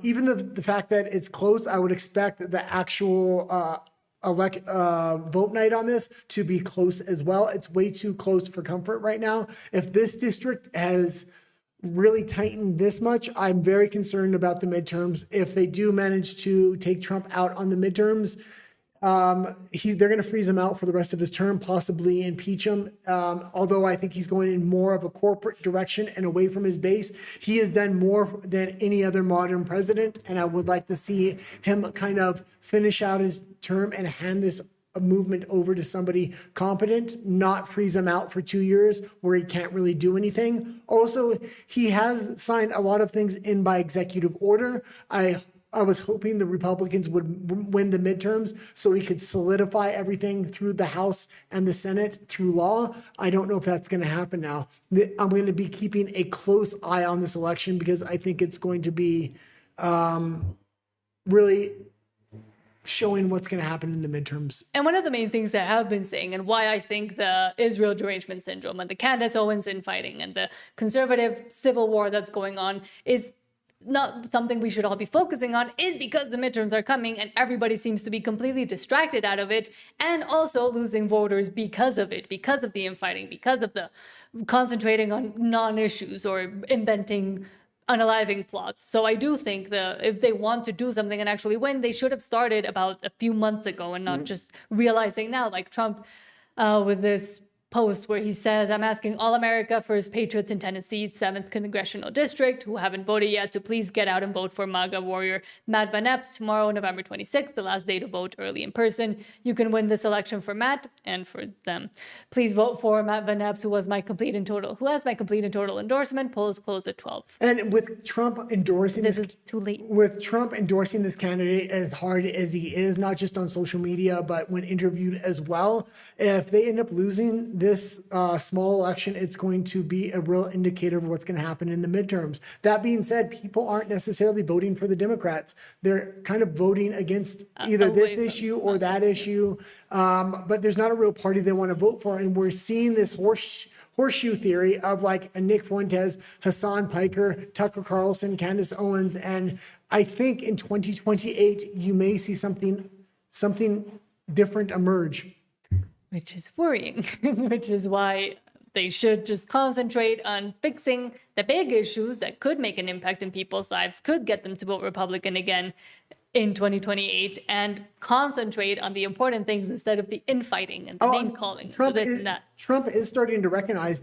Even the fact that it's close, I would expect the actual vote night on this to be close as well. It's way too close for comfort right now. If this district has really tightened this much, I'm very concerned about the midterms. If they do manage to take Trump out on the midterms, they're going to freeze him out for the rest of his term, possibly impeach him. Although I think he's going in more of a corporate direction and away from his base. He has done more than any other modern president, and I would like to see him kind of finish out his term and hand this movement over to somebody competent, not freeze him out for 2 years where he can't really do anything. Also, he has signed a lot of things in by executive order. I was hoping the Republicans would win the midterms so we could solidify everything through the House and the Senate through law. I don't know if that's going to happen now. I'm going to be keeping a close eye on this election because I think it's going to be really showing what's going to happen in the midterms. And one of the main things that I have been saying, and why I think the Israel derangement syndrome and the Candace Owens infighting and the conservative civil war that's going on is not something we should all be focusing on, is because the midterms are coming and everybody seems to be completely distracted out of it, and also losing voters because of it, because of the infighting, because of the concentrating on non-issues or inventing unaliving plots. So I do think that if they want to do something and actually win, they should have started about a few months ago and not just realizing now, like Trump with this post where he says, I'm asking all America First Patriots in Tennessee's 7th Congressional District who haven't voted yet to please get out and vote for MAGA warrior Matt Van Epps tomorrow, November 26th, the last day to vote early in person. You can win this election for Matt and for them. Please vote for Matt Van Epps, who has my complete and total endorsement. Polls close at 12. And with Trump endorsing this is too late. With Trump endorsing this candidate as hard as he is, not just on social media, but when interviewed as well, if they end up losing this small election, it's going to be a real indicator of what's going to happen in the midterms. That being said, people aren't necessarily voting for the Democrats. They're kind of voting against either this issue or that issue, but there's not a real party they want to vote for. And we're seeing this horseshoe theory of like a Nick Fuentes, Hassan Piker, Tucker Carlson, Candace Owens. And I think in 2028, you may see something different emerge. Which is worrying, which is why they should just concentrate on fixing the big issues that could make an impact in people's lives, could get them to vote Republican again in 2028, and concentrate on the important things instead of the infighting and the name calling. Trump is starting to recognize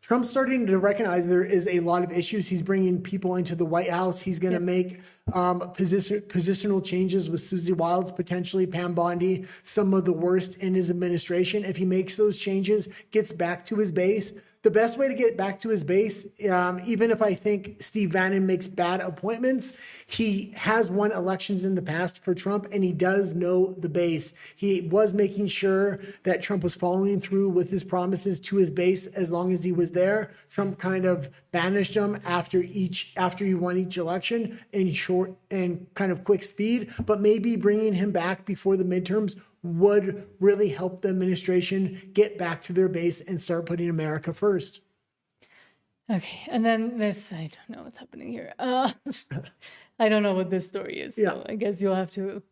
Trump's starting to recognize there is a lot of issues. He's bringing people into the White House. He's going to make positional changes with Susie Wiles, potentially Pam Bondi, some of the worst in his administration. If he makes those changes, gets back to his base, the best way to get back to his base, even if I think Steve Bannon makes bad appointments, he has won elections in the past for Trump, and he does know the base. He was making sure that Trump was following through with his promises to his base as long as he was there. Trump kind of banished him after he won each election in short and kind of quick speed, but maybe bringing him back before the midterms would really help the administration get back to their base and start putting America first. Okay, and then this, I don't know what's happening here. I don't know what this story is, so I guess you'll have to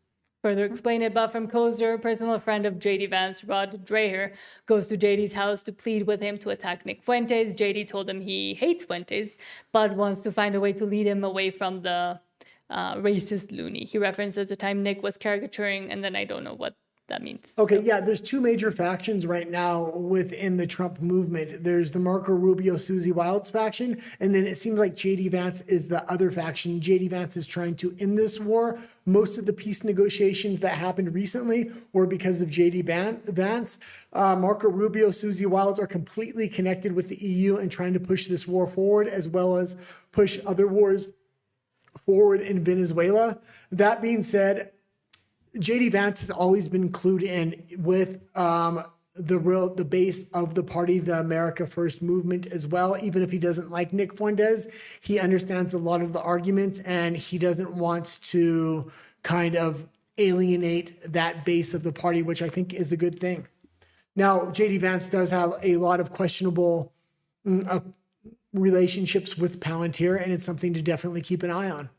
further explain it. But from Kozer, personal friend of JD Vance, Rod Dreher, goes to JD's house to plead with him to attack Nick Fuentes. JD told him he hates Fuentes, but wants to find a way to lead him away from the racist loony. He references the time Nick was caricaturing, and then I don't know what that means. Okay, yeah, there's two major factions right now within the Trump movement. There's the Marco Rubio, Susie Wiles faction, and then it seems like JD Vance is the other faction. JD Vance is trying to end this war. Most of the peace negotiations that happened recently were because of JD Vance. Marco Rubio, Susie Wiles are completely connected with the EU and trying to push this war forward, as well as push other wars forward in Venezuela. That being said, JD Vance has always been clued in with the base of the party, the America First movement as well. Even if he doesn't like Nick Fuentes, he understands a lot of the arguments, and he doesn't want to kind of alienate that base of the party, which I think is a good thing. Now, JD Vance does have a lot of questionable relationships with Palantir, and it's something to definitely keep an eye on.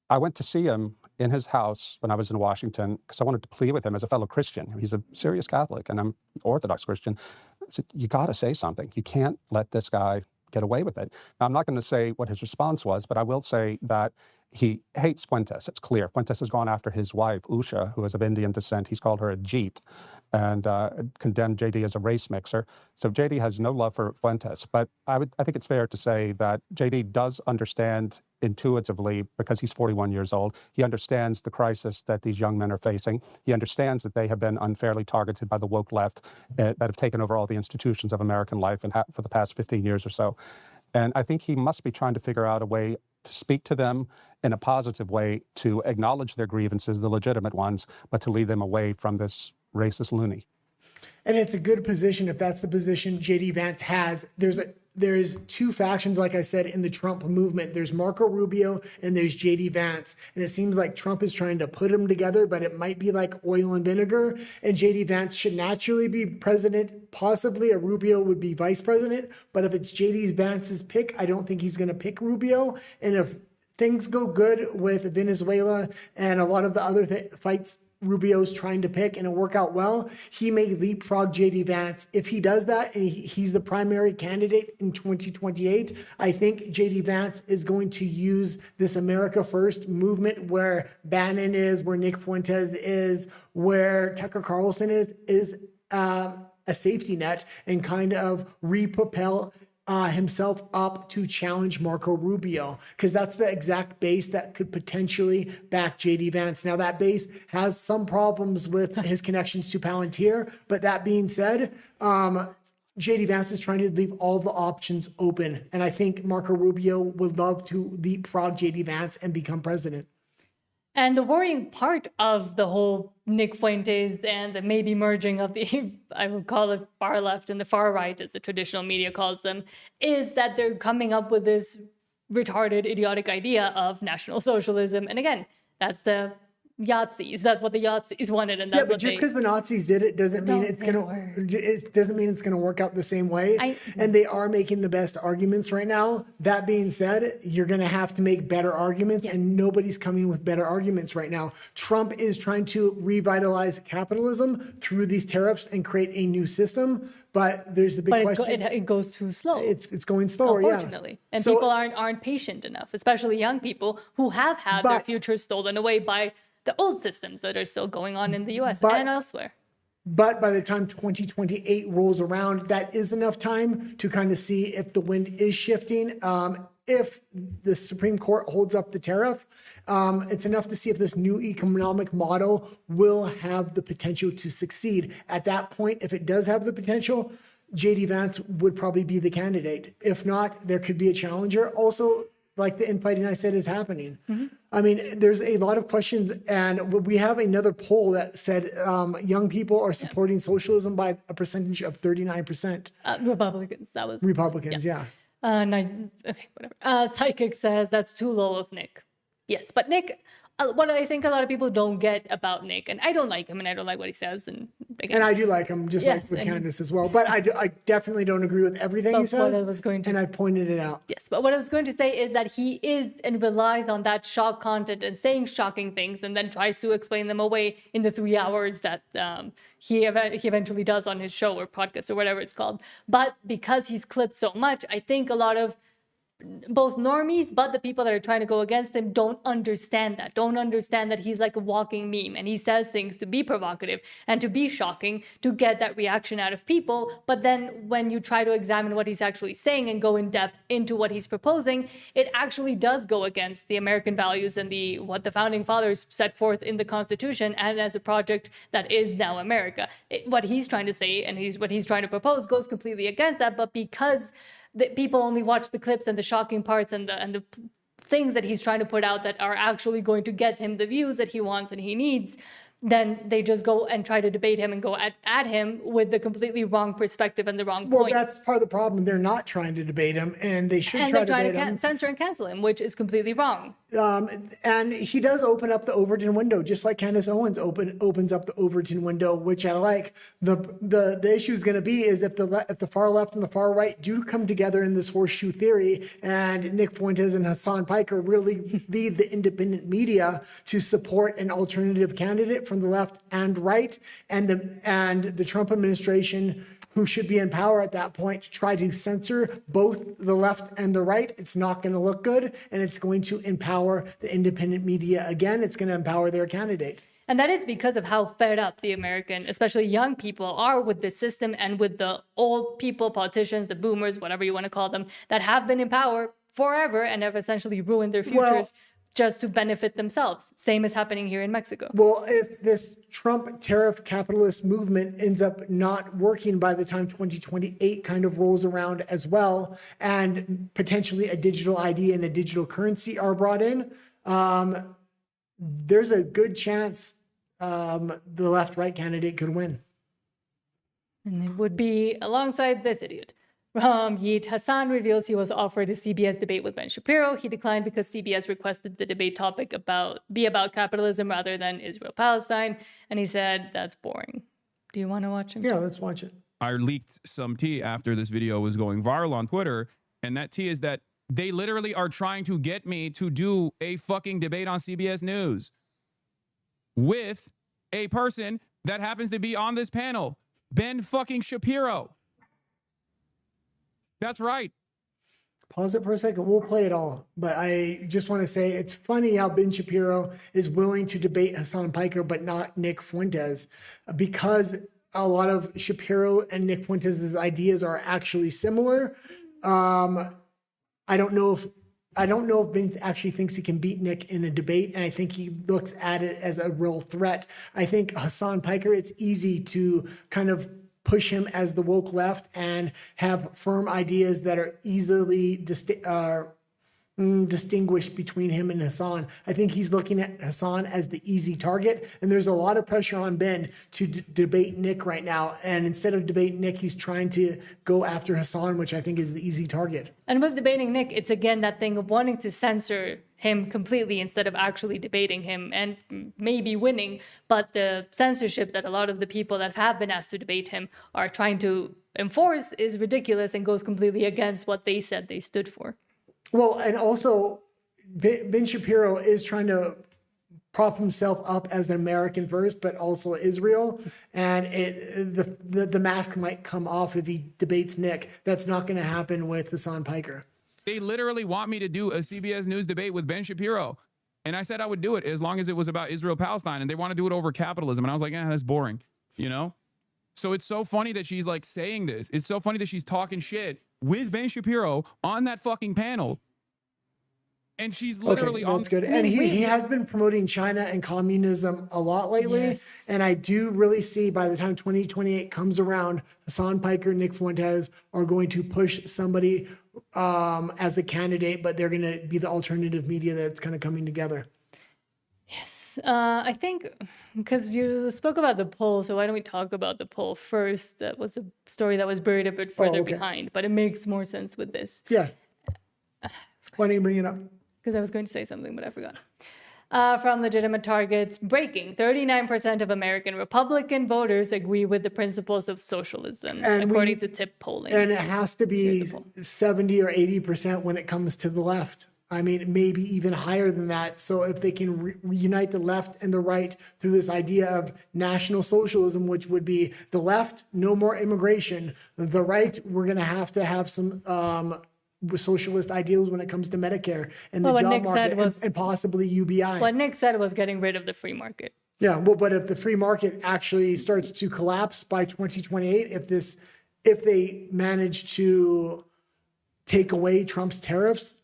I went to see him in his house when I was in Washington because I wanted to plead with him as a fellow Christian. He's a serious Catholic, and I'm an Orthodox Christian. I said, you got to say something. You can't let this guy get away with it. Now, I'm not going to say what his response was, but I will say that he hates Fuentes. It's clear. Fuentes has gone after his wife, Usha, who is of Indian descent. He's called her a Jeet and condemned JD as a race mixer. So JD has no love for Fuentes. But I think it's fair to say that JD does understand intuitively, because he's 41 years old, he understands the crisis that these young men are facing. He understands that they have been unfairly targeted by the woke left that have taken over all the institutions of American life and for the past 15 years or so. And I think he must be trying to figure out a way to speak to them in a positive way, to acknowledge their grievances, the legitimate ones, but to lead them away from this racist loony. And it's a good position if that's the position JD Vance has. There's two factions, like I said, in the Trump movement. There's Marco Rubio and there's JD Vance. And it seems like Trump is trying to put them together, but it might be like oil and vinegar. And JD Vance should naturally be president. Possibly a Rubio would be vice president. But if it's JD Vance's pick, I don't think he's going to pick Rubio. And if things go good with Venezuela and a lot of the other fights Rubio's trying to pick and it work out well, he may leapfrog JD Vance. If he does that and he's the primary candidate in 2028, I think JD Vance is going to use this America First movement where Bannon is, where Nick Fuentes is, where Tucker Carlson is a safety net and kind of repropel himself up to challenge Marco Rubio, because that's the exact base that could potentially back JD Vance. Now, that base has some problems with his connections to Palantir, but that being said, JD Vance is trying to leave all the options open, and I think Marco Rubio would love to leapfrog JD Vance and become president. And the worrying part of the whole Nick Fuentes and the maybe merging of the, I would call it far left and the far right, as the traditional media calls them, is that they're coming up with this retarded, idiotic idea of National Socialism. And again, that's the Yazis. That's what the Yazis wanted, and that's but just because the Nazis did it doesn't mean it's gonna work out the same way. And they are making the best arguments right now. That being said, you're gonna have to make better arguments, and nobody's coming with better arguments right now. Trump is trying to revitalize capitalism through these tariffs and create a new system. But there's the big question. It goes too slow. It's going slower, unfortunately. And people aren't patient enough, especially young people who have had their futures stolen away by the old systems that are still going on in the US and elsewhere. But by the time 2028 rolls around, that is enough time to kind of see if the wind is shifting. If the Supreme Court holds up the tariff, it's enough to see if this new economic model will have the potential to succeed. At that point, if it does have the potential, JD Vance would probably be the candidate. If not, there could be a challenger. Also, like the infighting I said is happening. I mean, there's a lot of questions, and we have another poll that said young people are supporting socialism by a percentage of 39%. Republicans, that was. Republicans, yeah. Okay, whatever. Psychic says that's too low of Nick. Yes, but Nick, what I think a lot of people don't get about Nick, and I don't like him, and I don't like what he says, and I do like him, just like with Candace as well. But I definitely don't agree with everything he says. And I pointed it out. Yes, but what I was going to say is that he is and relies on that shock content and saying shocking things, and then tries to explain them away in the 3 hours that he eventually does on his show or podcast or whatever it's called. But because he's clipped so much, I think a lot of both normies, but the people that are trying to go against him don't understand that he's like a walking meme, and he says things to be provocative and to be shocking to get that reaction out of people. But then when you try to examine what he's actually saying and go in depth into what he's proposing, it actually does go against the American values and what the founding fathers set forth in the Constitution and as a project that is now America. What he's trying to say and what he's trying to propose goes completely against that, but because people only watch the clips and the shocking parts and the things that he's trying to put out that are actually going to get him the views that he wants and he needs, then they just go and try to debate him and go at him with the completely wrong perspective and the wrong point. Well, that's part of the problem. They're not trying to debate him, and they should try to debate him. And they're trying to censor and cancel him, which is completely wrong. And he does open up the Overton window, just like Candace Owens opens up the Overton window, which I like. The issue is going to be is if the far left and the far right do come together in this horseshoe theory, and Nick Fuentes and Hassan Piker really lead the independent media to support an alternative candidate from the left and right, and the Trump administration who should be in power at that point to try to censor both the left and the right, it's not going to look good. And it's going to empower the independent media again. It's going to empower their candidate. And that is because of how fed up the American, especially young people, are with the system and with the old people, politicians, the boomers, whatever you want to call them, that have been in power forever and have essentially ruined their futures just to benefit themselves. Same is happening here in Mexico. Well, if this Trump tariff capitalist movement ends up not working by the time 2028 kind of rolls around as well, and potentially a digital ID and a digital currency are brought in, there's a good chance the left-right candidate could win. And it would be alongside this idiot. Yeet Hassan reveals he was offered a CBS debate with Ben Shapiro. He declined because CBS requested the debate topic be about capitalism rather than Israel-Palestine. And he said, that's boring. Do you want to watch him? Yeah, let's watch it. I leaked some tea after this video was going viral on Twitter. And that tea is that they literally are trying to get me to do a fucking debate on CBS News with a person that happens to be on this panel, Ben fucking Shapiro. That's right. Pause it for a second. We'll play it all. But I just want to say it's funny how Ben Shapiro is willing to debate Hassan Piker, but not Nick Fuentes, because a lot of Shapiro and Nick Fuentes' ideas are actually similar. I don't know if Ben actually thinks he can beat Nick in a debate, and I think he looks at it as a real threat. I think Hassan Piker, it's easy to kind of push him as the woke left and have firm ideas that are easily distinguished between him and Hassan. I think he's looking at Hassan as the easy target, and there's a lot of pressure on Ben to debate Nick right now. And instead of debating Nick, he's trying to go after Hassan, which I think is the easy target. And with debating Nick, it's again that thing of wanting to censor him completely instead of actually debating him and maybe winning. But the censorship that a lot of the people that have been asked to debate him are trying to enforce is ridiculous and goes completely against what they said they stood for. Well, and also Ben Shapiro is trying to prop himself up as an American first, but also Israel. And the mask might come off if he debates Nick. That's not going to happen with Hassan Piker. They literally want me to do a CBS News debate with Ben Shapiro. And I said I would do it as long as it was about Israel-Palestine. And they want to do it over capitalism. And I was like, that's boring, you know? So it's so funny that she's like saying this. It's so funny that she's talking shit with Ben Shapiro on that fucking panel. And she's literally that's good. And he has been promoting China and communism a lot lately. Yes. And I do really see by the time 2028 comes around, Hassan Piker, Nick Fuentes are going to push somebody as a candidate, but they're going to be the alternative media that's kind of coming together. Yes. I think because you spoke about the poll, so why don't we talk about the poll first? That was a story that was buried a bit further behind, but it makes more sense with this. Yeah. Why don't you bring it up? Because I was going to say something, but I forgot. From legitimate targets, breaking 39% of American Republican voters agree with the principles of socialism, according to TIP polling. And it has to be 70 or 80% when it comes to the left. I mean, maybe even higher than that. So if they can reunite the left and the right through this idea of national socialism, which would be the left, no more immigration. The right, we're going to have some socialist ideals when it comes to Medicare and the job market and possibly UBI. What Nick said was getting rid of the free market. Yeah, well, but if the free market actually starts to collapse by 2028, if they manage to take away Trump's tariffs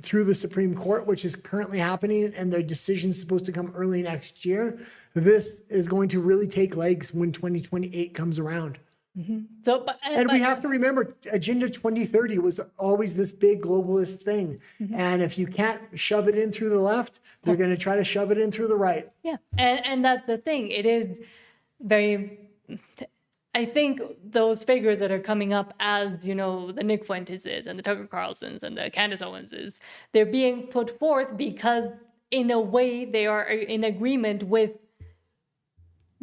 through the Supreme Court, which is currently happening, and the decision is supposed to come early next year, this is going to really take legs when 2028 comes around. Mm-hmm. So, but we have to remember, Agenda 2030 was always this big globalist thing. Mm-hmm. And if you can't shove it in through the left, they're going to try to shove it in through the right. Yeah. And that's the thing. It is very, I think those figures that are coming up as, you know, the Nick Fuentes is and the Tucker Carlsons and the Candace Owens is, they're being put forth because in a way they are in agreement with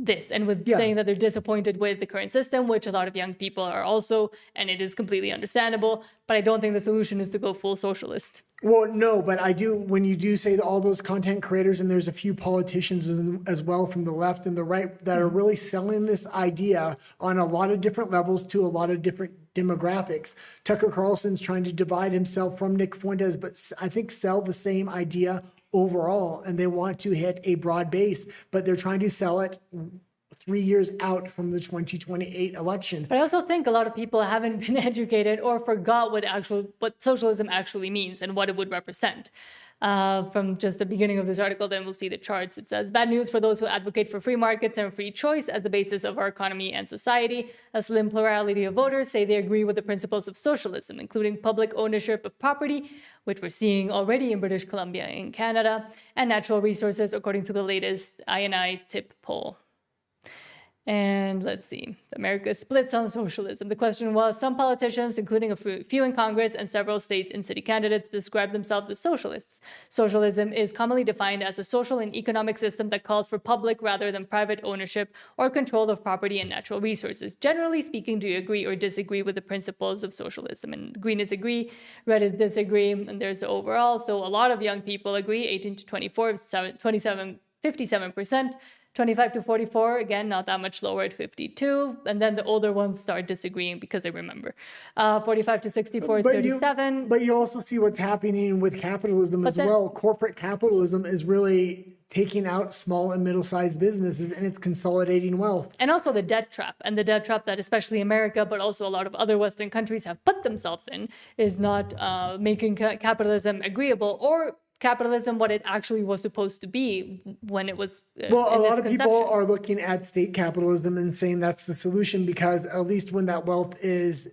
this and with saying that they're disappointed with the current system, which a lot of young people are also, and it is completely understandable. But I don't think the solution is to go full socialist. Well, no, but I do, when you do say that all those content creators, and there's a few politicians as well from the left and the right that are really selling this idea on a lot of different levels to a lot of different demographics. Tucker Carlson's trying to divide himself from Nick Fuentes, but I think sell the same idea overall, and they want to hit a broad base, but they're trying to sell it 3 years out from the 2028 election. But I also think a lot of people haven't been educated or forgot what socialism actually means and what it would represent. From just the beginning of this article, then we'll see the charts. It says, bad news for those who advocate for free markets and free choice as the basis of our economy and society. A slim plurality of voters say they agree with the principles of socialism, including public ownership of property, which we're seeing already in British Columbia and Canada, and natural resources, according to the latest INI TIP poll. And let's see, America splits on socialism. The question was, some politicians, including a few in Congress and several state and city candidates, describe themselves as socialists. Socialism is commonly defined as a social and economic system that calls for public rather than private ownership or control of property and natural resources. Generally speaking, do you agree or disagree with the principles of socialism? And green is agree, red is disagree, and there's the overall. So a lot of young people agree, 18 to 24, 57%. 25 to 44, again, not that much lower at 52. And then the older ones start disagreeing because they remember. 45 to 64 is 37. But you also see what's happening with capitalism as well. Corporate capitalism is really taking out small and middle-sized businesses, and it's consolidating wealth. And also the debt trap. And the debt trap that especially America, but also a lot of other Western countries have put themselves in is not making capitalism agreeable or capitalism what it actually was supposed to be when it was well, a lot of people are looking at state capitalism and saying that's the solution, because at least when that wealth is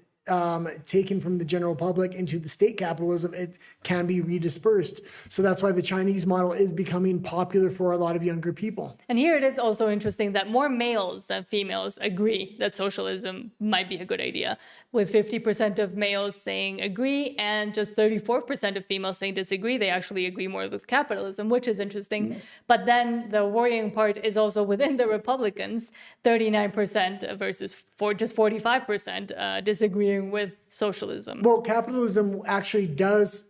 taken from the general public into the state capitalism, it can be redispersed. So that's why the Chinese model is becoming popular for a lot of younger people. And here it is also interesting that more males than females agree that socialism might be a good idea, with 50% of males saying agree and just 34% of females saying disagree. They actually agree more with capitalism, which is interesting. Mm-hmm. But then the worrying part is also within the Republicans, 39% versus just 45% disagreeing with socialism. Well, capitalism actually does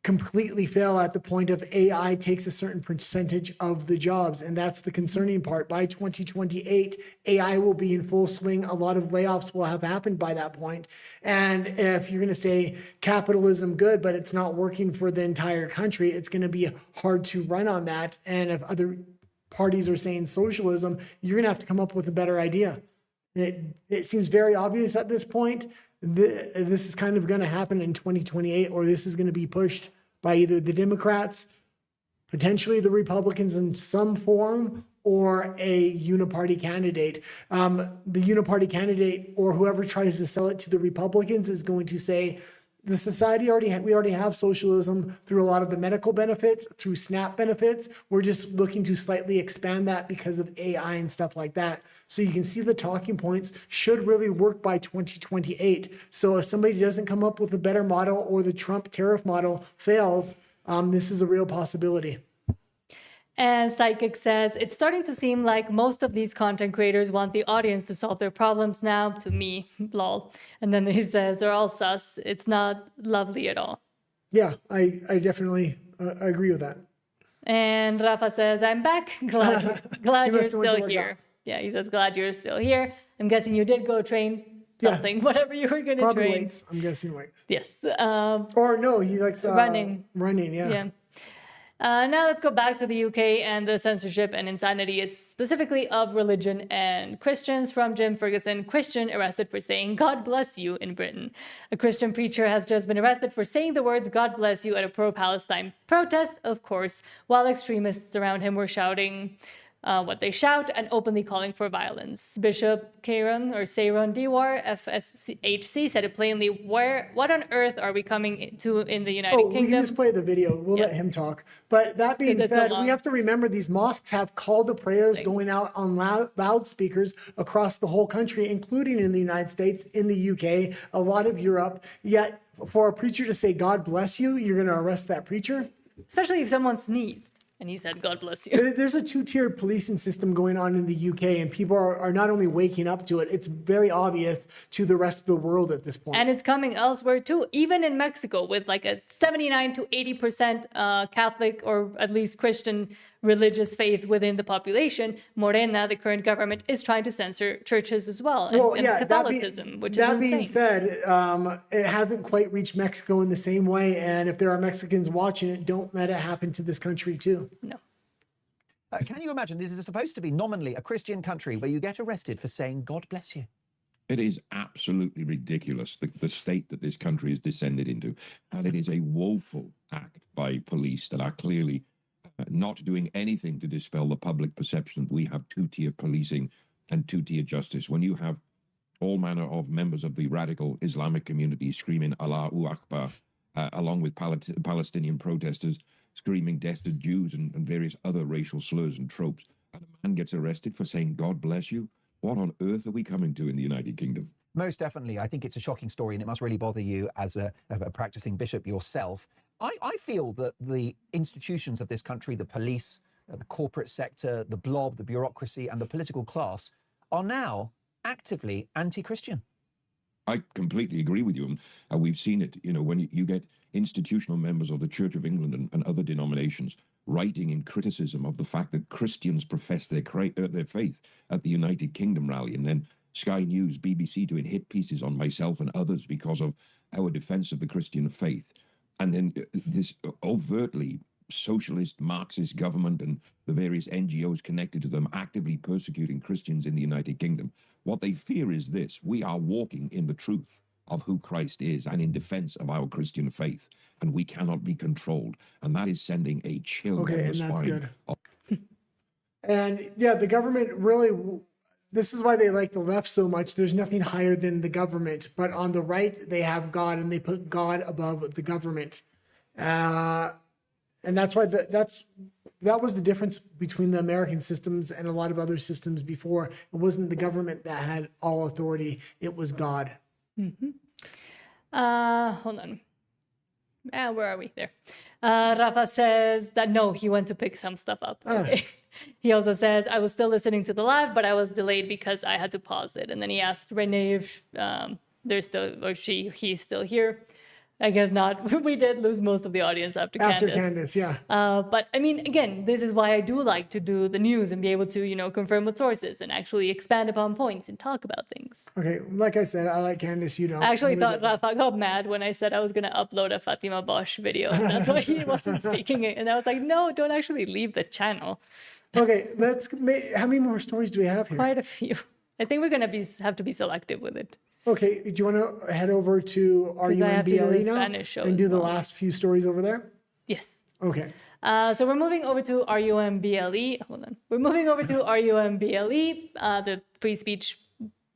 completely fail at the point of AI takes a certain percentage of the jobs. And that's the concerning part. By 2028, AI will be in full swing. A lot of layoffs will have happened by that point. And if you're going to say capitalism good, but it's not working for the entire country, it's going to be hard to run on that. And if other parties are saying socialism, you're going to have to come up with a better idea. It seems very obvious at this point. This is kind of going to happen in 2028, or this is going to be pushed by either the Democrats, potentially the Republicans in some form, or a uniparty candidate. The uniparty candidate, or whoever tries to sell it to the Republicans, is going to say, the society we already have socialism through a lot of the medical benefits, through SNAP benefits. We're just looking to slightly expand that because of AI and stuff like that. So you can see the talking points should really work by 2028. So if somebody doesn't come up with a better model, or the Trump tariff model fails, this is a real possibility. And Psychic says, it's starting to seem like most of these content creators want the audience to solve their problems now, to me, lol. And then he says, they're all sus. It's not lovely at all. Yeah, I definitely agree with that. And Rafa says, I'm back. Glad you're still here. Yeah, he says, glad you're still here. I'm guessing you did go train something, whatever you were going to train. Weights. I'm guessing weights. Yes. Or no, he likes running. Running, yeah. Now let's go back to the UK and the censorship and insanity is specifically of religion and Christians. From Jim Ferguson, Christian arrested for saying God bless you in Britain. A Christian preacher has just been arrested for saying the words God bless you at a pro-Palestine protest, of course, while extremists around him were shouting what they shout and openly calling for violence. Bishop Saron Diwar, FSHC, said it plainly, what on earth are we coming to in the United Kingdom? We can just play the video. We'll let him talk. But that being said, we have to remember these mosques have call to prayers going out on loudspeakers across the whole country, including in the United States, in the UK, a lot of Europe. Yet for a preacher to say, God bless you, you're going to arrest that preacher? Especially if someone sneezed. And he said, God bless you. There's a two-tiered policing system going on in the UK, and people are not only waking up to it, it's very obvious to the rest of the world at this point. And it's coming elsewhere too, even in Mexico, with like a 79 to 80% Catholic or at least Christian religious faith within the population. Morena, the current government, is trying to censor churches as well, and Catholicism, which is insane. That being said, it hasn't quite reached Mexico in the same way, and if there are Mexicans watching it, don't let it happen to this country too. No. Can you imagine, this is supposed to be nominally a Christian country where you get arrested for saying, God bless you? It is absolutely ridiculous, the state that this country has descended into. And it is a woeful act by police that are clearly not doing anything to dispel the public perception that we have two-tier policing and two-tier justice. When you have all manner of members of the radical Islamic community screaming Allahu Akbar, along with Palestinian protesters screaming death to Jews and various other racial slurs and tropes, and a man gets arrested for saying, God bless you, what on earth are we coming to in the United Kingdom? Most definitely. I think it's a shocking story, and it must really bother you as a practicing bishop yourself. I feel that the institutions of this country, the police, the corporate sector, the blob, the bureaucracy, and the political class are now actively anti-Christian. I completely agree with you. And we've seen it, you know, when you get institutional members of the Church of England and other denominations writing in criticism of the fact that Christians profess their faith at the United Kingdom rally, and then Sky News, BBC doing hit pieces on myself and others because of our defense of the Christian faith. And then this overtly socialist Marxist government and the various NGOs connected to them actively persecuting Christians in the United Kingdom. What they fear is this: we are walking in the truth of who Christ is and in defense of our Christian faith, and we cannot be controlled. And that is sending a chill down the spine. And yeah, the government really, this is why they like the left so much. There's nothing higher than the government, but on the right, they have God, and they put God above the government. And that's why that was the difference between the American systems and a lot of other systems before. It wasn't the government that had all authority. It was God. Mm-hmm. Hold on. Where are we? There. Rafa says that no, he went to pick some stuff up. Okay. He also says, I was still listening to the live, but I was delayed because I had to pause it. And then he asked Renee if there's still, or he's still here. I guess not. We did lose most of the audience after Candace, yeah. But I mean, again, this is why I do like to do the news and be able to, you know, confirm with sources and actually expand upon points and talk about things. Okay, like I said, I like Candace, you don't. I actually thought Rafa got mad when I said I was going to upload a Fatima Bosch video. And that's why he wasn't speaking it. And I was like, no, don't actually leave the channel. Okay, how many more stories do we have here? Quite a few. I think we're going to have to be selective with it. Okay, do you want to head over to RUMBLE now and do the last few stories over there? Yes. Okay. So we're moving over to RUMBLE. Hold on. We're moving over to RUMBLE, the free speech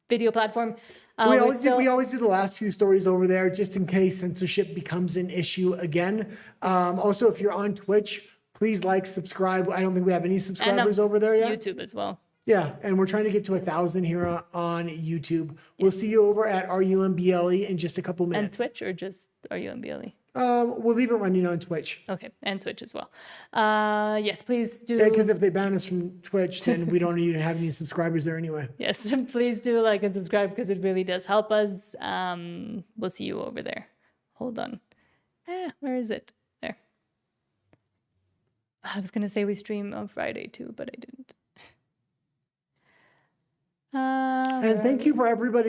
video platform. We always do the last few stories over there just in case censorship becomes an issue again. Also, if you're on Twitch, please like, subscribe. I don't think we have any subscribers over there yet. YouTube as well. Yeah, and we're trying to get to 1,000 here on YouTube. We'll see you over at RUMBLE in just a couple minutes. And Twitch, or just RUMBLE? We'll leave it running on Twitch. Okay, and Twitch as well. Yes, please do. Yeah, because if they ban us from Twitch, then we don't even have any subscribers there anyway. Yes, please do like and subscribe because it really does help us. We'll see you over there. Hold on. Where is it? There. I was going to say we stream on Friday too, but I didn't. And thank you for everybody